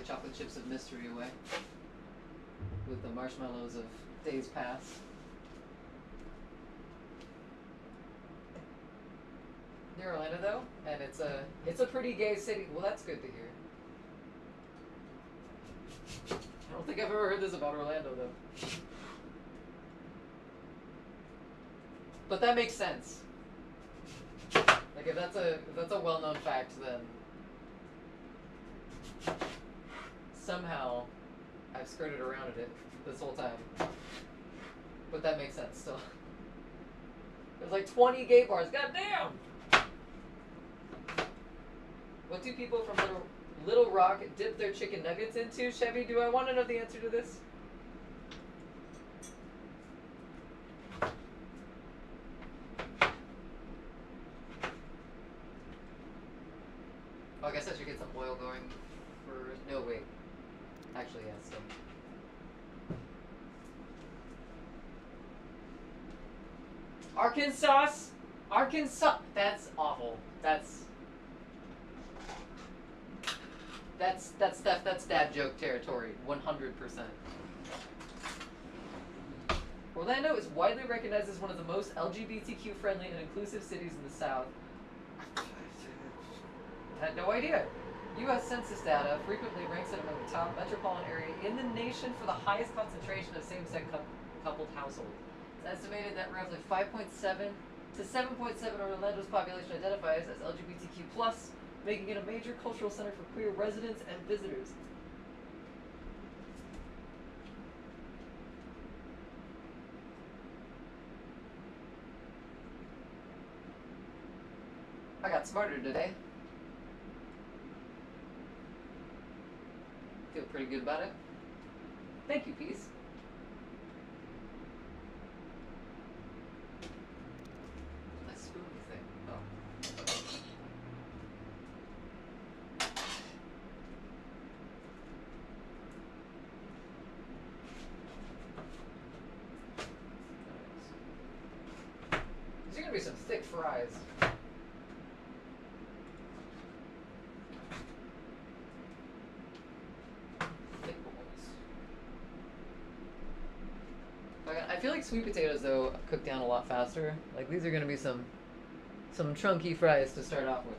Chocolate chips of mystery away with the marshmallows of days past. Near Orlando though, and it's a pretty gay city. Well, that's good to hear. I don't think I've ever heard this about Orlando though. But that makes sense. Like if that's a well-known fact, then somehow I've skirted around it this whole time. But that makes sense still. There's like 20 gay bars. God damn! What do people from Little Rock dip their chicken nuggets into? Chevy, do I want to know the answer to this? Oh, I guess I should get some oil going for... No, wait. Actually, yes. Arkansas? Arkansas? That's awful. That's dad joke territory, 100%. Orlando is widely recognized as one of the most LGBTQ friendly and inclusive cities in the South. Had no idea. U.S. Census data frequently ranks it among the top metropolitan area in the nation for the highest concentration of same-sex coupled households. It's estimated that roughly 5.7 to 7.7 of Orlando's population identifies as LGBTQ+, making it a major cultural center for queer residents and visitors. I got smarter today. Feel pretty good about it. Thank you, Peace. My spoon thing. Oh. These are gonna be some thick fries. I feel like sweet potatoes though cook down a lot faster. Like these are gonna be some chunky fries to start off with.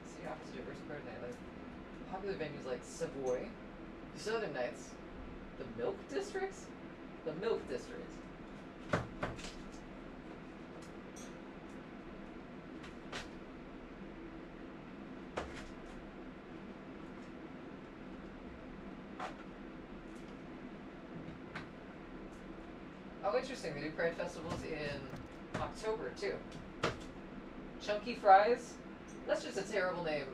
See opposite diverse part of nightlife. Popular venues like Savoy, Southern Nights, the Milk Districts? The Milk Districts. Oh, interesting. They do Pride festivals in October too. Chunky Fries? That's just a terrible name.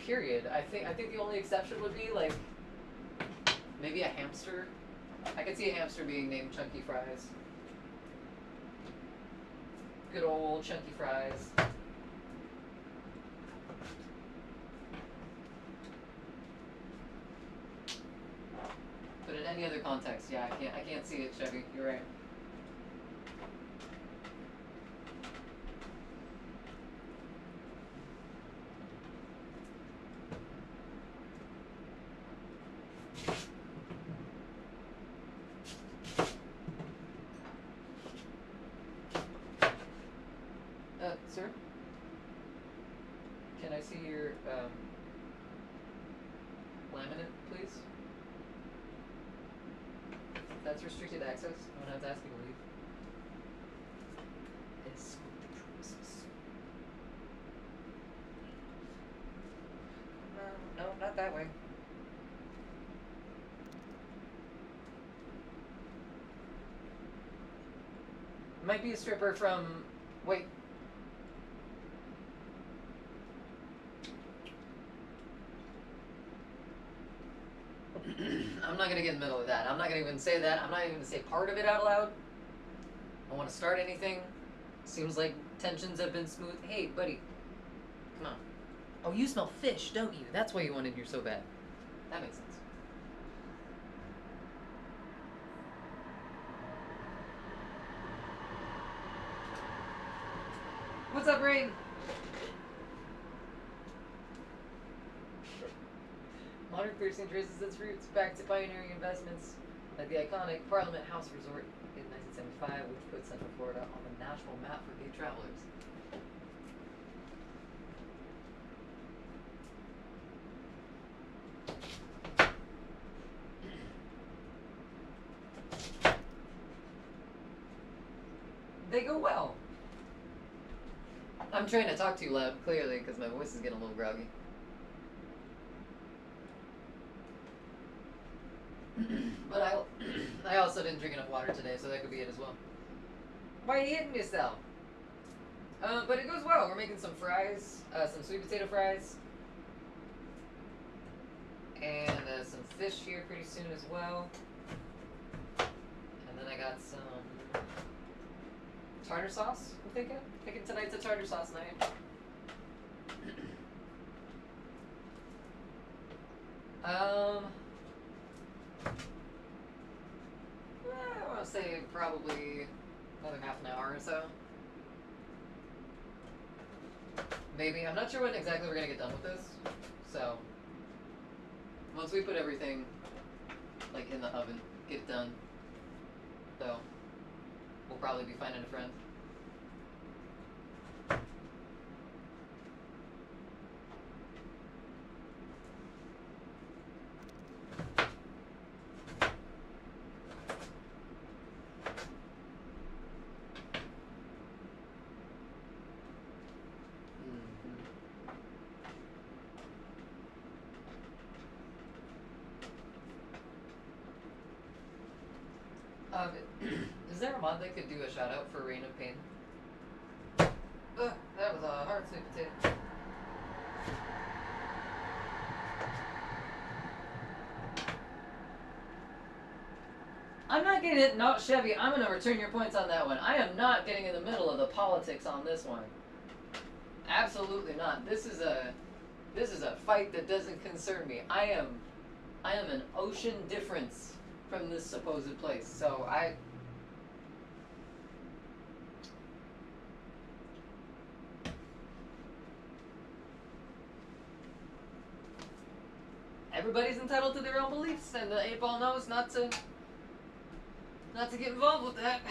Period. I think the only exception would be like maybe a hamster. I could see a hamster being named Chunky Fries. Good old Chunky Fries. But in any other context, yeah, I can't see it, Chevy. You're right. Sir? Can I see your laminate, please? That's restricted access. I'm gonna have to ask you to leave. Escort the premises. No, not that way. Might be a stripper from. Wait. I'm not gonna get in the middle of that. I'm not gonna even say that. I'm not even gonna say part of it out loud. I don't want to start anything. Seems like tensions have been smooth. Hey, buddy. Come on. Oh, you smell fish, don't you? That's why you wanted here so bad. That makes sense. What's up, Rain? Modern piercing traces its roots back to pioneering investments like the iconic Parliament House Resort in 1975, which put Central Florida on the national map for gay travelers. They go well. I'm trying to talk too loud, clearly, because my voice is getting a little groggy. But I also didn't drink enough water today, so that could be it as well. Why are you hitting yourself? But it goes well. We're making some fries, some sweet potato fries. And some fish here pretty soon as well. And then I got some tartar sauce, I'm thinking. Thinking tonight's a tartar sauce night. probably another half an hour or so. Maybe. I'm not sure when exactly we're gonna get done with this. So once we put everything like in the oven, get it done. So we'll probably be finding a friend. Is there a mod that could do a shout out for Reign of Pain? Ugh, that was a hard sweet potato. I'm not getting it. No, Chevy, I'm gonna return your points on that one. I am not getting in the middle of the politics on this one. Absolutely not. This is a fight that doesn't concern me. I am an ocean difference from this supposed place. So everybody's entitled to their own beliefs, and the 8-Ball knows not to get involved with that.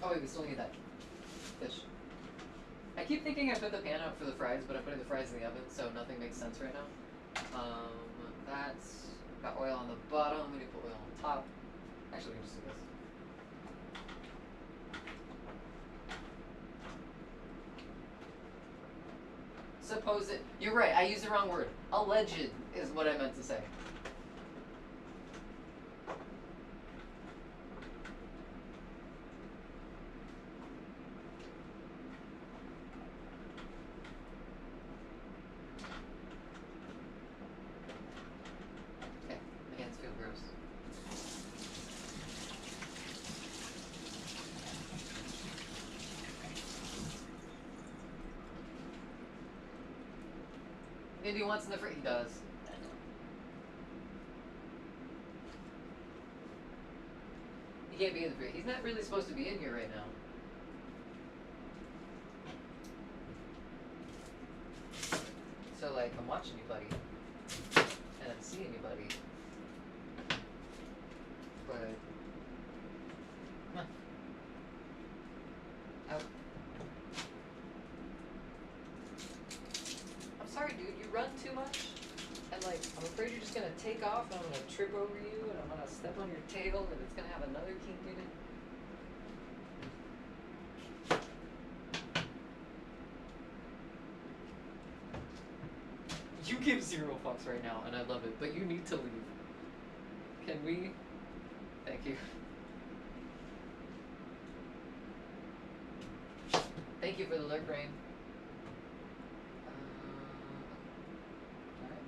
Oh wait, we still need that fish. I keep thinking I put the pan out for the fries, but I'm putting the fries in the oven, so nothing makes sense right now. That's got oil on the bottom. We need to put oil on top. Actually, we can just do this. Suppose it. You're right. I used the wrong word. Alleged is what I meant to say. Okay, my hands feel gross. Indy wants in the fridge. He does. He can't be in the fridge. He's not really supposed to be in here right now. So, like, I'm watching you, buddy. And I'm seeing you, buddy. But... Come on. Out. I'm sorry, dude. You run too much. And, like, I'm afraid you're just gonna take off and I'm gonna trip over you and I'm gonna step on your tail and it's gonna have another kink in it. You give 0 fucks right now, and I love it, but you need to leave. Can we? Thank you. Thank you for the lurk, Rain. Alright.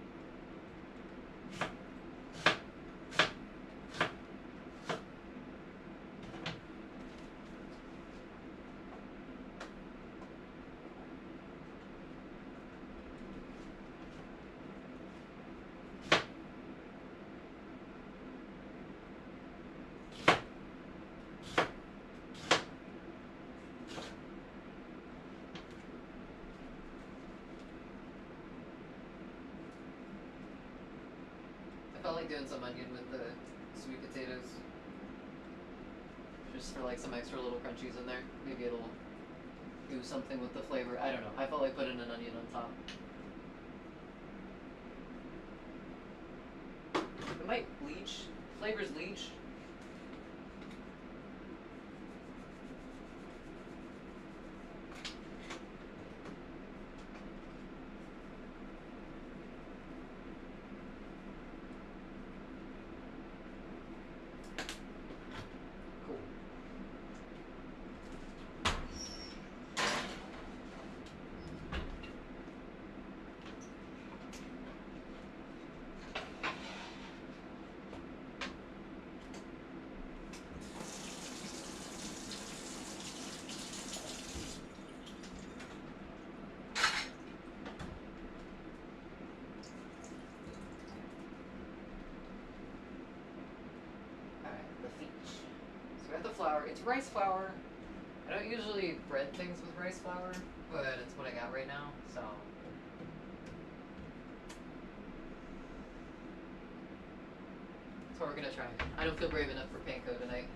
I felt like doing some onion with the sweet potatoes. Just for like some extra little crunchies in there. Maybe it'll do something with the flavor. I don't know. I felt like putting an onion on top. It might leach. Flavors leach. Cool. flour. It's rice flour. I don't usually bread things with rice flour, but it's what I got right now, so. That's what we're gonna try. I don't feel brave enough for panko tonight.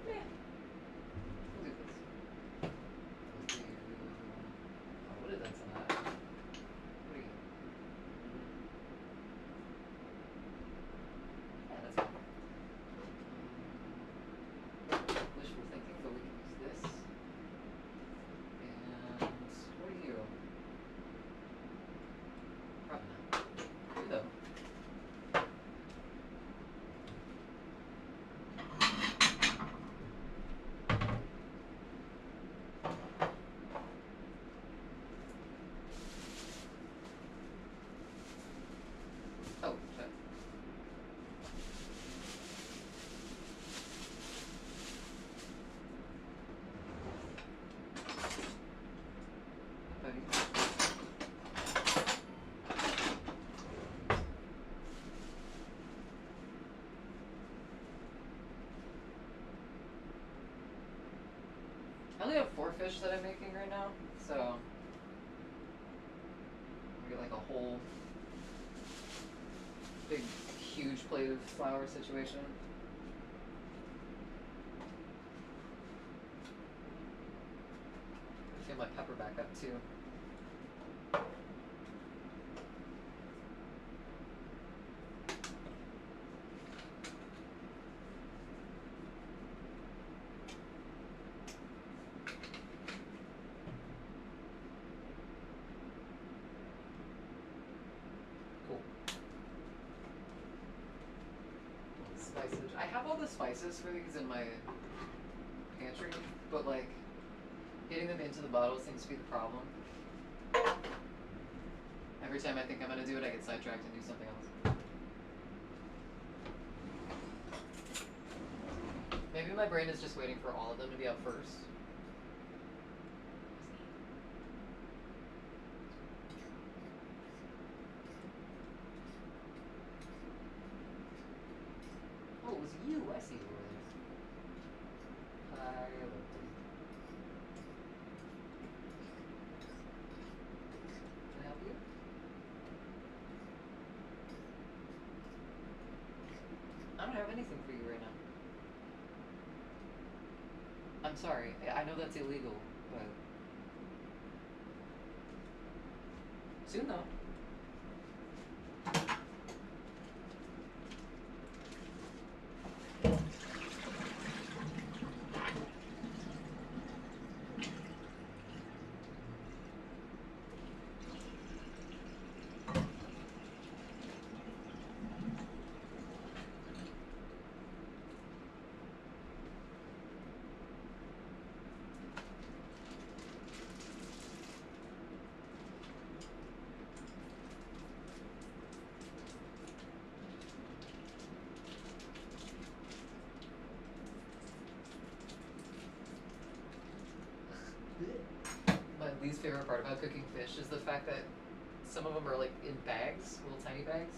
Yeah. We'll do this. We'll do... Oh, what is that on that? What are you? Yeah, that's fine. Wishful thinking, but we can use this. And what are you? Probably not. You though. Oh, shit. Buddy. I only have 4 fish that I'm making right now, so we get like a whole big, huge plate of flour situation. I feel my pepper back up too. Cool. Spices. I have all the spices for these in my pantry, but like getting them into the bottle seems to be the problem. Every time I think I'm gonna do it, I get sidetracked and do something else. Maybe my brain is just waiting for all of them to be out first. Oh, it was you. I see you over there. Hi, hello. Can I help you? I don't have anything for you right now. I'm sorry. I know that's illegal, but soon though. My least favorite part about cooking fish is the fact that some of them are like in bags, little tiny bags.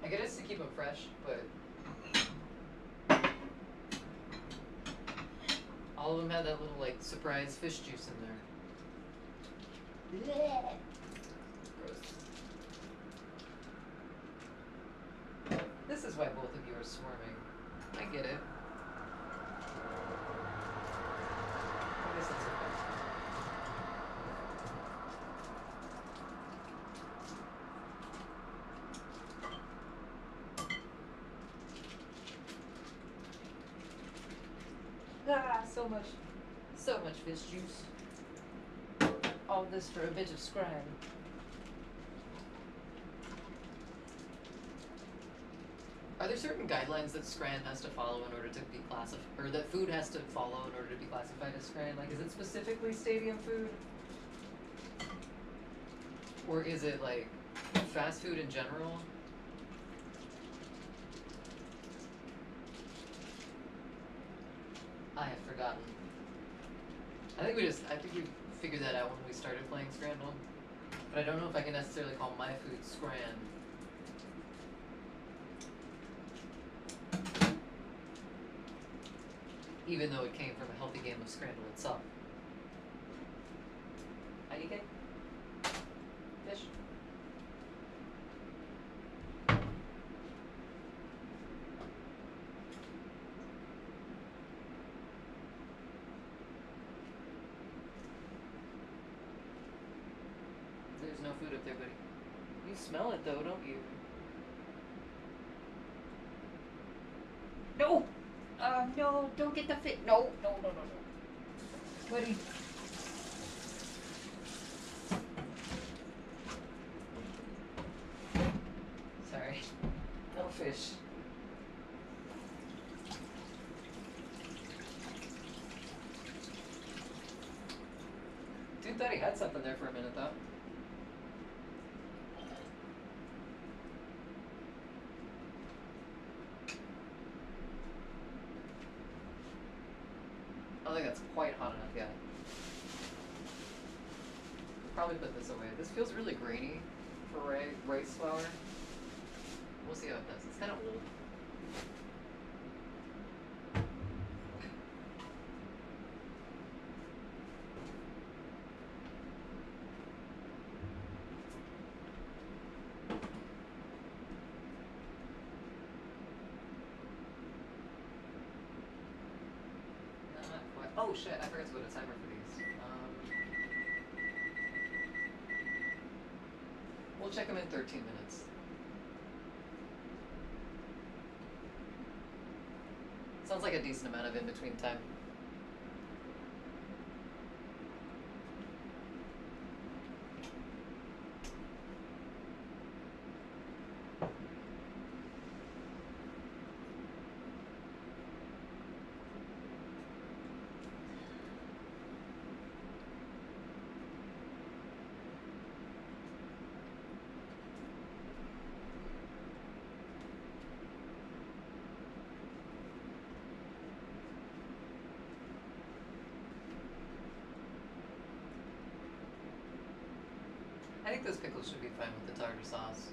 I get it's to keep them fresh, but all of them have that little like surprise fish juice in there. Gross. This is why both of you are swarming. I get it. I guess that's okay. Ah, so much fish juice. All this for a bit of scran. Are there certain guidelines that Scran has to follow in order to be classified, or that food has to follow in order to be classified as Scran? Like, is it specifically stadium food? Or is it like fast food in general? I have forgotten. I think we figured that out when we started playing Scramble. But I don't know if I can necessarily call my food scran. Even though it came from a healthy game of Scrandle itself. IDK? Fish? There's no food up there, buddy. You smell it though, don't you? No! No, don't get the fit. No, no, no, no, no. Buddy. Sorry. No fish. Dude thought he had something there for a minute though. I don't think that's quite hot enough yet. Probably put this away. This feels really grainy for rice flour. We'll see how it does. It's kind of old. Not quite. Oh shit, I forgot to put a timer for these. We'll check them in 13 minutes. Sounds like a decent amount of in-between time. I think those pickles should be fine with the tartar sauce.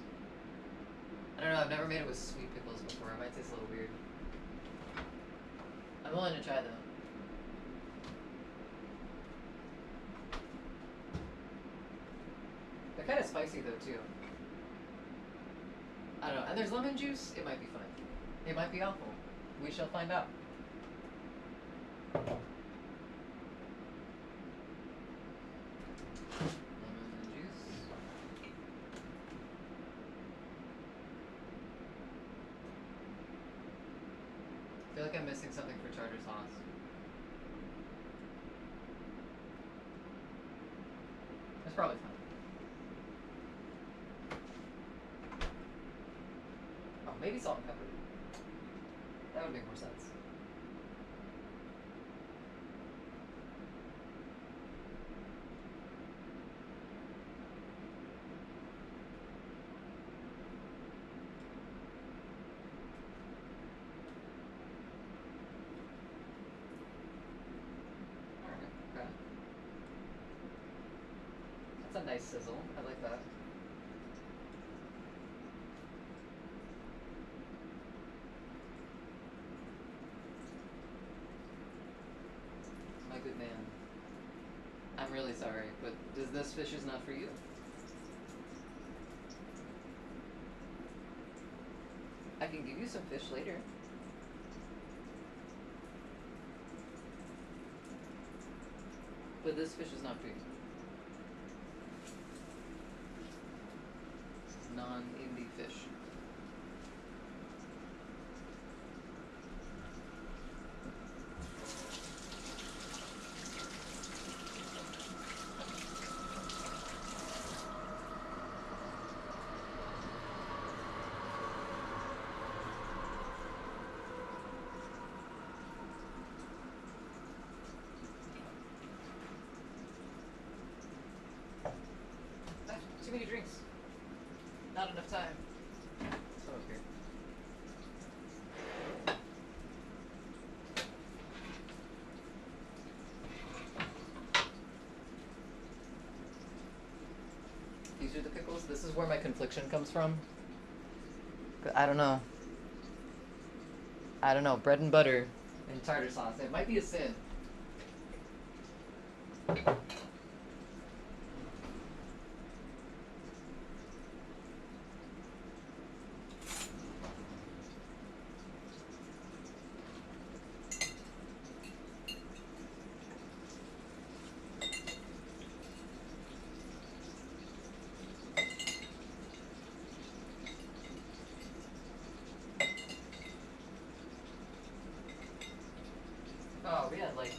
I don't know, I've never made it with sweet pickles before. It might taste a little weird. I'm willing to try though. They're kind of spicy though too. I don't know. And there's lemon juice. It might be fine. It might be awful. We shall find out. Lemon juice. I feel like I'm missing something for tartar sauce. That's probably fine. Oh, maybe salt and pepper. That would make more sense. Alright, okay. That's a nice sizzle. I like that. My good man. I'm really sorry, but this fish is not for you. I can give you some fish later. But this fish is not for you. Non-indie fish. Too many drinks. Not enough time. this is where my confliction comes from. I don't know. I don't know. Bread and butter and tartar sauce. It might be a sin. Oh, we had like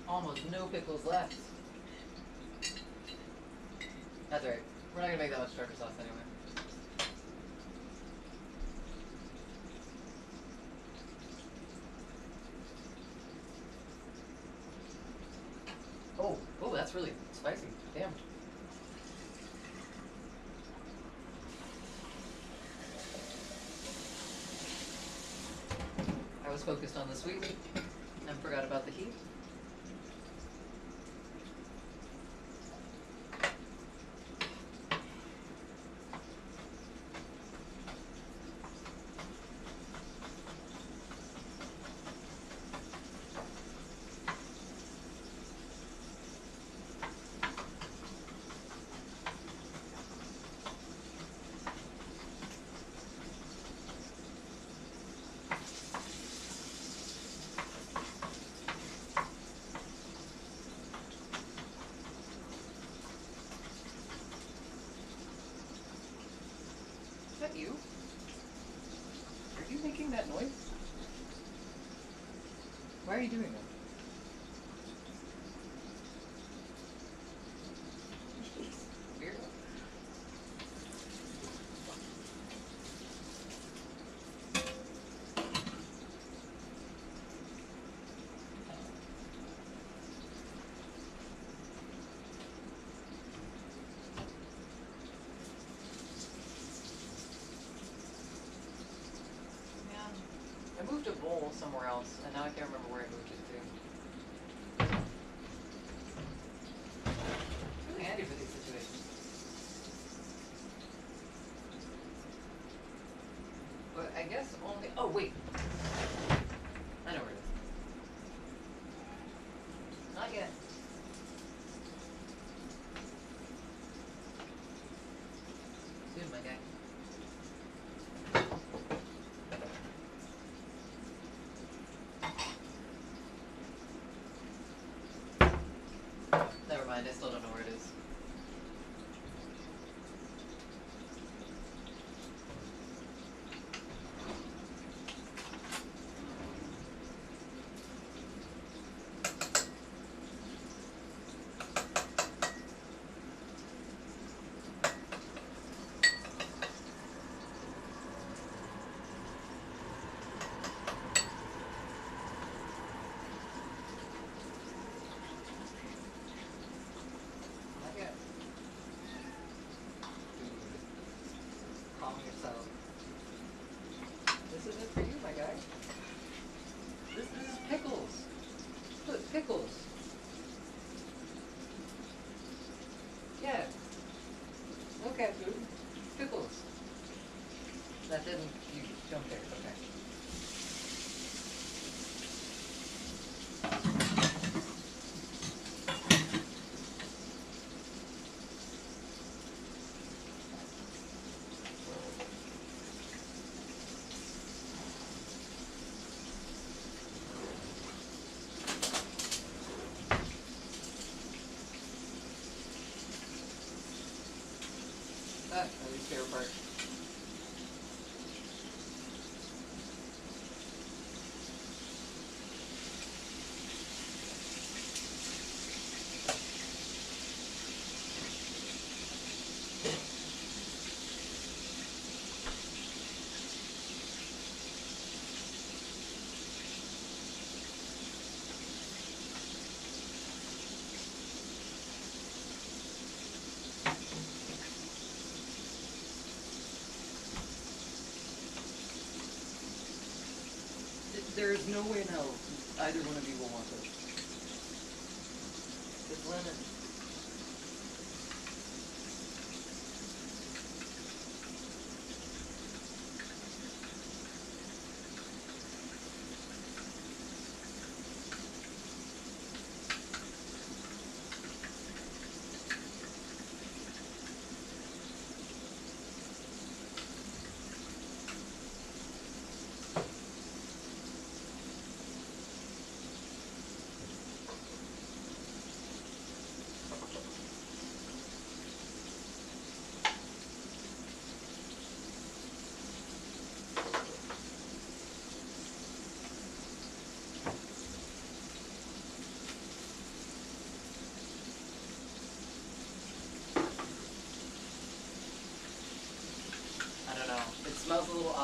almost no pickles left. That's alright. We're not gonna make that much tartar sauce anyway. Oh, that's really spicy. Damn. I was focused on the sweet and forgot about the heat. Is that you? Are you making that noise? Why are you doing that? Weird. I moved a bowl somewhere else, and now I can't remember where I moved it to. It's really handy for these situations. But I guess only. Oh, wait. I know where it is. Not yet. Soon, my guy. Never mind, I still don't know where it is. Not yet. Calm yourself. This isn't for you, my guy. This is pickles. Look, pickles. Yeah. No cat food. Pickles. That didn't. You don't care. Okay. Ah, my least favorite part. There's no way in hell either one of you will want this. It's lemon.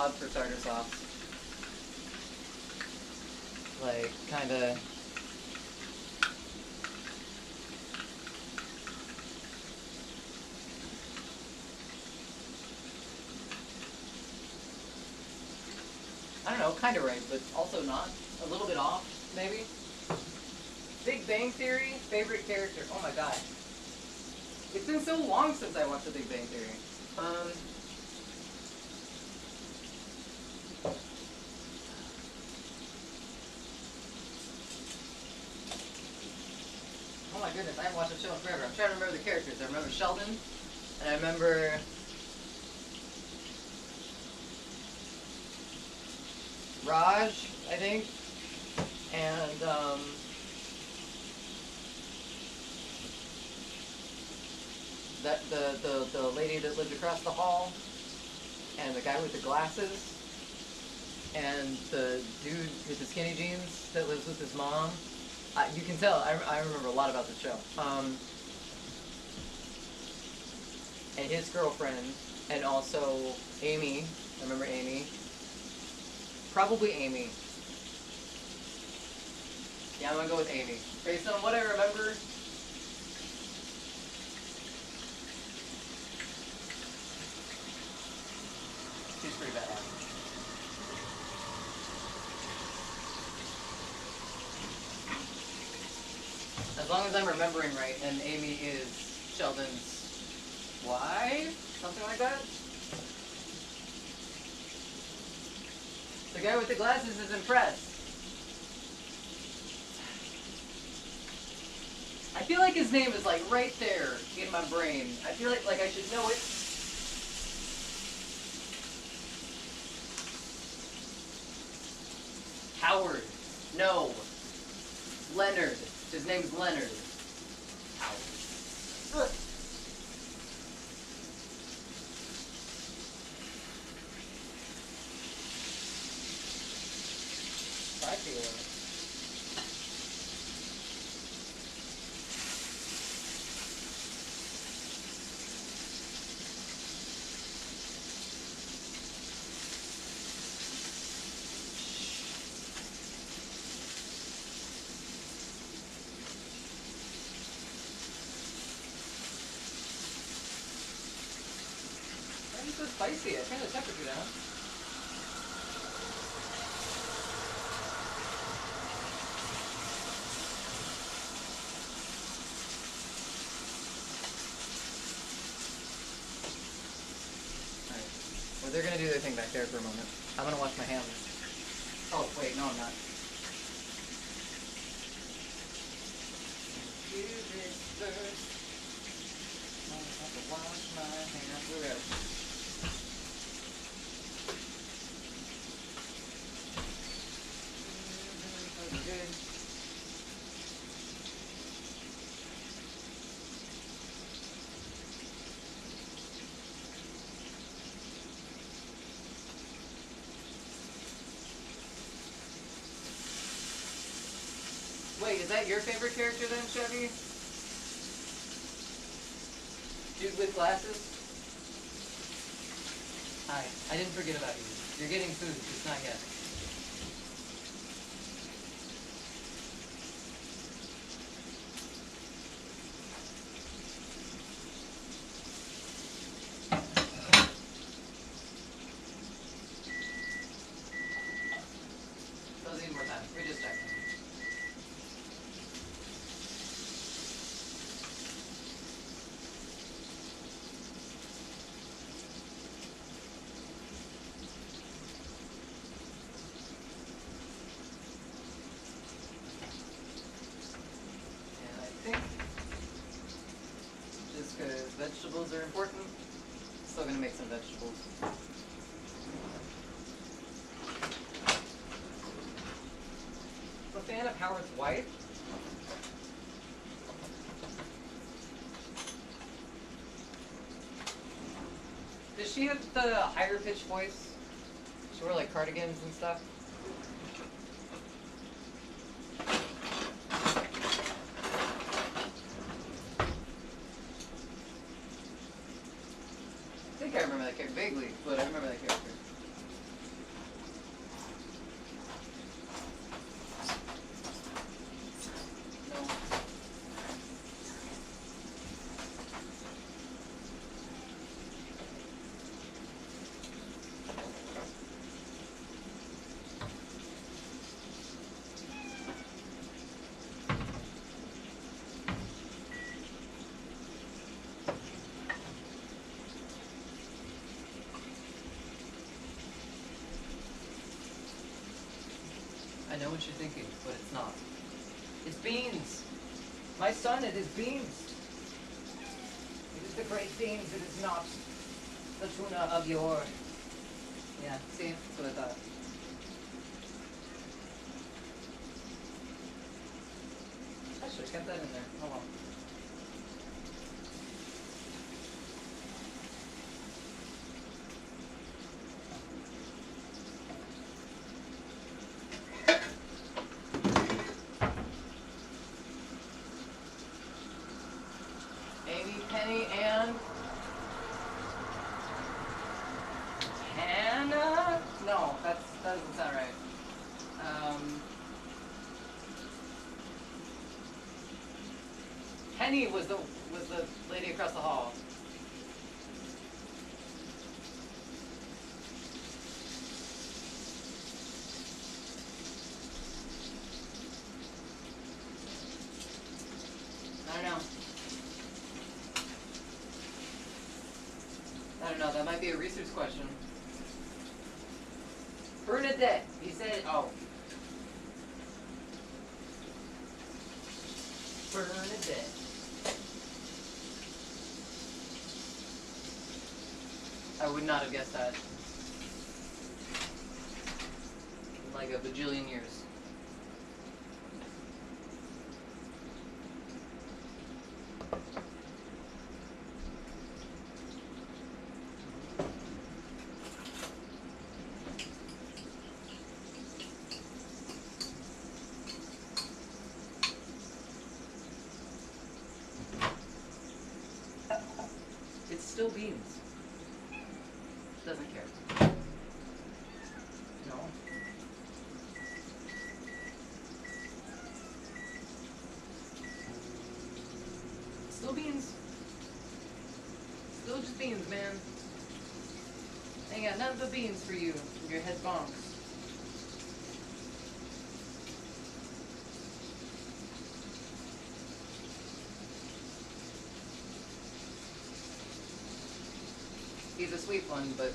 odd for tartar sauce. Like, kinda... I don't know, kinda right, but also not. A little bit off, maybe. Big Bang Theory, favorite character. Oh my god. It's been so long since I watched The Big Bang Theory. Oh my goodness, I haven't watched the show in forever. I'm trying to remember the characters. I remember Sheldon, and I remember... Raj, I think, and that the lady that lived across the hall, and the guy with the glasses, and the dude with the skinny jeans that lives with his mom. You can tell I remember a lot about the show. And his girlfriend, and also Amy. I remember Amy. Probably Amy. Yeah, I'm gonna go with Amy. Based on what I remember. She's pretty badass. As long as I'm remembering right, and Amy is Sheldon's wife? Something like that? The guy with the glasses is impressed. I feel like his name is like right there in my brain. I feel like I should know it. Howard. No. Leonard. His name's Leonard. Howard. Ugh. I feel it. Why are you so spicy? I turned the temperature down. They're gonna do their thing back there for a moment. I'm gonna wash my hands. Oh, wait, no I'm not. Do this first. I have to wash my hands. Where good. Wait, is that your favorite character then, Chevy? Dude with glasses? Hi, I didn't forget about you. You're getting food, just not yet. Those need more time. We just checked. Vegetables are important. Still gonna make some vegetables. I'm a fan of Howard's wife. Does she have the higher pitched voice? She wore like cardigans and stuff. I remember that character vaguely, but I remember that character. what you're thinking, but it's not. It's beans. My son, it is beans. It is the great beans. It is not the tuna of yore. Yeah, see? That's what I thought. I should have kept that in there. Oh well. Amy, Penny, and Hannah? No, that doesn't sound right. Penny was the lady across the hall. I don't know, that might be a research question. Bernadette, he said, oh. Bernadette. I would not have guessed that. In like a bajillion years. It's still beans. Doesn't care. No. Still beans. Still just beans, man. Ain't got nothing but beans for you. Your head bonks. He's a sweet one, but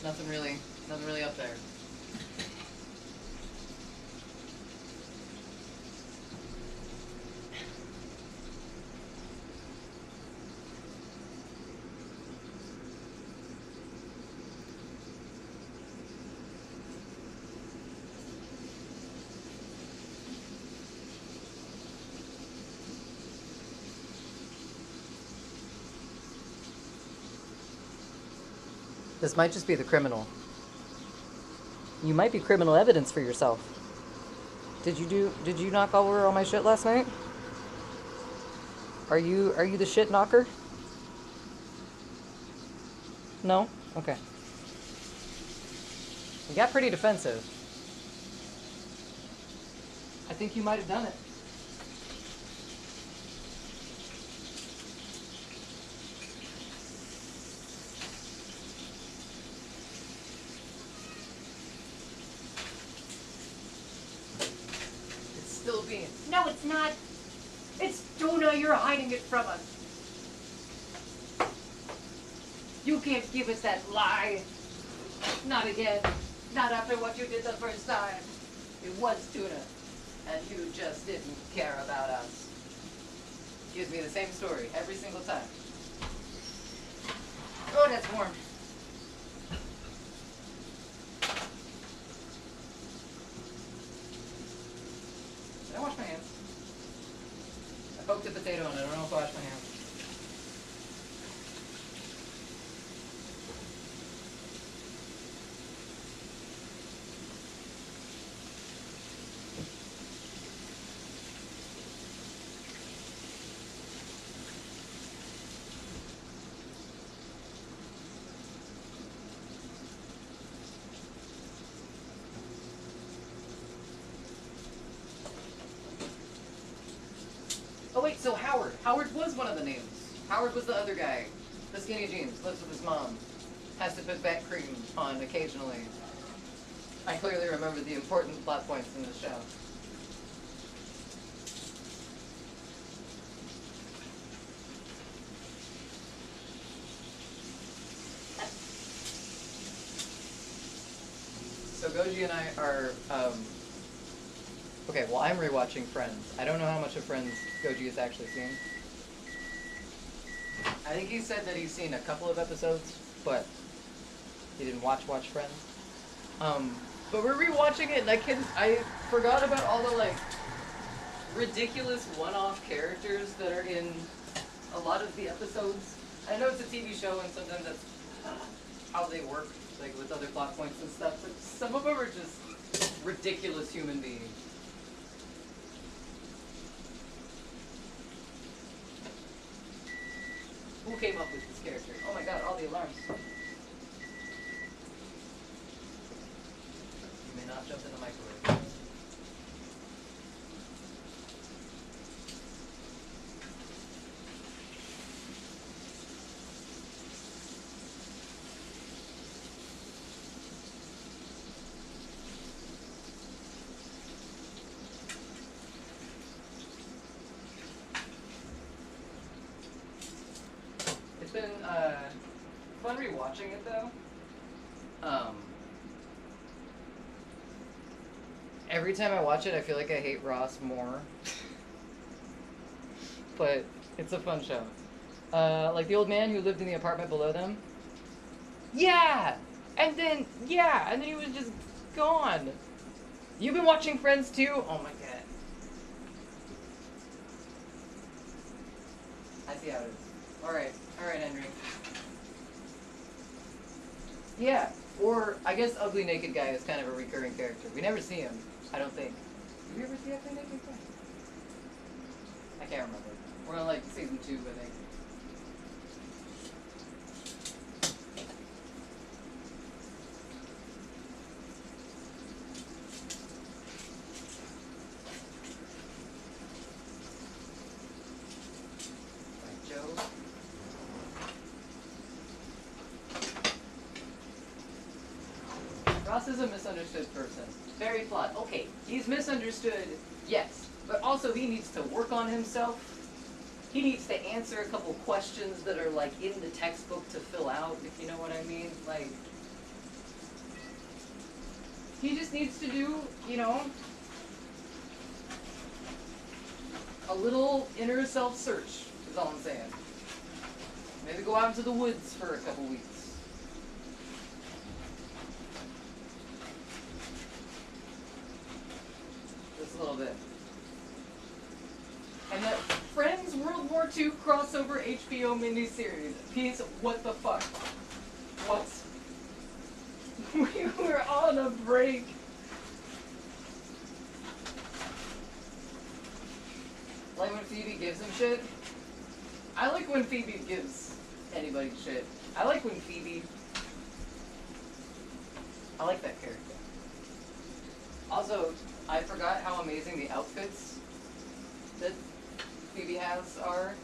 nothing really up there. This might just be the criminal. You might be criminal evidence for yourself. Did you knock over all my shit last night? Are you the shit knocker? No? Okay. You got pretty defensive. I think you might have done it. Still being. No, it's not. It's tuna. You're hiding it from us. You can't give us that lie. Not again. Not after what you did the first time. It was tuna. And you just didn't care about us. Gives me the same story every single time. Oh, that's warm. Did I wash my hands? I poked a potato and I don't know if I washed my hands. Oh wait, so Howard. Howard was one of the names. Howard was the other guy. The skinny jeans, lives with his mom. Has to put back cream on occasionally. I clearly remember the important plot points in the show. So Goji and I are Okay, well, I'm rewatching Friends. I don't know how much of Friends Goji has actually seen. I think he said that he's seen a couple of episodes, but he didn't watch Friends. But we're rewatching it, and I forgot about all the, like, ridiculous one-off characters that are in a lot of the episodes. I know it's a TV show, and sometimes that's how they work, like, with other plot points and stuff, but some of them are just ridiculous human beings. Who came up with this character? Oh my god, all the alarms. You may not jump in the microwave. It's been fun rewatching it though. Every time I watch it, I feel like I hate Ross more. But it's a fun show. Like the old man who lived in the apartment below them. Yeah! And then he was just gone. You've been watching Friends too? Oh my god. I see how it is. Alright, Henry. Yeah, or I guess Ugly Naked Guy is kind of a recurring character. We never see him, I don't think. Did we ever see Ugly Naked Guy? I can't remember. We're on like season 2, I think. Like Joe. Ross is a misunderstood person. Very flawed. Okay, he's misunderstood, yes. But also he needs to work on himself. He needs to answer a couple questions that are like in the textbook to fill out, if you know what I mean. Like, he just needs to do, you know, a little inner self-search, is all I'm saying. Maybe go out into the woods for a couple weeks. Just a little bit. And that Friends World War II crossover HBO miniseries piece, what the fuck? What? We were on a break. Like when Phoebe gives him shit? I like when Phoebe gives anybody shit. I like when Phoebe... I like that character. Also, I forgot how amazing the outfits that Phoebe has are.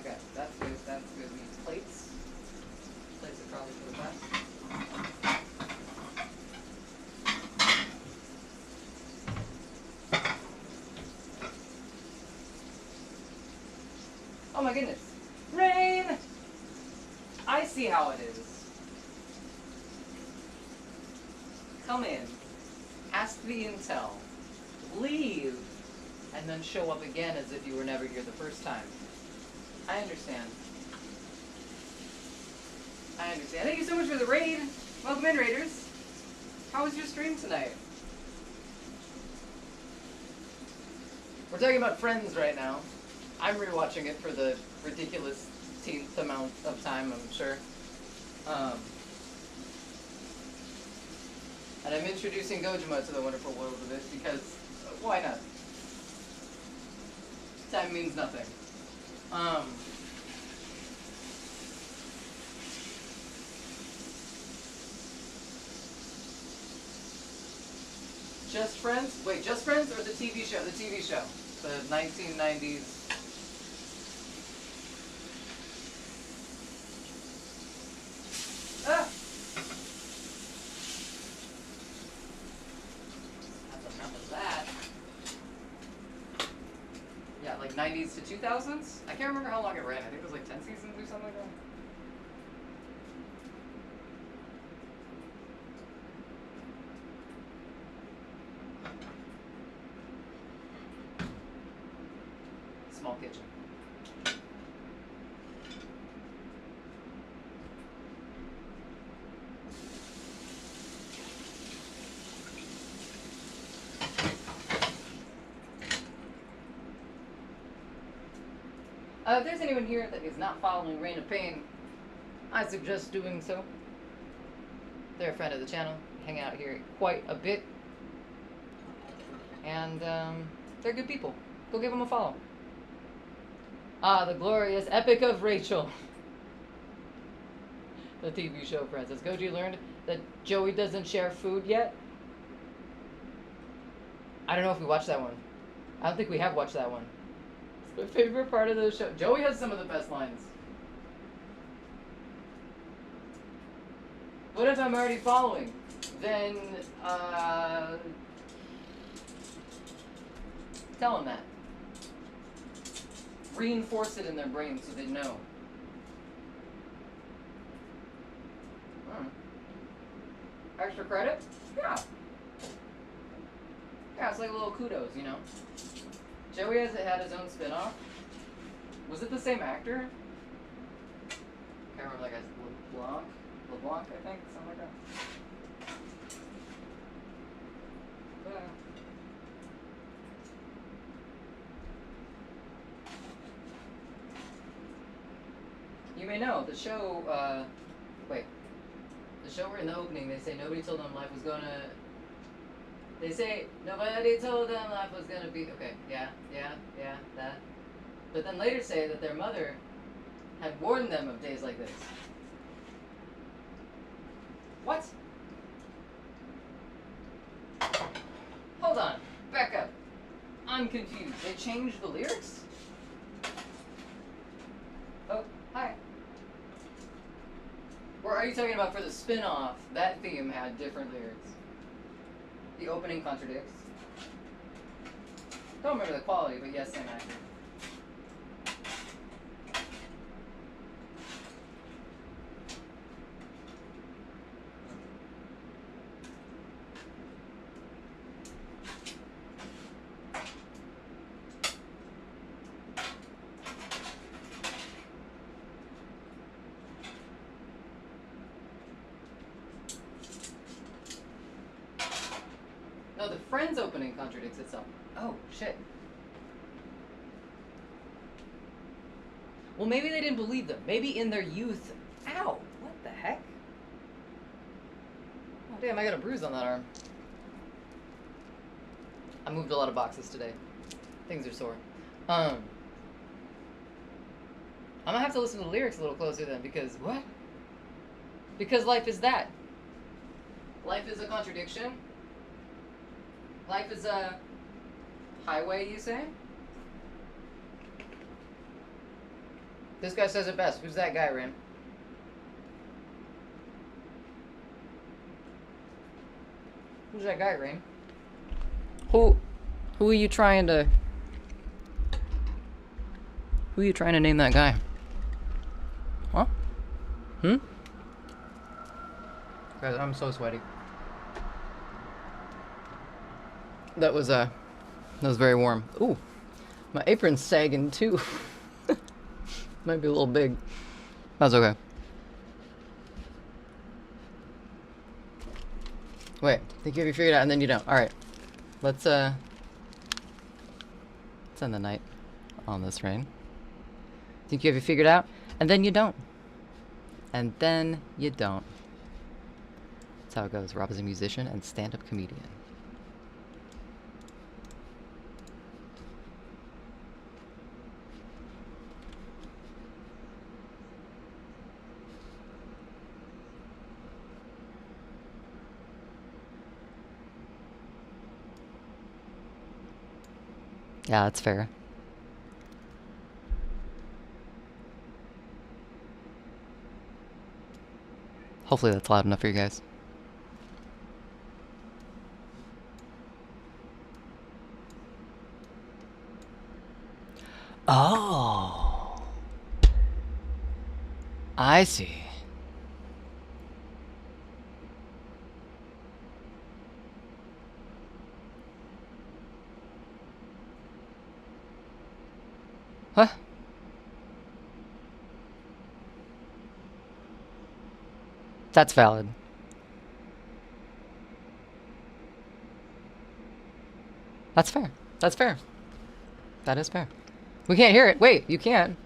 Okay, that's good, that's good. We need plates. Plates are probably for the best. Oh my goodness. Rain! I see how it is. Come in, ask the intel, leave, and then show up again as if you were never here the first time. I understand. I understand. Thank you so much for the raid. Welcome in, Raiders. How was your stream tonight? We're talking about Friends right now. I'm rewatching it for the ridiculous 10th amount of time, I'm sure. And I'm introducing Gojima to the wonderful world of it because, why not? Time means nothing. Just Friends? Wait, Just Friends or the TV show? The TV show. The 1990s. Ah! That's enough of that. Yeah, like 90s to 2000s? I can't remember how long it ran. I think it was like 10 seasons or something like that. small kitchen. If there's anyone here that is not following Reign of Pain, I suggest doing so. They're a friend of the channel, hang out here quite a bit, and they're good people. Go give them a follow. Ah, the glorious Epic of Rachel. The TV show, Francis. Goji learned that Joey doesn't share food yet. I don't know if we watched that one. I don't think we have watched that one. My favorite part of the show. Joey has some of the best lines. What if I'm already following? Then, tell them that. Reinforce it in their brain so they know. Extra credit? Yeah. Yeah, it's like a little kudos, you know? Joey has had his own spin-off. Was it the same actor? Can't remember that guy's LeBlanc, I think, something like that. You may know the show. Wait, the show where in the opening they say nobody told them life was gonna. They say nobody told them life was gonna be okay. Yeah, that. But then later say that their mother had warned them of days like this. What? Hold on. Back up. I'm confused. They changed the lyrics? Oh, hi. Or are you talking about for the spin-off, that theme had different lyrics? The opening contradicts. Don't remember the quality, but yes, same actor. No, the Friends opening contradicts itself. Oh, shit. Well, maybe they didn't believe them. Maybe in their youth... Ow! What the heck? Oh, damn, I got a bruise on that arm. I moved a lot of boxes today. Things are sore. I'm gonna have to listen to the lyrics a little closer then, because... What? Because life is that. Life is a contradiction. Life is a highway, you say? This guy says it best. Who's that guy, Rin? Who's that guy, Rin? Who are you trying to... Who are you trying to name that guy? Huh? Guys, I'm so sweaty. That was very warm. Ooh, my apron's sagging too. Might be a little big. That's okay. Wait, think you figured it out and then you don't. Alright. Let's end the night on this rain. Think you have it figured out? And then you don't. And then you don't. That's how it goes. Rob is a musician and stand-up comedian. Yeah, that's fair. Hopefully that's loud enough for you guys. Oh. I see. Huh? That's valid. That's fair. That's fair. That is fair. We can't hear it. Wait, you can.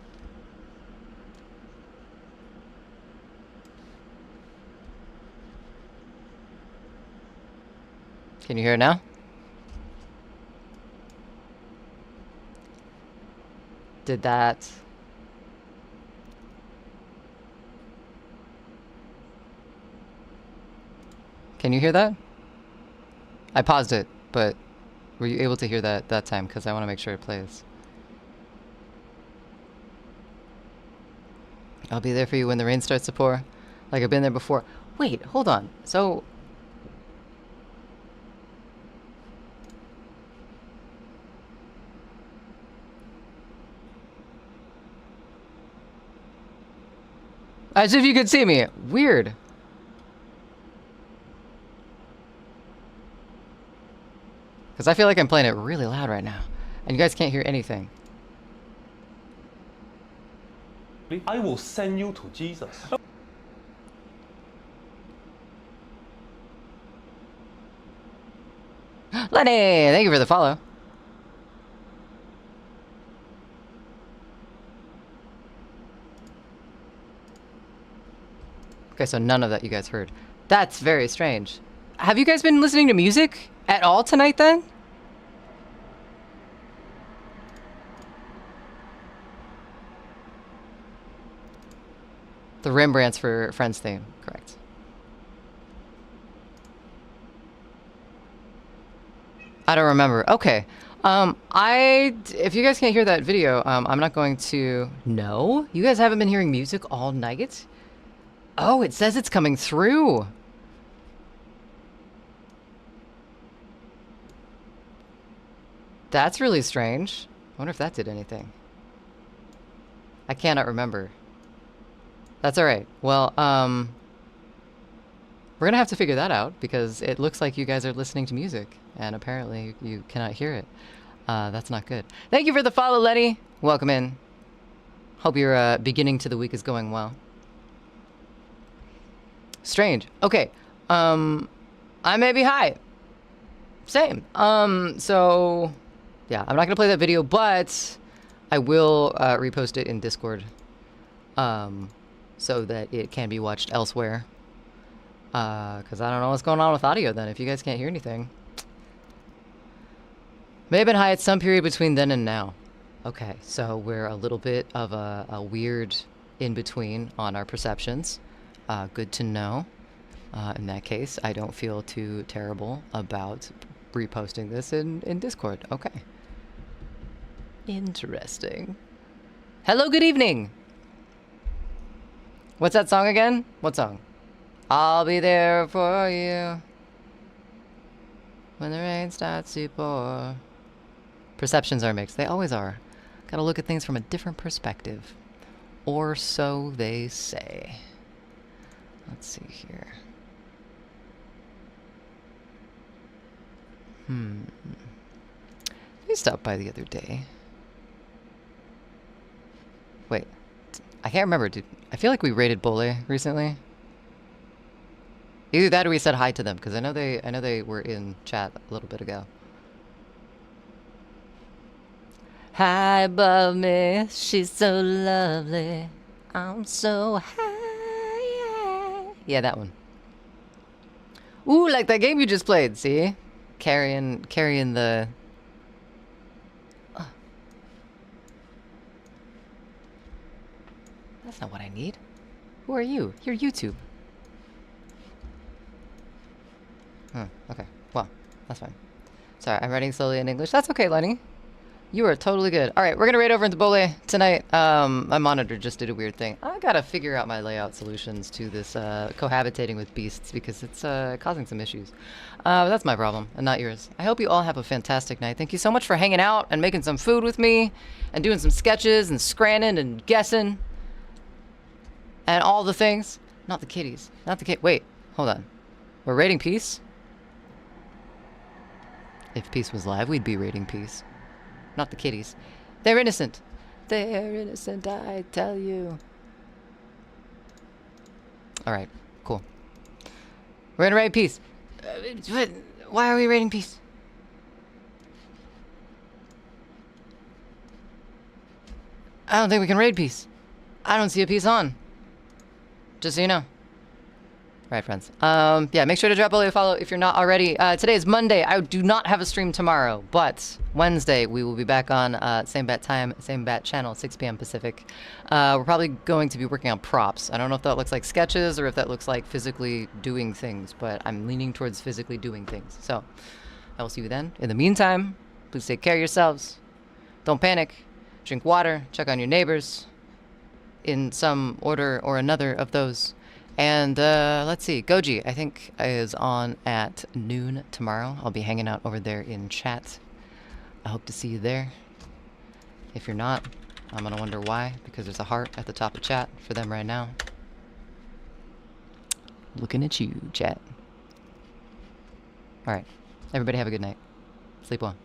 Can you hear it now? Did that... Can you hear that? I paused it, but were you able to hear that that time? Because I want to make sure it plays. I'll be there for you when the rain starts to pour. Like I've been there before. Wait, hold on. So... As if you could see me. Weird. Because I feel like I'm playing it really loud right now. And you guys can't hear anything. I will send you to Jesus. Lenny, thank you for the follow. Okay, so none of that you guys heard. That's very strange. Have you guys been listening to music at all tonight then? The Rembrandts for Friends theme, correct. I don't remember. Okay. If you guys can't hear that video, I'm not going to... No? You guys haven't been hearing music all night? Oh, it says it's coming through. That's really strange. I wonder if that did anything. I cannot remember. That's alright. Well, we're gonna have to figure that out because it looks like you guys are listening to music and apparently you cannot hear it. That's not good. Thank you for the follow, Letty. Welcome in. Hope your beginning to the week is going well. Strange. Okay. I may be high. Same. So yeah, I'm not gonna play that video, but I will repost it in Discord, so that it can be watched elsewhere. Because I don't know what's going on with audio then. If you guys can't hear anything, may have been high at some period between then and now. Okay, so we're a little bit of a weird in between on our perceptions. Good to know. In that case, I don't feel too terrible about reposting this in Discord. Okay. Interesting. Hello, good evening. What's that song again? What song? I'll be there for you when the rain starts to pour. Perceptions are mixed. They always are. Gotta look at things from a different perspective. Or so they say. Let's see here. We stopped by the other day. Wait, I can't remember. I feel like we raided Bole recently. Either that or we said hi to them because I know they were in chat a little bit ago. High above me, she's so lovely. I'm so high. Yeah, that one. Ooh, like that game you just played. See, carrying the. That's not what I need. Who are you? You're YouTube. Okay. Well, that's fine. Sorry, I'm writing slowly in English. That's okay, Lenny. You are totally good. Alright, we're gonna raid over into Bole tonight. My monitor just did a weird thing. I gotta figure out my layout solutions to this cohabitating with beasts because it's causing some issues. But that's my problem and not yours. I hope you all have a fantastic night. Thank you so much for hanging out and making some food with me and doing some sketches and scranning and guessing. And all the things. Not the kitties. Not the kid. Wait, hold on. We're raiding Peace? If Peace was live, we'd be raiding Peace. Not the kitties. They're innocent. They're innocent, I tell you. Alright, cool. We're gonna raid peace. What? Why are we raiding peace? I don't think we can raid peace. I don't see a piece on. Just so you know. Right, friends. Yeah, make sure to drop a follow if you're not already. Today is Monday. I do not have a stream tomorrow, but Wednesday we will be back on same bat time, same bat channel, 6 p.m. Pacific. We're probably going to be working on props. I don't know if that looks like sketches or if that looks like physically doing things, but I'm leaning towards physically doing things. So, I will see you then. In the meantime, please take care of yourselves. Don't panic. Drink water. Check on your neighbors. In some order or another of those. And let's see, Goji, I think, is on at noon tomorrow. I'll be hanging out over there in chat. I hope to see you there. If you're not, I'm gonna wonder why, because there's a heart at the top of chat for them right now. Looking at you, chat. Alright, everybody have a good night. Sleep well.